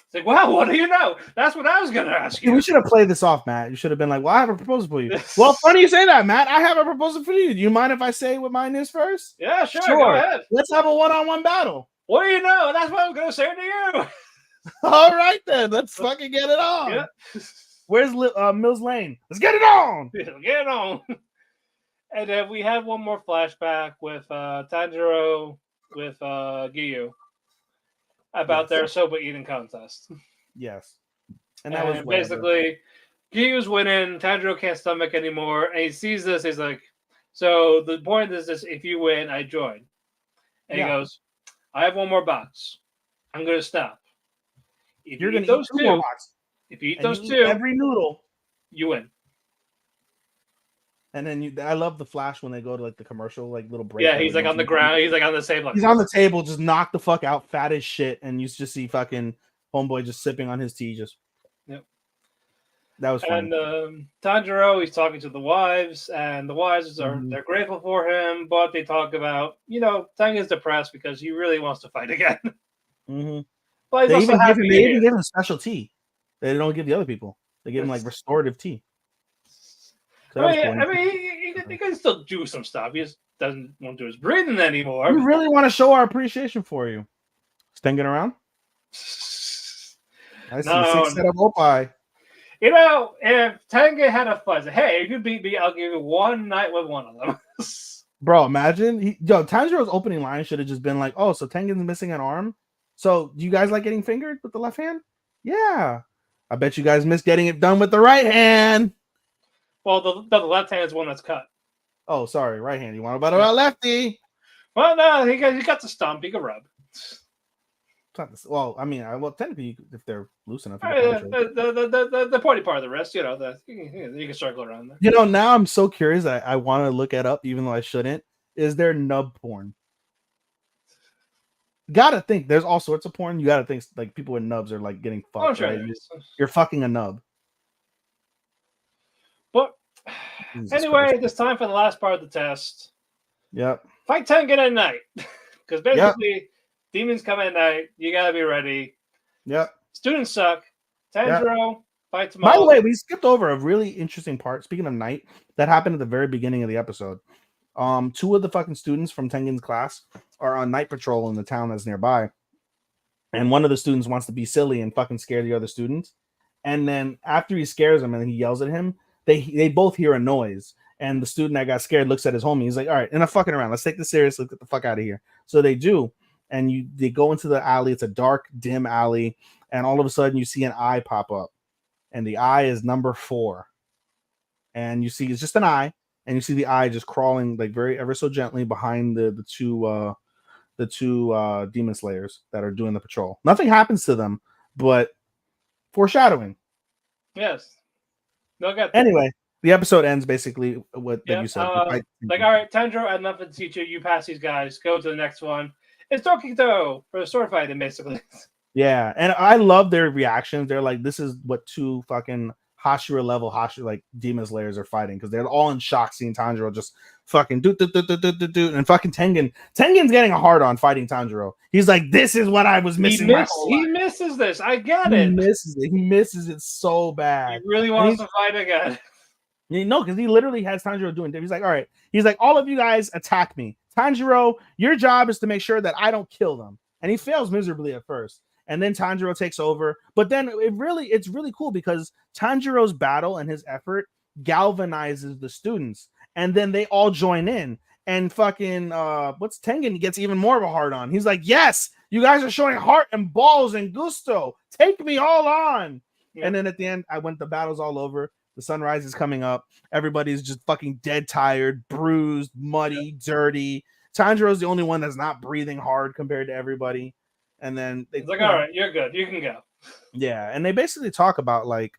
It's like, wow, what do you know? That's what I was going to ask you. We should have played this off, Matt. You should have been like, well, I have a proposal for you. Well, funny you say that, Matt. I have a proposal for you. Do you mind if I say what mine is first? Yeah, sure. Go ahead. Let's have a one-on-one battle. What do you know? That's what I'm going to say to you. All right, then. Let's fucking get it on. Yeah. Where's Mills Lane? Let's get it on. Get it on. And then we had one more flashback with Tanjiro with Giyu about their soba eating contest. Yes. And that was basically Giyu's winning, Tanjiro can't stomach anymore, and he sees this, he's like, so the point is this, if you win, I join. And he goes, I have one more box. I'm gonna stop. If You're you gonna eat eat those two, if you eat those two, every noodle, you win. And then I love the flash when they go to like the commercial, like little break. Yeah, he's like on the ground. He's like on the table. He's on the table, just knocked the fuck out, fat as shit, and you just see fucking homeboy just sipping on his tea. Just that was fun. And Tanjiro, he's talking to the wives, and the wives are they're grateful for him, but they talk about Tang is depressed because he really wants to fight again. But they even give him special tea. They don't give the other people. They give him like restorative tea. So he can still do some stuff. He just doesn't want to do his breathing anymore. We really want to show our appreciation for you. Stinging around? I see 6 set of Opie. If Tengen had a fuzz, hey, if you beat me, I'll give you one night with one of them. Bro, imagine. Tanjiro's opening line should have just been like, oh, so Tengen's missing an arm? So do you guys like getting fingered with the left hand? Yeah. I bet you guys miss getting it done with the right hand. Well, the left hand is one that's cut. Oh, sorry, right hand. You want about lefty? Well, no, he got the stump. He can rub. Well, I mean, technically, if they're loose enough, the pointy part of the wrist, you can circle around there. Now I'm so curious. I want to look it up, even though I shouldn't. Is there nub porn? Gotta think. There's all sorts of porn. You gotta think like people with nubs are like getting fucked. Oh, sure, right? You're fucking a nub. But anyway, it's time for the last part of the test. Yep. Fight Tengen at night. Because basically, demons come at night. You got to be ready. Yep. Students suck. Tanjiro fights them all. By the way, we skipped over a really interesting part. Speaking of night, that happened at the very beginning of the episode. 2 of the fucking students from Tengen's class are on night patrol in the town that's nearby. And one of the students wants to be silly and fucking scare the other students. And then after he scares him and he yells at him, they both hear a noise, and the student that got scared looks at his homie. He's like, all right, enough fucking around. Let's take this serious. Let's get the fuck out of here. So they do. And they go into the alley. It's a dark, dim alley. And all of a sudden you see an eye pop up. And the eye is number 4. And you see, it's just an eye. And you see the eye just crawling like ever so gently behind the two demon slayers that are doing the patrol. Nothing happens to them, but foreshadowing. Yes. Anyway, the episode ends basically with like you said. All right, Tanjiro, I had nothing to teach you. You pass these guys. Go to the next one. It's Tokito for the sword fighting, basically. Yeah, and I love their reactions. They're like, this is what 2 fucking Hashira level Hashira like demon slayers are fighting because they're all in shock seeing Tanjiro just fucking do and fucking Tengen's getting a hard on fighting Tanjiro. He's like, this is what I was missing. He misses this. I get He it. misses it so He bad. really wants to fight again. No, because he literally has Tanjiro doing. He's like, all right. He's like, all of you guys attack me. Tanjiro, your job is to make sure that I don't kill them. And he fails miserably at first. And then Tanjiro takes over. But then it's really cool because Tanjiro's battle and his effort galvanizes the students. And then they all join in. And fucking what's Tengen gets even more of a hard on. He's like, yes, you guys are showing heart and balls and gusto. Take me all on. Yeah. And then at the end, the battle's all over. The sunrise is coming up. Everybody's just fucking dead tired, bruised, muddy, dirty. Tanjiro's the only one that's not breathing hard compared to everybody. And then it's like, all right, you're good. You can go. Yeah. And they basically talk about like,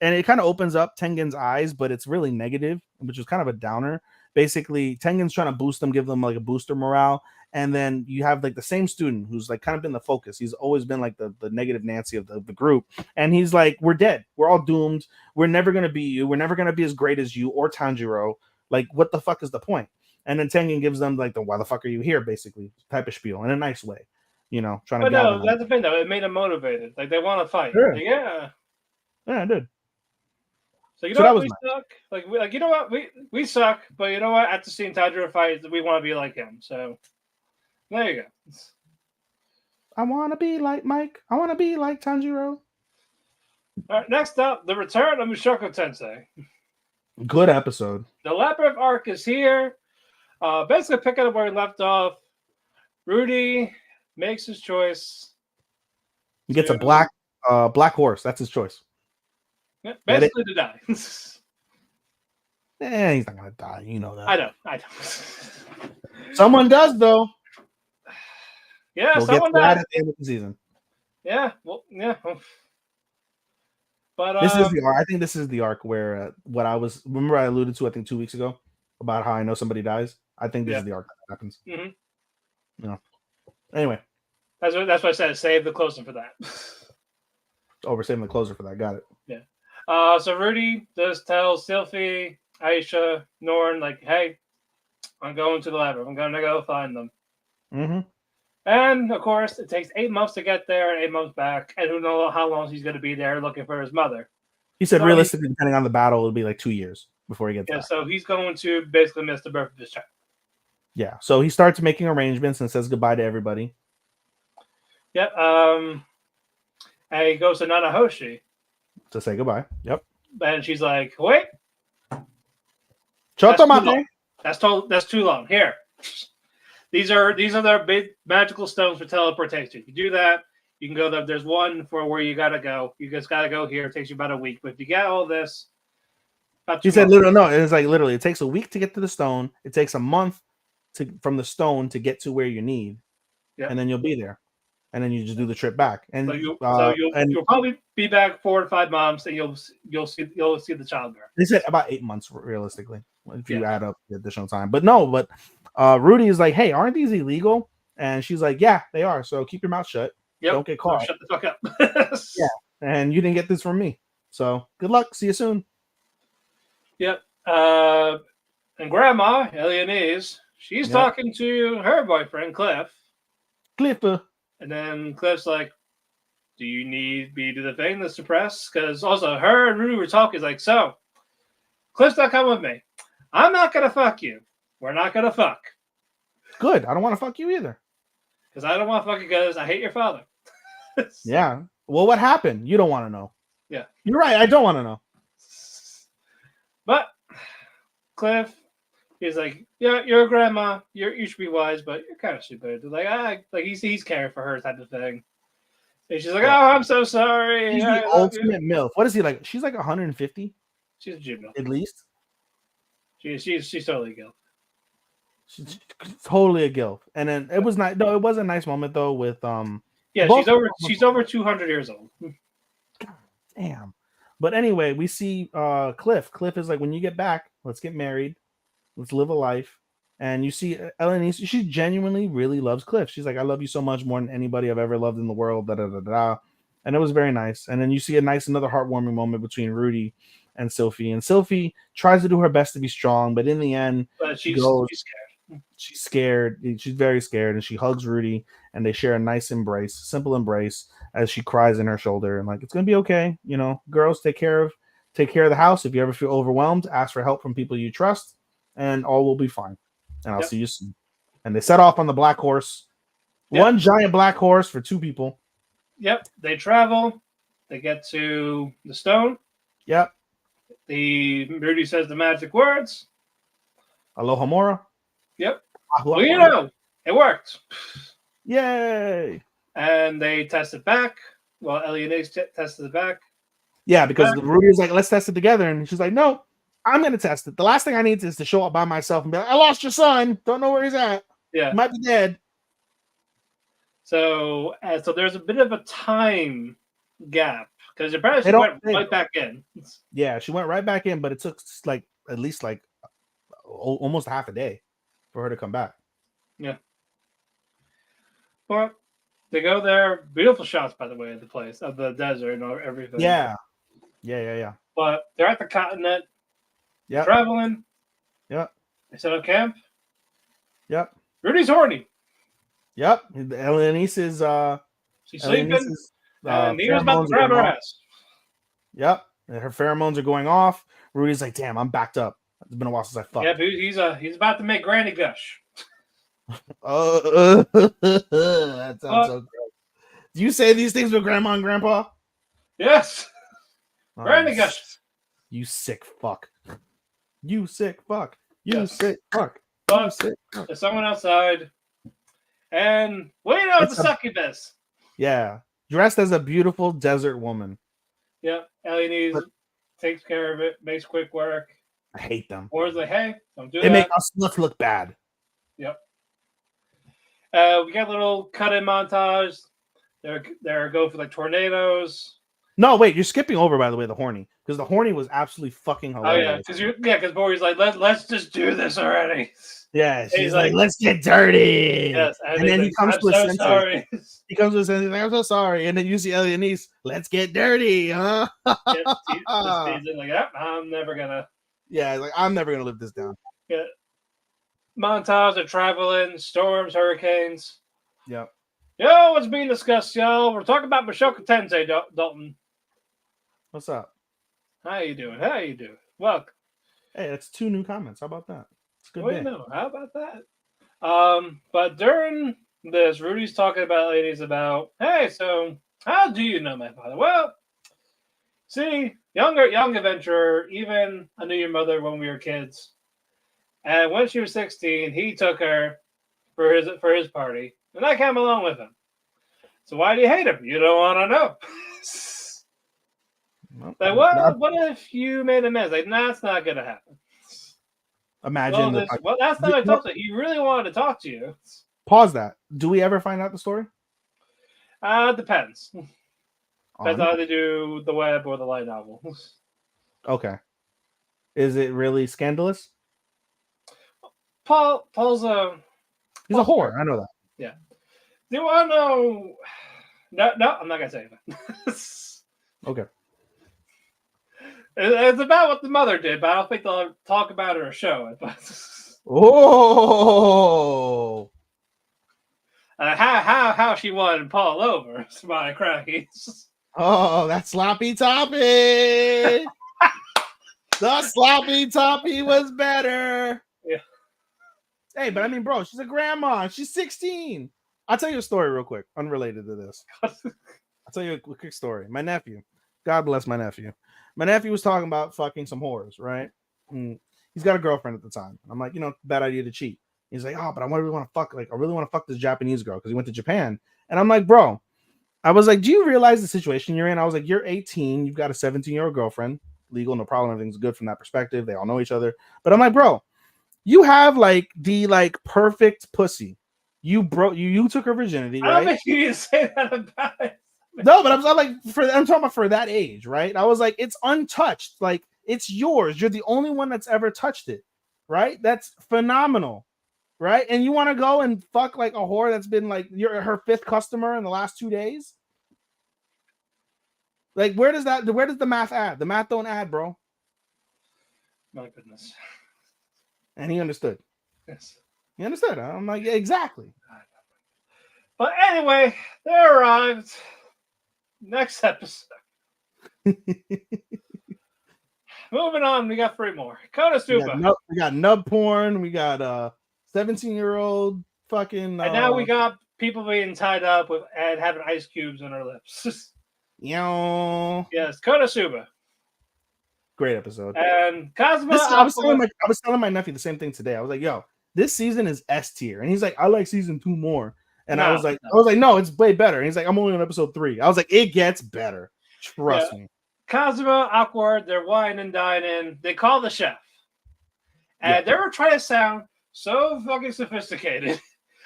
and it kind of opens up Tengen's eyes, but it's really negative, which is kind of a downer. Basically, Tengen's trying to boost them, give them like a booster morale. And then you have like the same student who's like kind of been the focus. He's always been like the negative Nancy of the group. And he's like, we're dead. We're all doomed. We're never going to be you. We're never going to be as great as you or Tanjiro. Like, what the fuck is the point? And then Tengen gives them like why the fuck are you here? Basically type of spiel in a nice way, you know, trying to. But no, that's the thing though. It made them motivated. Like they want to fight. Sure. Like, yeah. Yeah, I did. So you know what? We suck. Like you know what? We suck. But you know what? After seeing Tanjiro fight, we want to be like him. So. There you go. I want to be like Mike. I want to be like Tanjiro. All right, next up, the return of Mushoku Tensei. Good episode. The Labyrinth arc is here. Basically, picking up where he left off. Rudy makes his choice. He gets a black horse. That's his choice. Yeah, basically to die. He's not gonna die. You know that. I know. Someone does though. Yeah, we'll someone get that does. at the end of the season. Yeah, well, yeah. But this is the arc. I think this is the arc where remember I alluded to I think 2 weeks ago about how I know somebody dies. I think this is the arc that happens. Mm-hmm. You know. Anyway, that's why I said save the closing for that. Oh, we're saving the closer for that. Got it. Yeah. So Rudy does tell Sylphie, Aisha, Norn, like, hey, I'm going to the labyrinth. I'm gonna go find them. Mm-hmm. And of course, it takes 8 months to get there and 8 months back, and who knows how long he's going to be there looking for his mother. He said, realistically, depending on the battle, it'll be like 2 years before he gets back. So he's going to basically miss the birth of his child. Yeah. So he starts making arrangements and says goodbye to everybody. Yep. And he goes to Nanahoshi to say goodbye. Yep. And she's like, "Wait, Chotomate. That's too long. Here." These are their big magical stones for teleportation. You do that, you can go there. There's one for where you gotta go. You just gotta go here. It takes you about a week. But if you get all this, He said literally no, it's like literally it takes a week to get to the stone. It takes a month from the stone to get to where you need. Yeah. And then you'll be there. And then you just do the trip back. And so you'll probably be back 4 to 5 months and you'll see the child there. They said about 8 months realistically, if you add up the additional time. But Rudy is like, hey, aren't these illegal? And she's like, yeah, they are. So keep your mouth shut. Yep. Don't get caught. Shut the fuck up. Yeah. And you didn't get this from me. So good luck. See you soon. Yep. And Grandma, Eleanise, she's talking to her boyfriend, Cliff. Cliff. And then Cliff's like, do you need me to do the thing to suppress? Because also her and Rudy were talking like, so Cliff's not coming with me. I'm not going to fuck you. We're not going to fuck. Good. I don't want to fuck you either. Because I don't want to fuck you because I hate your father. Yeah. Well, what happened? You don't want to know. Yeah. You're right. I don't want to know. But Cliff, he's like, yeah, you're a grandma. You should be wise, but you're kind of stupid. Like he's caring for her type of thing. And she's like, oh, I'm so sorry. He's the ultimate MILF. What is he like? She's like 150. She's a juvenile. At least. She's totally a gilf. She's totally a gilf. And then it was not. No, it was a nice moment though with Yeah, she's over 200 years old. God damn. But anyway, we see Cliff. Cliff is like, when you get back, let's get married. Let's live a life. And you see Ellen, she genuinely really loves Cliff. She's like, I love you so much more than anybody I've ever loved in the world. Da, da, da, da. and it was very nice. And then you see another heartwarming moment between Rudy and Sylphie. And Sylphie tries to do her best to be strong, but in the end, But she she's goes. scared. She's scared. She's very scared, and she hugs Rudy, and they share a nice embrace, simple embrace, as she cries in her shoulder, and like it's gonna be okay. You know, girls, take care of the house. If you ever feel overwhelmed, ask for help from people you trust, and all will be fine. And I'll see you soon. And they set off on the black horse. One giant black horse for two people. Yep. They travel. They get to the stone. Yep. Rudy says the magic words. Aloha Mora. Yep. Well, you know, it worked. Yay. And they test it back. Well, Ellie and Ace tested it back. Yeah, because Rudy was like, let's test it together. And she's like, no, I'm going to test it. The last thing I need is to show up by myself and be like, I lost your son. Don't know where he's at. Yeah. He might be dead. So there's a bit of a time gap because your parents went right back in. Yeah, she went right back in, but it took like at least like almost half a day for her to come back. Yeah. But they go there. Beautiful shots, by the way, of the place, of the desert and everything. Yeah. But they're at the continent. Yeah. Traveling. Yep. They set up camp. Yep. Rudy's horny. Yep. Elenice is she's sleeping. And he was about to grab her ass. Yep. And her pheromones are going off. Rudy's like, damn, I'm backed up. It's been a while since I fucked. Yeah, he's about to make Granny gush. That sounds so gross. Do you say these things with Grandma and Grandpa? Yes. Granny gush. You sick fuck. You sick fuck. You Yes. sick fuck. But You sick fuck. there's someone outside. And wait out the succubus. Yeah. Dressed as a beautiful desert woman. Yeah. Ellie takes care of it, makes quick work. I hate them. Or is like, hey, don't do They that. make us look bad. Yep. We got a little cut-in montage. They're go for like tornadoes. No, wait, you're skipping over, by the way, the horny. Because the horny was absolutely fucking hilarious. Oh, yeah. Because Bori's like, let's just do this already. Yeah, she's like, let's get dirty. Yes, and then he comes to a sense. Sorry. He comes to a sense. Like, I'm so sorry. And then you see Ellie and Niece, let's get dirty, huh? He's like, yep, I'm never gonna. Yeah, like I'm never gonna live this down. Yeah. Montage of traveling, storms, hurricanes. Yep. Yo, what's being discussed, y'all? We're talking about Mushoku Tensei, Dalton. What's up? How you doing? Welcome. Hey, that's 2 new comments. How about that? It's good. Well, how about that? But during this, Rudy's talking about ladies about, hey, so how do you know my father? Well, see, young adventurer, even I knew your mother when we were kids. And when she was 16, he took her for his party, and I came along with him. So why do you hate him? You don't want to know. Like, what if you made amends? Like, nah, it's not gonna happen. Imagine. That's not what I talked to. He really wanted to talk to you. Pause that. Do we ever find out the story? Depends. Depends on how they do the web or the light novel. Okay. Is it really scandalous? Paul's he's a whore. I know that. Yeah. Do you want to know? No, I'm not gonna say that. Okay. It's about what the mother did, but I don't think they'll talk about it or show it. Oh. How she won Paul over, my crackies. Oh, that sloppy toppy. The sloppy toppy was better. Yeah. Hey, but I mean, bro, she's a grandma. She's 16. I'll tell you a story real quick, unrelated to this. I'll tell you a quick story. My nephew, God bless my nephew. My nephew was talking about fucking some whores, right? He's got a girlfriend at the time. I'm like, bad idea to cheat. He's like, oh, but I really want to fuck. Like, I really want to fuck this Japanese girl because he went to Japan. And I'm like, bro, I was like, do you realize the situation you're in? I was like, you're 18. You've got a 17-year-old girlfriend. Legal, no problem. Everything's good from that perspective. They all know each other. But I'm like, bro, you have like the perfect pussy. You took her virginity, right? I don't think you need to say that about it. No, but I'm talking about for that age, right? I was like, it's untouched. Like, it's yours. You're the only one that's ever touched it, right? That's phenomenal, right? And you want to go and fuck like a whore that's been like her 5th customer in the last 2 days? Like, where does the math add? The math don't add, bro. My goodness. And he understood. Yes. He understood. I'm like, yeah, exactly. But anyway, they arrived. Next episode. Moving on, we got 3 more. Konosuba. We got nub porn. We got 17-year-old fucking. And now we got people being tied up with and having ice cubes on their lips. Yo. Yes, Konosuba. Great episode. And Kazuma. I was telling my nephew the same thing today. I was like, yo, this season is S tier. And he's like, I like season 2 more. And I was like, no, it's way better. And he's like, I'm only on episode 3. I was like, it gets better. Trust me. Kazuma, awkward. They're wining and dining. They call the chef. And they were trying to sound so fucking sophisticated.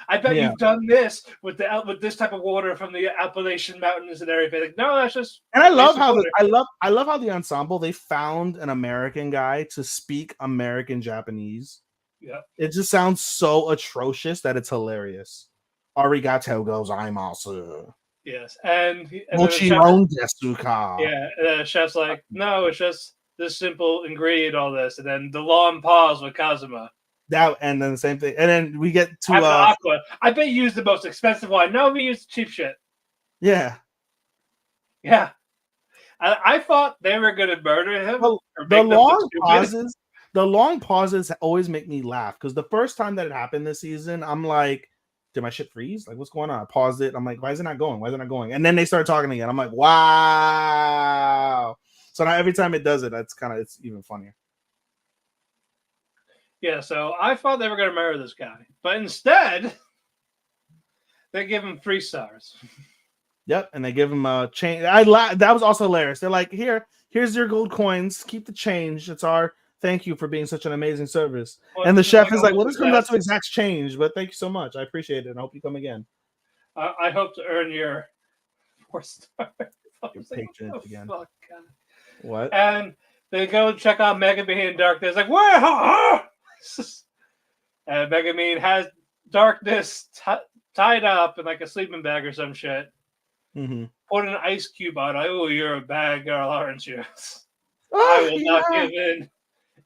I bet you've done this with this type of water from the Appalachian Mountains and everything. Like, no, that's just. And I love how I love how the ensemble, they found an American guy to speak American Japanese. Yeah. It just sounds so atrocious that it's hilarious. Arigato gozaimasu. Yes, and Mochiron desuka. Yeah, the chef's like, no, it's just this simple ingredient, all this, and then the long pause with Kazuma. That and then the same thing, and then we get to Aqua. I bet you used the most expensive one. No, we used cheap shit. Yeah. I thought they were gonna murder him. Well, the long pauses always make me laugh because the first time that it happened this season, I'm like, did my shit freeze? Like, what's going on? I paused it. I'm like, why is it not going? Why is it not going? And then they start talking again. I'm like, wow. So now every time it does it, it's even funnier. Yeah, so I thought they were going to murder this guy. But instead, they give him 3 stars. Yep, and they give him a change. That was also hilarious. They're like, here's your gold coins. Keep the change. It's our thank you for being such an amazing service. And the chef is like, well, this comes out to exact change, but thank you so much. I appreciate it, and I hope you come again. I hope to earn your 4 stars. Again. What? And they go check out Megumin in Darkness. Like, where? And Megumin has Darkness tied up in like a sleeping bag or some shit. Mm-hmm. Put an ice cube on. Oh, you're a bad girl, aren't you? I will not give in.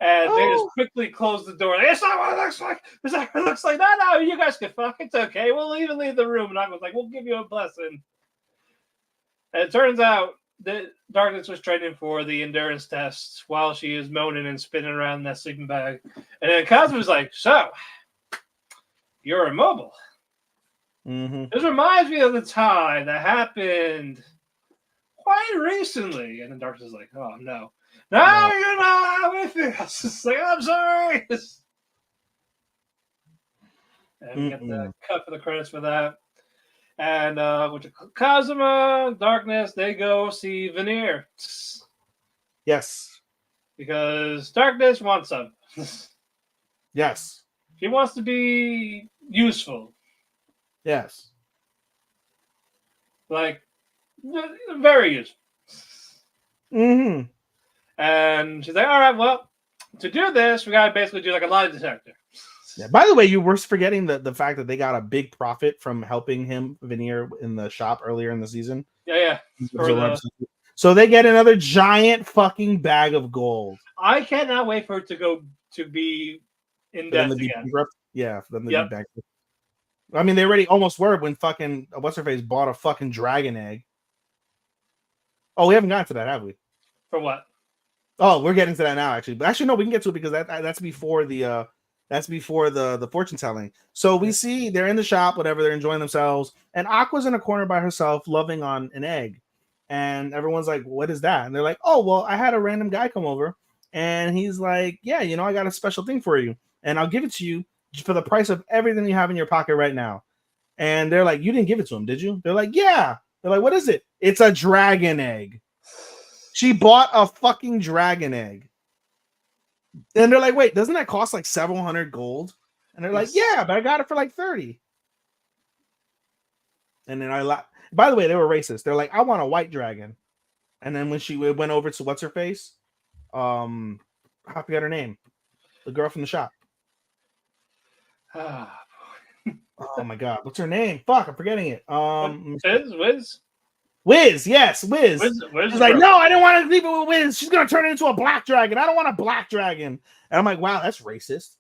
And they just quickly close the door. Like, it's not what it looks like. It's not what it looks like. No, you guys can fuck. It's okay. We'll even leave the room. And I was like, we'll give you a blessing. And it turns out that Darkness was training for the endurance test while she is moaning and spinning around in that sleeping bag. And then Kazuma's like, so, you're immobile. Mm-hmm. This reminds me of the time that happened quite recently. And then Darkness is like, oh, no. No, you're not with us. It's like, I'm sorry. And we get the cut for the credits for that. And with Kazuma, Darkness, they go see Veneer. Yes. Because Darkness wants some. Yes. She wants to be useful. Yes. Like, very useful. Mm-hmm. And she's like, all right, well, to do this, we got to basically do like a lie detector. Yeah. By the way, you were forgetting the fact that they got a big profit from helping him, Veneer, in the shop earlier in the season. Yeah. So they get another giant fucking bag of gold. I cannot wait for it to be in depth again. Yeah, for them to be back. I mean, they already almost were when fucking what's-her-face bought a fucking dragon egg. Oh, we haven't gotten to that, have we? For what? Oh, we're getting to that now, actually. But actually, no, we can get to it because that's before the fortune telling. So we see they're in the shop, whatever, they're enjoying themselves, and Aqua's in a corner by herself, loving on an egg. And everyone's like, "What is that?" And they're like, "Oh, well, I had a random guy come over, and he's like, yeah, I got a special thing for you, and I'll give it to you for the price of everything you have in your pocket right now." And they're like, "You didn't give it to him, did you?" They're like, "Yeah." They're like, "What is it?" "It's a dragon egg." She bought a fucking dragon egg. And they're like, "Wait, doesn't that cost like several hundred gold?" And they're like, "Yeah, but I got it for like 30. And then by the way, they were racist. They're like, "I want a white dragon." And then when she went over to what's her face, I forgot her name, the girl from the shop. Oh my god, what's her name? Fuck, I'm forgetting it. Wiz? Wiz, yes, Wiz. Wiz She's like, no, I didn't want to leave it with Wiz. She's gonna turn it into a black dragon. I don't want a black dragon. And I'm like, wow, that's racist.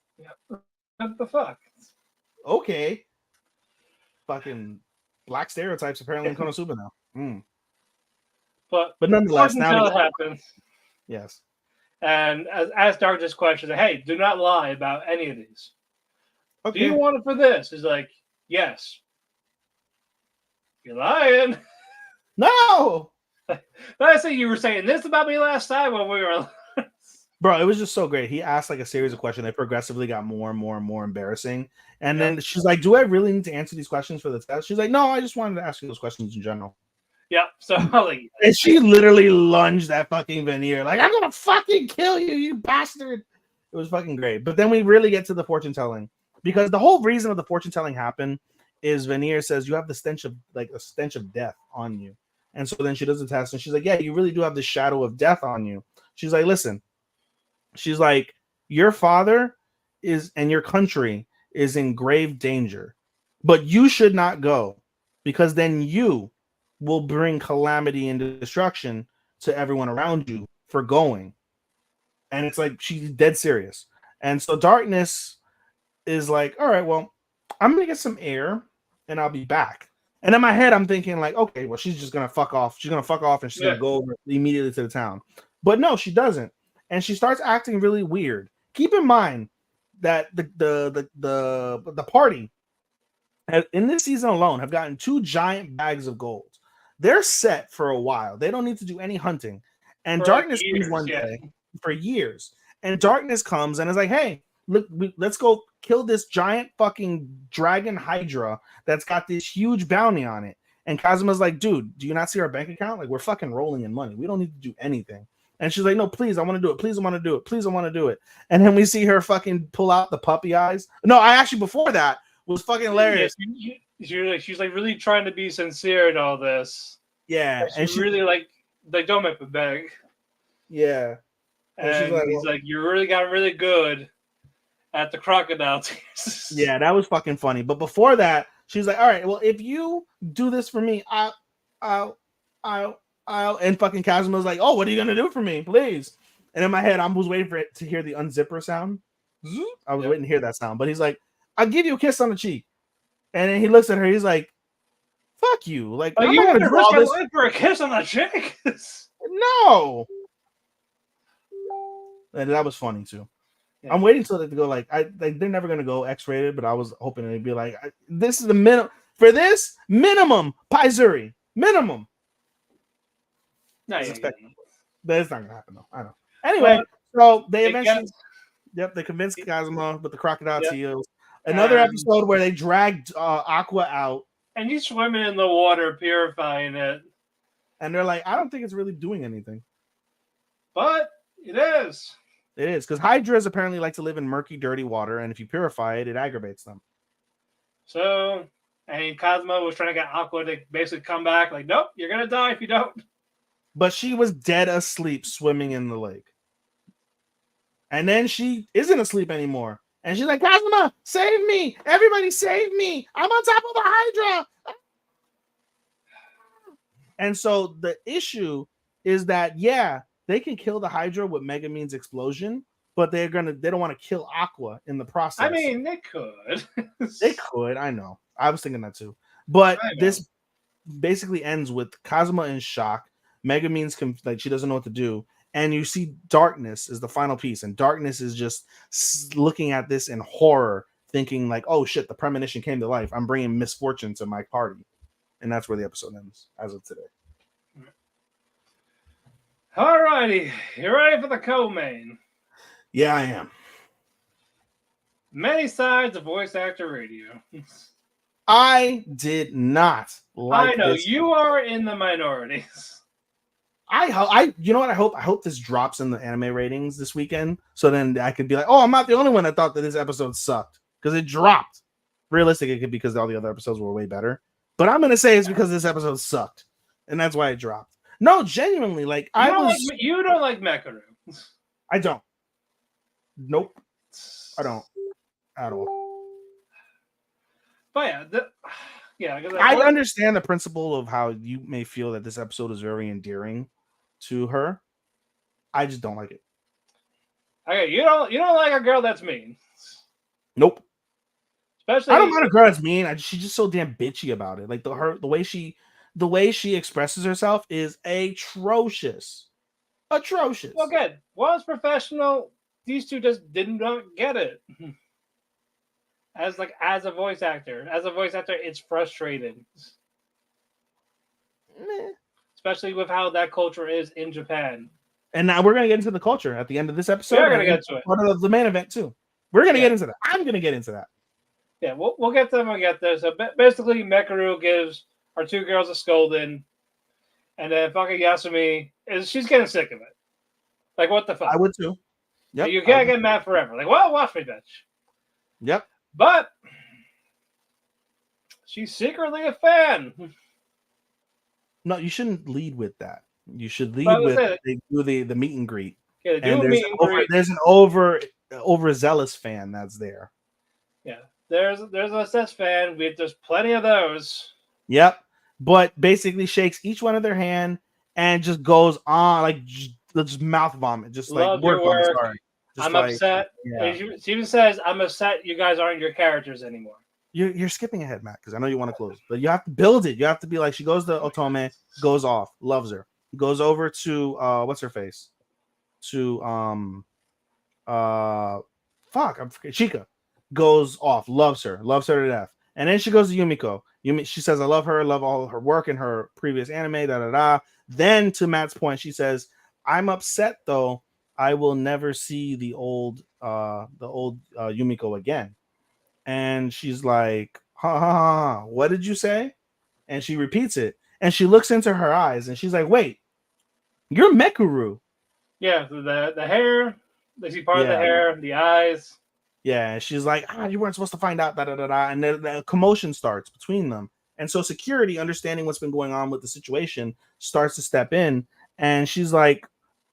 What the fuck? Okay. Fucking black stereotypes apparently in Konosuba now. But nonetheless, now it happens. Yes. And as Darkness questions, hey, do not lie about any of these. Okay. Do you want it for this? He's like, yes. You're lying. No. But I say you were saying this about me last time when we were. Bro, it was just so great. He asked like a series of questions. They progressively got more and more and more embarrassing. And then she's like, do I really need to answer these questions for the test? She's like, no, I just wanted to ask you those questions in general. Yeah. So like, and she literally lunged that fucking veneer. Like, I'm gonna fucking kill you, you bastard. It was fucking great. But then we really get to the fortune telling. Because the whole reason of the fortune telling happened is Veneer says you have the stench of a stench of death on you. And so then she does the test and she's like, yeah, you really do have the shadow of death on you. She's like, listen. She's like, your father is and your country is in grave danger, but you should not go because then you will bring calamity and destruction to everyone around you for going. And it's like, she's dead serious. And so Darkness is like, all right, well, I'm going to get some air and I'll be back. And in my head, I'm thinking like, okay, well, she's just going to fuck off. She's going to fuck off and she's going to go over immediately to the town. But no, she doesn't. And she starts acting really weird. Keep in mind that the party in this season alone have gotten 2 giant bags of gold. They're set for a while. They don't need to do any hunting. And for Darkness comes one day for years. And Darkness comes and is like, hey, look, let's go kill this giant fucking dragon hydra that's got this huge bounty on it. And Kazuma's like, dude, do you not see our bank account? Like, we're fucking rolling in money. We don't need to do anything. And she's like, no, please, I want to do it. Please, I want to do it. Please, I want to do it. And then we see her fucking pull out the puppy eyes. No, I actually, before that, was fucking hilarious. She's like really trying to be sincere in all this. Yeah. And she really like don't make me beg. Yeah. And she's like, he's like, you really got really good at the crocodile tears. Yeah, that was fucking funny. But before that, she's like, all right, well, if you do this for me, I'll and fucking Kazuma's like, oh, what are you gonna do for me, please? And in my head, I was waiting for it to hear the unzipper sound. I was waiting to hear that sound, but he's like, I'll give you a kiss on the cheek. And then he looks at her, he's like, fuck you. Like, you want to risk your life for a kiss on the cheek? No. And that was funny too. Yeah. I'm waiting till they go like they're never gonna go X-rated, but I was hoping they'd be like, this is the minimum for this minimum Paizuri minimum. No, but it's not gonna happen though. I know. Anyway, so they eventually, they convinced Kazuma with the crocodile teals. Another episode where they dragged Aqua out, and he's swimming in the water, purifying it. And they're like, I don't think it's really doing anything, but it is. It is because hydras apparently like to live in murky, dirty water, and if you purify it, it aggravates them. So, and Kazuma was trying to get Aqua to basically come back, like, nope, you're gonna die if you don't. But she was dead asleep swimming in the lake. And then she isn't asleep anymore. And she's like, Kazuma, save me! Everybody save me! I'm on top of the Hydra! And so the issue is that, they can kill the Hydra with Megumin's explosion, but they don't want to kill Aqua in the process. I mean, they could. They could, I know. I was thinking that too. But this basically ends with Kazuma in shock. Megumin's like she doesn't know what to do, and you see Darkness is the final piece, and Darkness is just looking at this in horror, thinking like, "Oh shit, the premonition came to life. I'm bringing misfortune to my party," and that's where the episode ends as of today. All righty, you ready for the co-main? Yeah, I am. Many sides of voice actor radio. I did not like. I know this. You are in the minorities. You know what? I hope this drops in the anime ratings this weekend, so then I could be like, oh, I'm not the only one that thought that this episode sucked because it dropped. Realistically, it could be because all the other episodes were way better, but I'm gonna say it's because this episode sucked, and that's why it dropped. No, genuinely, like you don't like Mekaru. I don't. Nope, I don't at all. But Yeah, I understand the principle of how you may feel that this episode is very endearing to her. I just don't like it. Okay, you don't like a girl that's mean. Nope. Especially I don't mind a girl that's mean. She's just so damn bitchy about it. Like the way she expresses herself is atrocious. Atrocious. well, good. One's professional. These two just did not get it. As a voice actor, it's frustrating. Meh. Especially with how that culture is in Japan. And now we're gonna get into the culture at the end of this episode. We're gonna get to it. Part of the main event too. We're gonna get into that. I'm gonna get into that. Yeah, we'll get them. We'll get there. So basically, Mekaru gives our two girls a scolding, and then fucking Yasumi she's getting sick of it. Like, what the fuck? I would too. Yep. You can't get mad forever. Like, well, watch me, bitch. Yep. But she's secretly a fan. No, you shouldn't lead with that. You should lead Well, with they do the meet and greet. Yeah, And there's an overzealous fan that's there. Yeah, there's an assessed fan. There's plenty of those. Yep. But basically shakes each one of their hand and just goes on like just mouth vomit, just Love like your work. Sorry. Just I'm like, upset. Yeah. She even says, "I'm upset. You guys aren't your characters anymore." You're skipping ahead, Matt, because I know you want to close, but you have to build it. You have to be like, she goes to Otome, goes off, loves her, goes over to what's her face, to fuck, I'm forgetting, Chika, goes off, loves her to death, and then she goes to Yumiko. She says, I love her, love all her work in her previous anime, da da da. Then to Matt's point, she says, I'm upset though. I will never see the old Yumiko again. And she's like, ha, ha, ha, ha, what did you say? And she repeats it. And she looks into her eyes and she's like, wait, you're Mekuru. Yeah, the hair. They see part of the hair, the eyes. Yeah, she's like, you weren't supposed to find out, da da da da. And the commotion starts between them. And so security, understanding what's been going on with the situation, starts to step in. And she's like,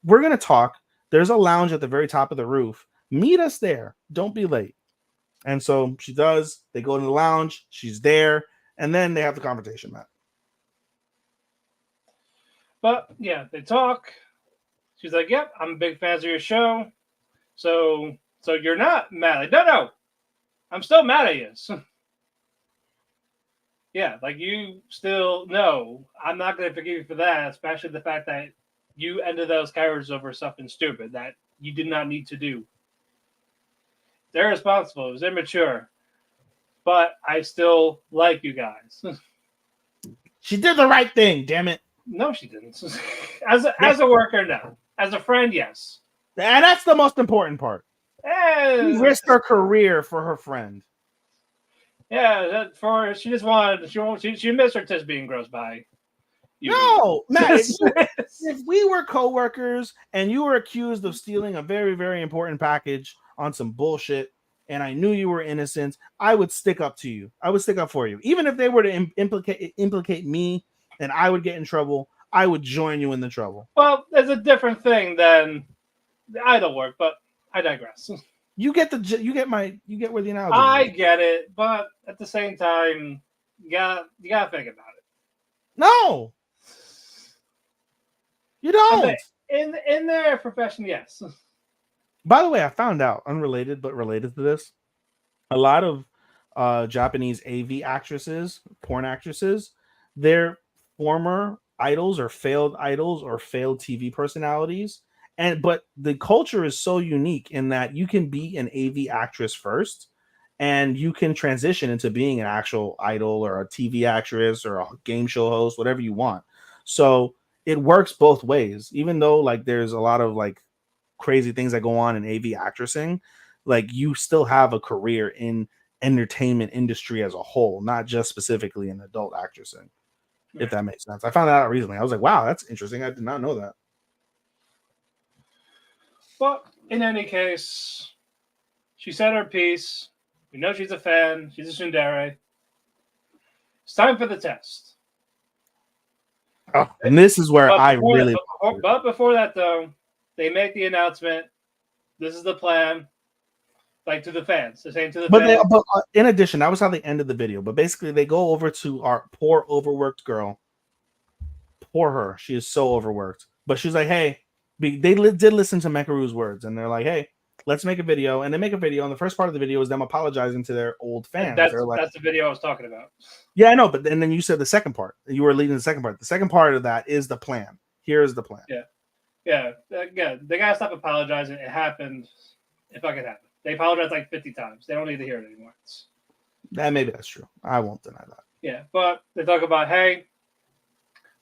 we're going to talk. There's a lounge at the very top of the roof. Meet us there. Don't be late. And so she does. They go to the lounge. She's there. And then they have the confrontation, Matt. But, yeah, they talk. She's like, yep, I'm big fans of your show. So you're not mad. Like, no. I'm still mad at you. Yeah, like, you still, no, I'm not going to forgive you for that, especially the fact that you ended those characters over something stupid that you did not need to do. They're responsible. It was immature. But I still like you guys. She did the right thing, damn it. No, she didn't. As a worker, no. As a friend, yes. And that's the most important part. She risked her career for her friend. Yeah, she just wanted, she missed her tits being gross by you. No, Matt, if we were co-workers and you were accused of stealing a very, very important package on some bullshit, and I knew you were innocent, I would stick up to you. I would stick up for you. Even if they were to implicate me and I would get in trouble, I would join you in the trouble. Well, there's a different thing than the idol work, but I digress. You get where the analogy. I get it, but at the same time, you gotta think about it. No, you don't. In their profession, yes. By the way, I found out, unrelated but related to this, a lot of Japanese AV actresses, porn actresses, they're former idols or failed TV personalities. But the culture is so unique in that you can be an AV actress first and you can transition into being an actual idol or a TV actress or a game show host, whatever you want. So it works both ways, even though like there's a lot of like crazy things that go on in AV actressing, like you still have a career in entertainment industry as a whole, not just specifically in adult actressing, if that makes sense. I found that out recently. I was like, wow, that's interesting. I did not know that. But in any case, she said her piece. We know she's a fan. She's a tsundere. It's time for the test. Oh, and this is where But before that, though, they make the announcement. This is the plan. like to the fans. They're saying to the But fans. in addition, that was how they ended the video. But basically, they go over to our poor overworked girl. Poor her. She is so overworked. But she's like, hey, did listen to Mekaru's words, and they're like, hey, let's make a video. And they make a video, and the first part of the video is them apologizing to their old fans. That's They're like, that's the video I was talking about. yeah, I know. But and then you said the second part. You were leading the second part. The second part of that is the plan. Here is the plan. Yeah. They gotta stop apologizing. It happened. It fucking happened. They apologized like 50 times. They don't need to hear it anymore. Maybe that's true. I won't deny that. Yeah, but they talk about, hey,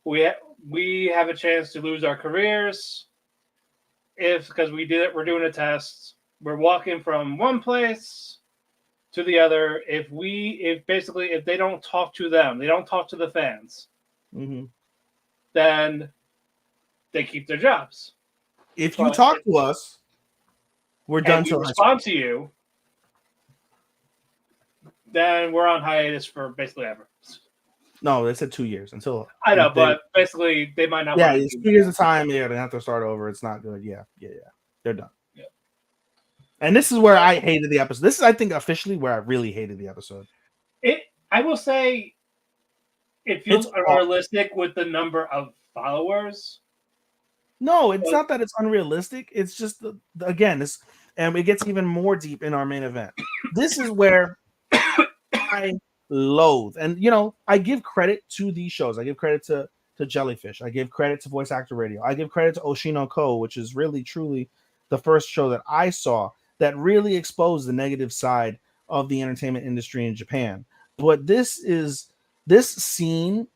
we have a chance to lose our careers because we're doing a test. We're walking from one place to the other. If they don't talk to them, they don't talk to the fans, then they keep their jobs. If you talk to us, we're done. To respond to you, then we're on hiatus for basically ever. No, they said 2 years until. I know, but basically they might not. Yeah, it's 2 years of time. Yeah, they have to start over. It's not good. Yeah. They're done. Yeah. And this is where I hated the episode. This is, I think, officially where I really hated the episode. I will say, it feels unrealistic with the number of followers. No, it's not that it's unrealistic. It's just again, this, and it gets even more deep in our main event. This is where I loathe, and I give credit to these shows. I give credit to Jellyfish. I give credit to Voice Actor Radio. I give credit to Oshinoko, which is really truly the first show that I saw that really exposed the negative side of the entertainment industry in Japan. But this scene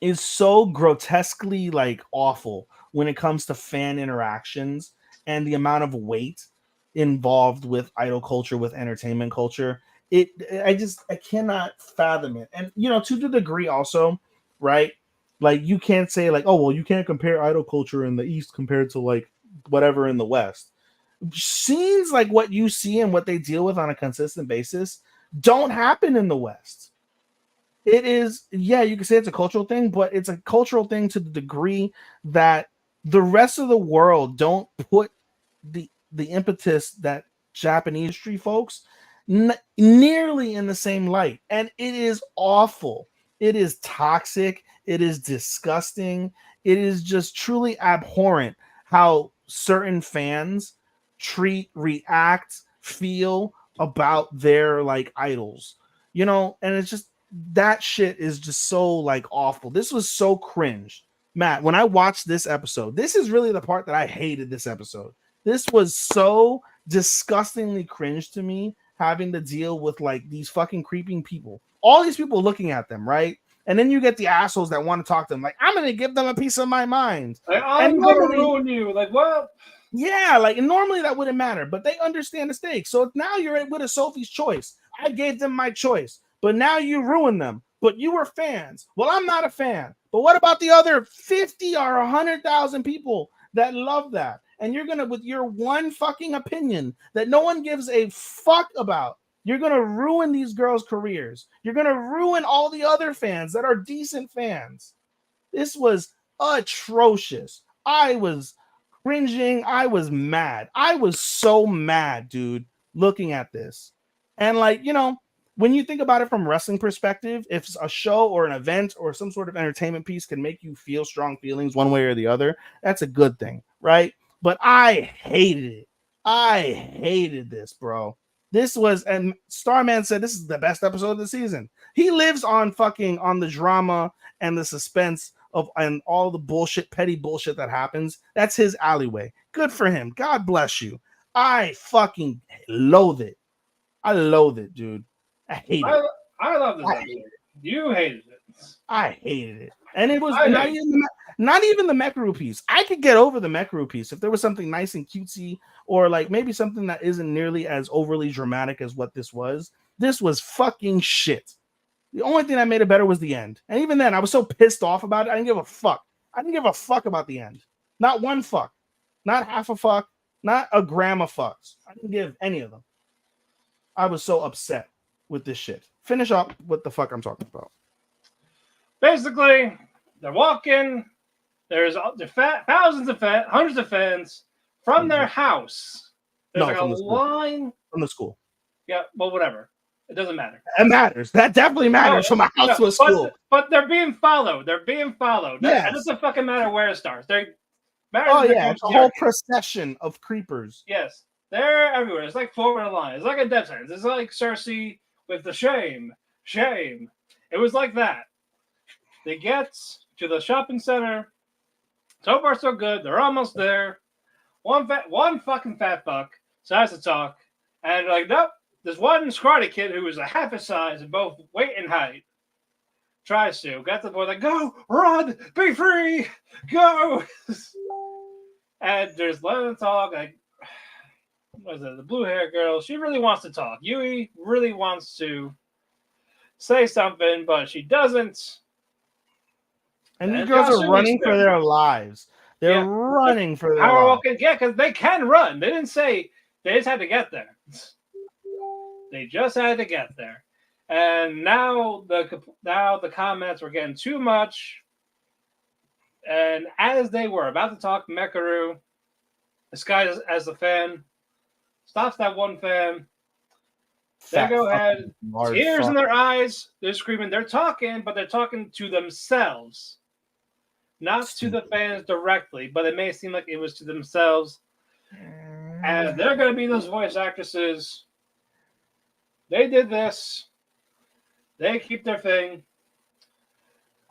is so grotesquely awful when it comes to fan interactions and the amount of weight involved with idol culture, with entertainment culture. I cannot fathom it. And to the degree also, right? You can't say oh, well, you can't compare idol culture in the East compared to whatever in the West. Scenes like what you see and what they deal with on a consistent basis don't happen in the West. It is, yeah, you can say it's a cultural thing, but it's a cultural thing to the degree that the rest of the world don't put the impetus that Japanese industry folks nearly in the same light. And it is awful. It is toxic. It is disgusting. It is just truly abhorrent how certain fans react, feel about their idols, and it's just, that shit is just so awful. This was so cringe. Matt, when I watched this episode, this is really the part that I hated this episode. This was so disgustingly cringe to me, having to deal with these fucking creeping people. All these people looking at them, right? And then you get the assholes that want to talk to them. I'm going to give them a piece of my mind. I'm going to ruin you. What? Yeah, and normally that wouldn't matter, but they understand the stakes. So now you're with a Sophie's Choice. I gave them my choice, but now you ruin them. But you were fans. Well, I'm not a fan. But what about the other 50 or 100,000 people that love that? And you're going to, with your one fucking opinion that no one gives a fuck about, you're going to ruin these girls' careers. You're going to ruin all the other fans that are decent fans. This was atrocious. I was cringing. I was mad. I was so mad, dude, looking at this. And when you think about it from wrestling perspective, if a show or an event or some sort of entertainment piece can make you feel strong feelings one way or the other, that's a good thing, right? But I hated it. I hated this, bro. This was, and Starman said this is the best episode of the season. He lives on the drama and the suspense and all the bullshit, petty bullshit that happens. That's his alleyway. Good for him. God bless you. I fucking loathe it. I loathe it, dude. I hate it. I love this episode. You hated it. I hated it. And it was not even the Mekaru piece. I could get over the Mekaru piece if there was something nice and cutesy, or maybe something that isn't nearly as overly dramatic as what this was. This was fucking shit. The only thing that made it better was the end. And even then, I was so pissed off about it, I didn't give a fuck. I didn't give a fuck about the end. Not one fuck. Not half a fuck. Not a gram of fucks. I didn't give any of them. I was so upset with this shit. Finish up what the fuck I'm talking about. Basically, they're walking. There's thousands of fans, hundreds of fans from their house There's No, like a from the school. line. From the school. Yeah, well, whatever. It doesn't matter. It matters. That definitely matters from my house to a school. But they're being followed. They're being followed. Yes. It doesn't fucking matter where it starts. Oh yeah, it's a whole procession of creepers. Yes, they're everywhere. It's like forming a line. It's like a death sentence. It's like Cersei with the shame. It was like that. They get to the shopping center. So far, so good. They're almost there. One fucking fat fuck decides to talk, and like, nope. There's one scrawny kid who is a half his size in both weight and height. Tries to. Got the boy like, go, run, be free, go. And there's letting talk. Like, what is it? The blue hair girl. She really wants to talk. Yui really wants to say something, but she doesn't. And these girls are running for their lives. They're running for their lives. Yeah, because they can run. They didn't say they just had to get there. They just had to get there. And now the comments were getting too much. And as they were about to talk, Mekaru, disguised as a fan, stops that one fan. They go ahead, tears in their eyes. They're screaming. They're talking, but they're talking to themselves. Not to the fans directly, but it may seem like it was to themselves. And they're going to be those voice actresses. They did this. They keep their thing.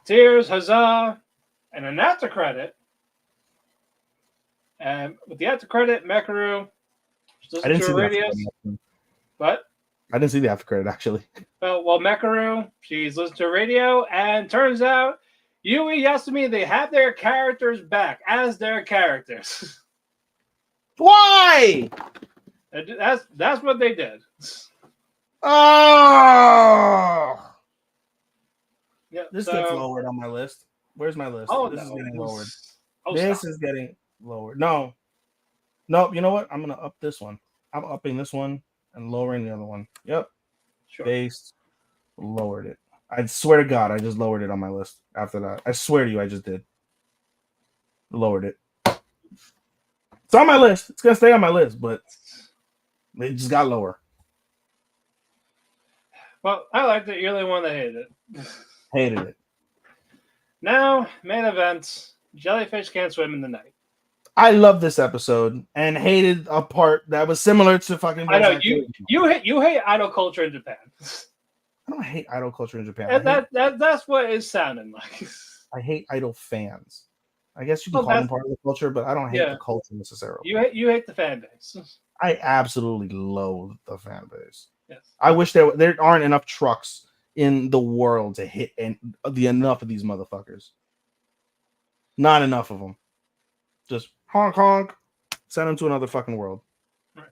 Tears, huzzah, and an after credit. And with the after credit, Mekaru, I didn't see the radio. What? I didn't see the after credit actually. Well, Mekaru, she's listening to radio, and turns out Yui, Yasumi, they have their characters back as their characters. Why? That's what they did. Oh, Yeah, this gets lowered on my list. Where's my list? Oh, this is getting lowered. This is getting lowered. No. You know what? I'm gonna up this one. I'm upping this one and lowering the other one. Yep. Sure. Based. Lowered it. I swear to God, I just lowered it on my list. After that, I swear to you, I just did. Lowered it. It's on my list. It's gonna stay on my list, but it just got lower. Well, I liked it. You're the one that hated it. Hated it. Now, main event: Jellyfish Can't Swim in the Night. I love this episode and hated a part that was similar to fucking. I know you hate idol culture in Japan. I don't hate idol culture in Japan. And that's what it's sounding like. I hate idol fans. I guess you can call them part of the culture, but I don't hate the culture necessarily. You hate the fan base. I absolutely loathe the fan base. Yes. I wish there aren't enough trucks in the world to hit enough of these motherfuckers. Not enough of them. Just honk honk, send them to another fucking world. Right.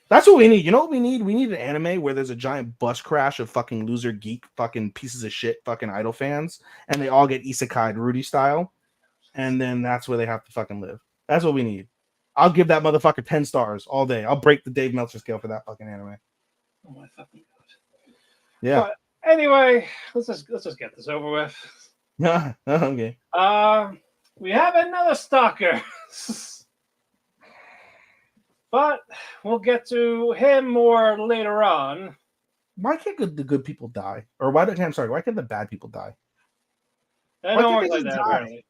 That's what we need. You know what we need? We need an anime where there's a giant bus crash of fucking loser geek fucking pieces of shit fucking idol fans, and they all get isekai'd Rudy style, and then that's where they have to fucking live. That's what we need. I'll give that motherfucker 10 stars all day. I'll break the Dave Meltzer scale for that fucking anime. Oh my fucking god. Yeah. But anyway, let's just get this over with. Yeah. Okay. We have another stalker. But we'll get to him more later on. Why can't the good people die? Or why can't the bad people die? I don't work like that, apparently.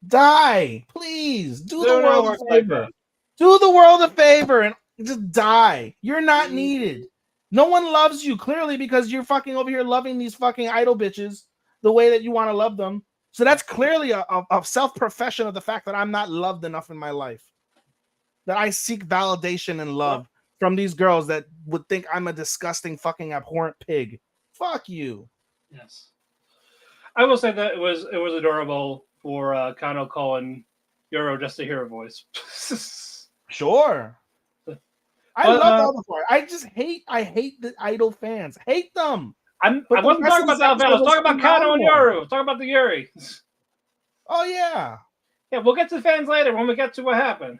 Die, please. Do the world a favor. Like do the world a favor and just die. You're not needed. No one loves you, clearly, because you're fucking over here loving these fucking idol bitches the way that you want to love them. So that's clearly a self-profession of the fact that I'm not loved enough in my life. That I seek validation and love from these girls that would think I'm a disgusting fucking abhorrent pig. Fuck you. Yes. I will say that it was adorable for Kano calling Yoro just to hear her voice. Sure. I love all the part. I hate the idol fans. Hate them. I wasn't talking about that. I was talking about Kano and Yoro. I was talking about the Yuri. Oh yeah. Yeah, we'll get to the fans later when we get to what happened.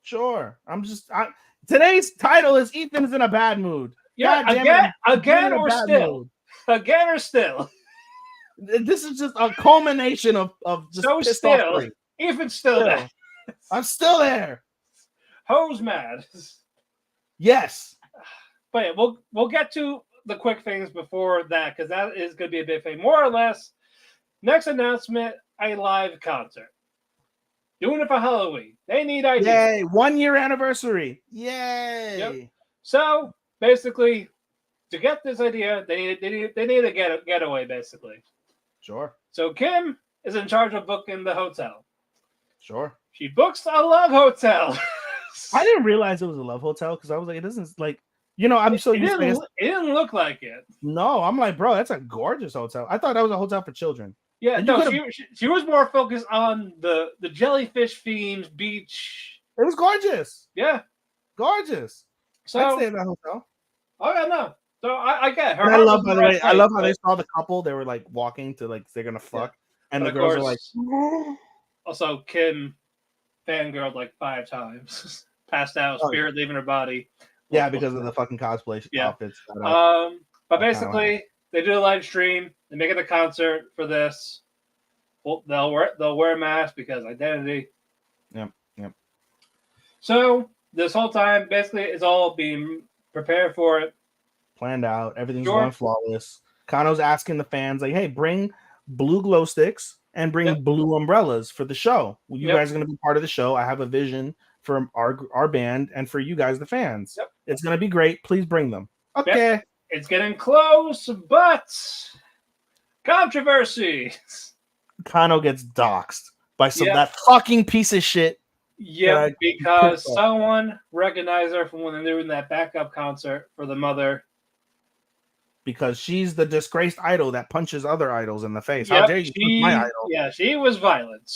Sure. Today's title is Ethan's in a bad mood. Yeah, again or still. Again or still. This is just a culmination of just so still. Ethan's still there. I'm still there. Ho's mad. Yes. But yeah, we'll get to the quick things before that, because that is going to be a big thing. More or less, next announcement, a live concert. Doing it for Halloween. They need ideas. Yay! 1 year anniversary. Yay! Yep. So basically, to get this idea, they need a getaway, basically. Sure. So Kim is in charge of booking the hotel. Sure. She books a love hotel. I didn't realize it was a love hotel because I was like, it doesn't like, I'm so used to it. It didn't look like it. No, I'm like, bro, that's a gorgeous hotel. I thought that was a hotel for children. Yeah, And no, she was more focused on the jellyfish themed beach. It was gorgeous. Yeah, Gorgeous. so I'd stay in that hotel. oh yeah, no. So I get her. And I love, by the way, I love how they saw the couple. They were like walking to like they're gonna fuck, and the girls are like. Also, Kim fangirled like 5 times, passed out, spirit leaving her body. Yeah, because of the fucking cosplay outfits. But basically, they do a live stream. They make it a concert for this. Well, they'll wear a mask because identity. Yep. So this whole time, basically, it's all being prepared for it. Planned out. Everything's going flawless. Kano's asking the fans, like, hey, bring blue glow sticks and bring blue umbrellas for the show. You guys are going to be part of the show. I have a vision for our band and for you guys, the fans. Yep. It's going to be great. Please bring them. Okay. Yep. It's getting close, but controversy. Kano gets doxxed by that fucking piece of shit. Yeah, because someone recognized her from when they were in that backup concert for the mother. Because she's the disgraced idol that punches other idols in the face. How dare you punch my idol? Yeah, she was violent.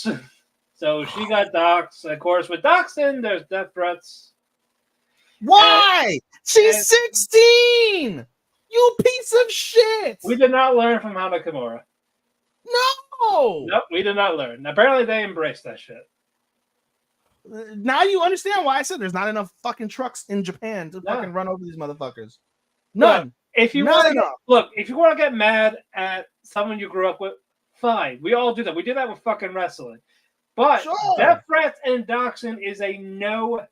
So she got doxxed. Of course, with doxing, there's death threats. Why? She's 16! You piece of shit! We did not learn from Hana Kimura. No! Nope, we did not learn. Apparently, they embraced that shit. Now you understand why I said there's not enough fucking trucks in Japan to fucking run over these motherfuckers. None. Look, if you want to get mad at someone you grew up with, fine. We all do that. We do that with fucking wrestling. But death threats and doxing is a no.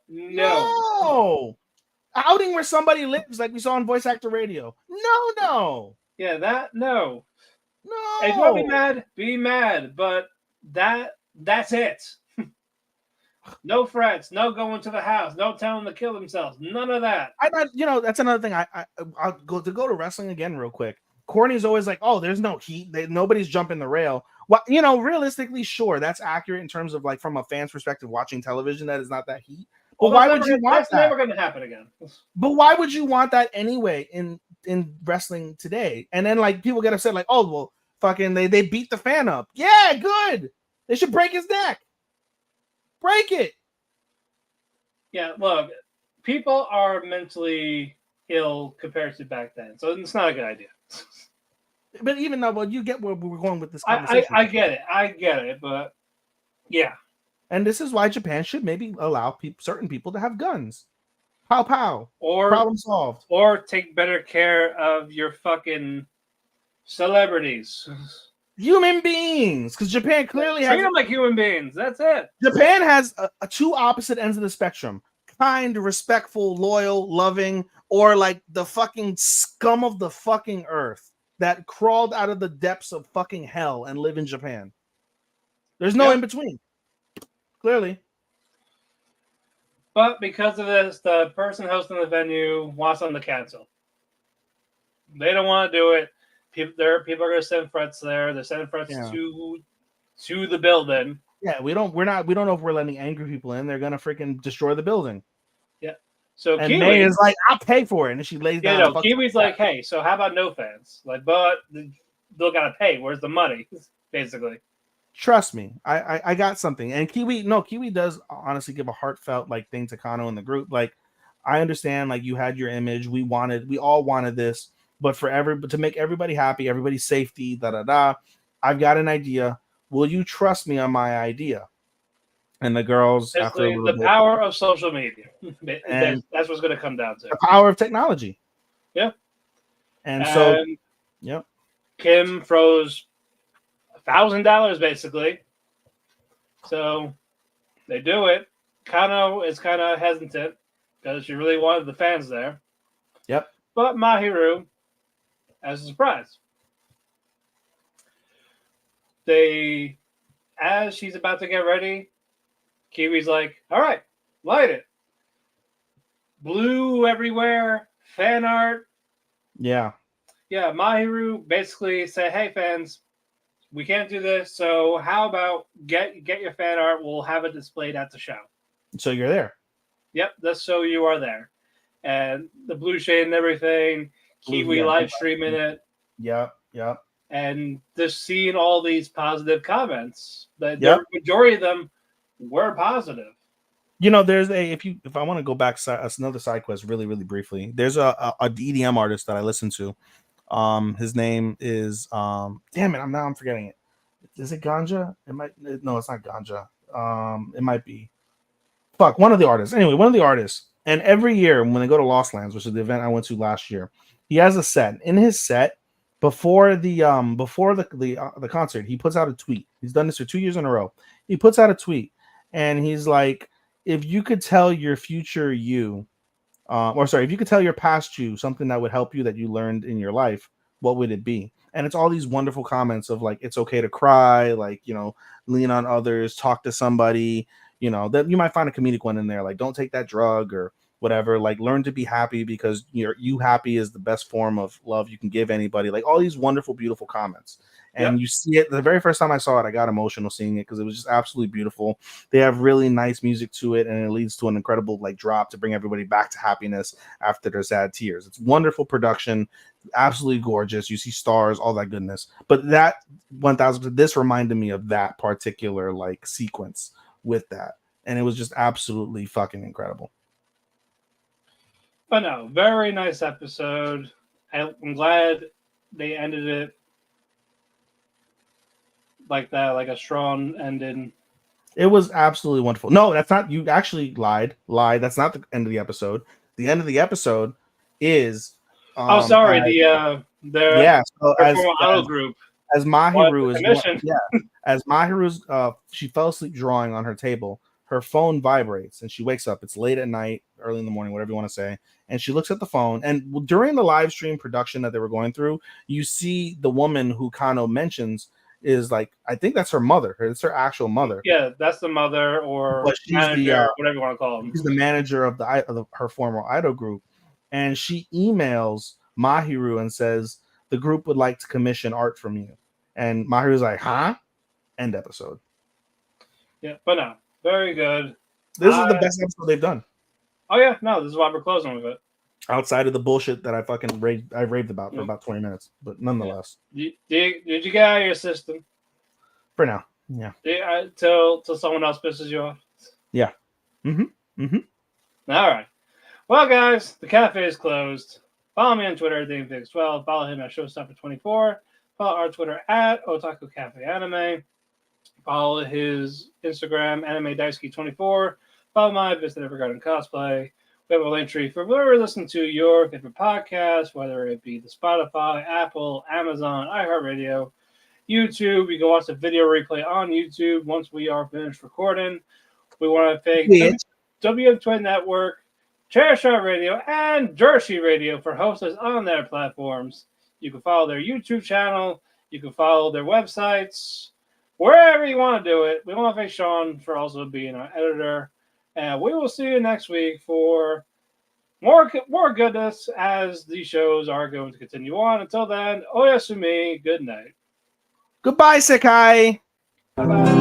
Outing where somebody lives, like we saw on Voice Actor Radio. No. Yeah, no. If you want to be mad, be mad. But that's it. No threats, no going to the house, no telling them to kill themselves. None of that. That's another thing. I'll go to wrestling again real quick. Corny's always like, oh, there's no heat. Nobody's jumping the rail. Well, realistically, sure, that's accurate in terms of like from a fan's perspective watching television. That is not that heat. But why would you want that? That's never going to happen again. But why would you want that anyway in wrestling today? And then like people get upset, like, oh, well, fucking they beat the fan up. Yeah, good. They should break his neck. Break it. Yeah, look, people are mentally ill compared to back then, so it's not a good idea. But even though, you get where we're going with this conversation. I get it, but yeah. And this is why Japan should maybe allow certain people to have guns. Pow pow. Or problem solved. Or take better care of your fucking celebrities. Human beings, because Japan clearly has treat them like human beings. That's it. Japan has a two opposite ends of the spectrum: kind, respectful, loyal, loving, or like the fucking scum of the fucking earth that crawled out of the depths of fucking hell and live in Japan. There's no in between. Clearly. But because of this, the person hosting the venue wants them to cancel. They don't want to do it. People are going to send threats there. They're sending threats to the building. Yeah, we don't know if we're letting angry people in. They're going to freaking destroy the building. Yeah. So and Kiwi is like, I'll pay for it, and she lays down. Yeah, Kiwi's like, hey, so how about no fans? Like, but they'll got to pay. Where's the money? Basically. Trust me, I got something. And Kiwi does honestly give a heartfelt like thing to Kano in the group. Like, I understand, like you had your image. We all wanted this. But to make everybody happy, everybody's safety, I've got an idea. Will you trust me on my idea? And the girls, after the power of social media, and that's what's going to come down to. The power of technology. Yeah. And so, yep. Kim throws $1,000 basically. So they do it. Kano is kind of hesitant. because she really wanted the fans there. Yep. But Mahiru as a surprise. As she's about to get ready, Kiwi's like, all right, light it. Blue everywhere, fan art. Yeah. Yeah, Mahiru basically said, hey, fans, we can't do this, so how about get your fan art? We'll have it displayed at the show. So you're there. Yep, that's so you are there. And the blue shade and everything, Kiwi live streaming it. Yep. And just seeing all these positive comments. The majority of them were positive. You know, there's if I want to go back another side quest really, really briefly, there's a EDM artist that I listen to. His name is damn it, I'm forgetting it. Is it Ganja? No, it's not Ganja. It might be one of the artists. Anyway, one of the artists. And every year when they go to Lost Lands, which is the event I went to last year, he has a set. In his set, before the concert, he puts out a tweet. He's done this for 2 years in a row. He puts out a tweet and he's like, if you could tell your future you, if you could tell your past you something that would help you that you learned in your life, what would it be? And it's all these wonderful comments of like, it's okay to cry, like, you know, lean on others, talk to somebody, you know, that you might find a comedic one in there, like don't take that drug or whatever, like learn to be happy because you happy is the best form of love you can give anybody. Like all these wonderful, beautiful comments. And you see it the very first time I saw it, I got emotional seeing it because it was just absolutely beautiful. They have really nice music to it, and it leads to an incredible like drop to bring everybody back to happiness after their sad tears. It's wonderful production, absolutely gorgeous. You see stars, all that goodness. But that 1000, this reminded me of that particular like sequence with that, and it was just absolutely fucking incredible. But no, very nice episode. I'm glad they ended it like that, like a strong ending. It was absolutely wonderful. No, that's not. You actually lied. That's not the end of the episode. The end of the episode is. So as group. As Mahiru is, as Mahiru's, she fell asleep drawing on her table. Her phone vibrates and she wakes up. It's late at night, early in the morning, whatever you want to say. And she looks at the phone. And during the live stream production that they were going through, you see the woman who Kano mentions is like, I think that's her mother. It's her actual mother. Yeah, that's the mother or manager, whatever you want to call him. She's the manager of her former idol group. And she emails Mahiru and says, the group would like to commission art from you. And Mahiru's like, huh? End episode. Yeah, but no, very good. This is the best episode they've done. Oh, yeah, no, this is why we're closing with it. Outside of the bullshit that I raved about for about 20 minutes, but nonetheless. Did you get out of your system? For now, yeah. Till someone else pisses you off? Yeah. Mm-hmm. All right. Well, guys, the cafe is closed. Follow me on Twitter, DameFix12. Follow him at Showstopper24. Follow our Twitter at Otaku Cafe Anime. Follow his Instagram, Anime Daisuke24. Follow my Visit Evergarden Cosplay. We have a link tree for wherever you listen to your favorite podcast, whether it be the Spotify, Apple, Amazon, iHeartRadio, YouTube. You can watch the video replay on YouTube once we are finished recording. We want to thank WM Twin Network, Chairshot Radio, and Jershi Radio for hosting us on their platforms. You can follow their YouTube channel. You can follow their websites. Wherever you want to do it. We want to thank Sean for also being our editor. And we will see you next week for more goodness as these shows are going to continue on. Until then, oyasumi, good night. Goodbye, Sekai. Bye-bye.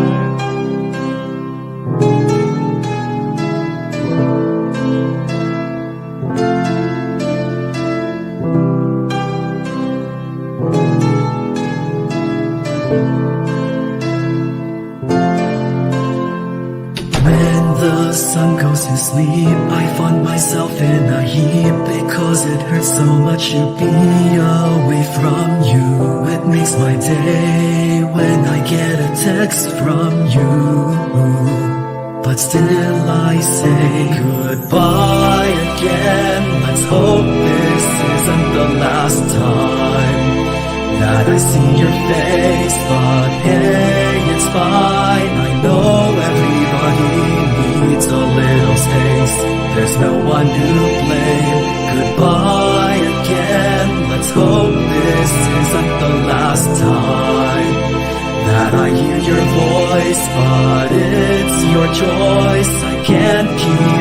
The sun goes to sleep, I find myself in a heap because it hurts so much to be away from you. It makes my day when I get a text from you, but still I say goodbye again. Let's hope this isn't the last time that I see your face, but hey, it's fine. I know everybody needs a little space. there's no one to blame. Goodbye again, let's hope this isn't the last time that I hear your voice, but it's your choice, I can't keep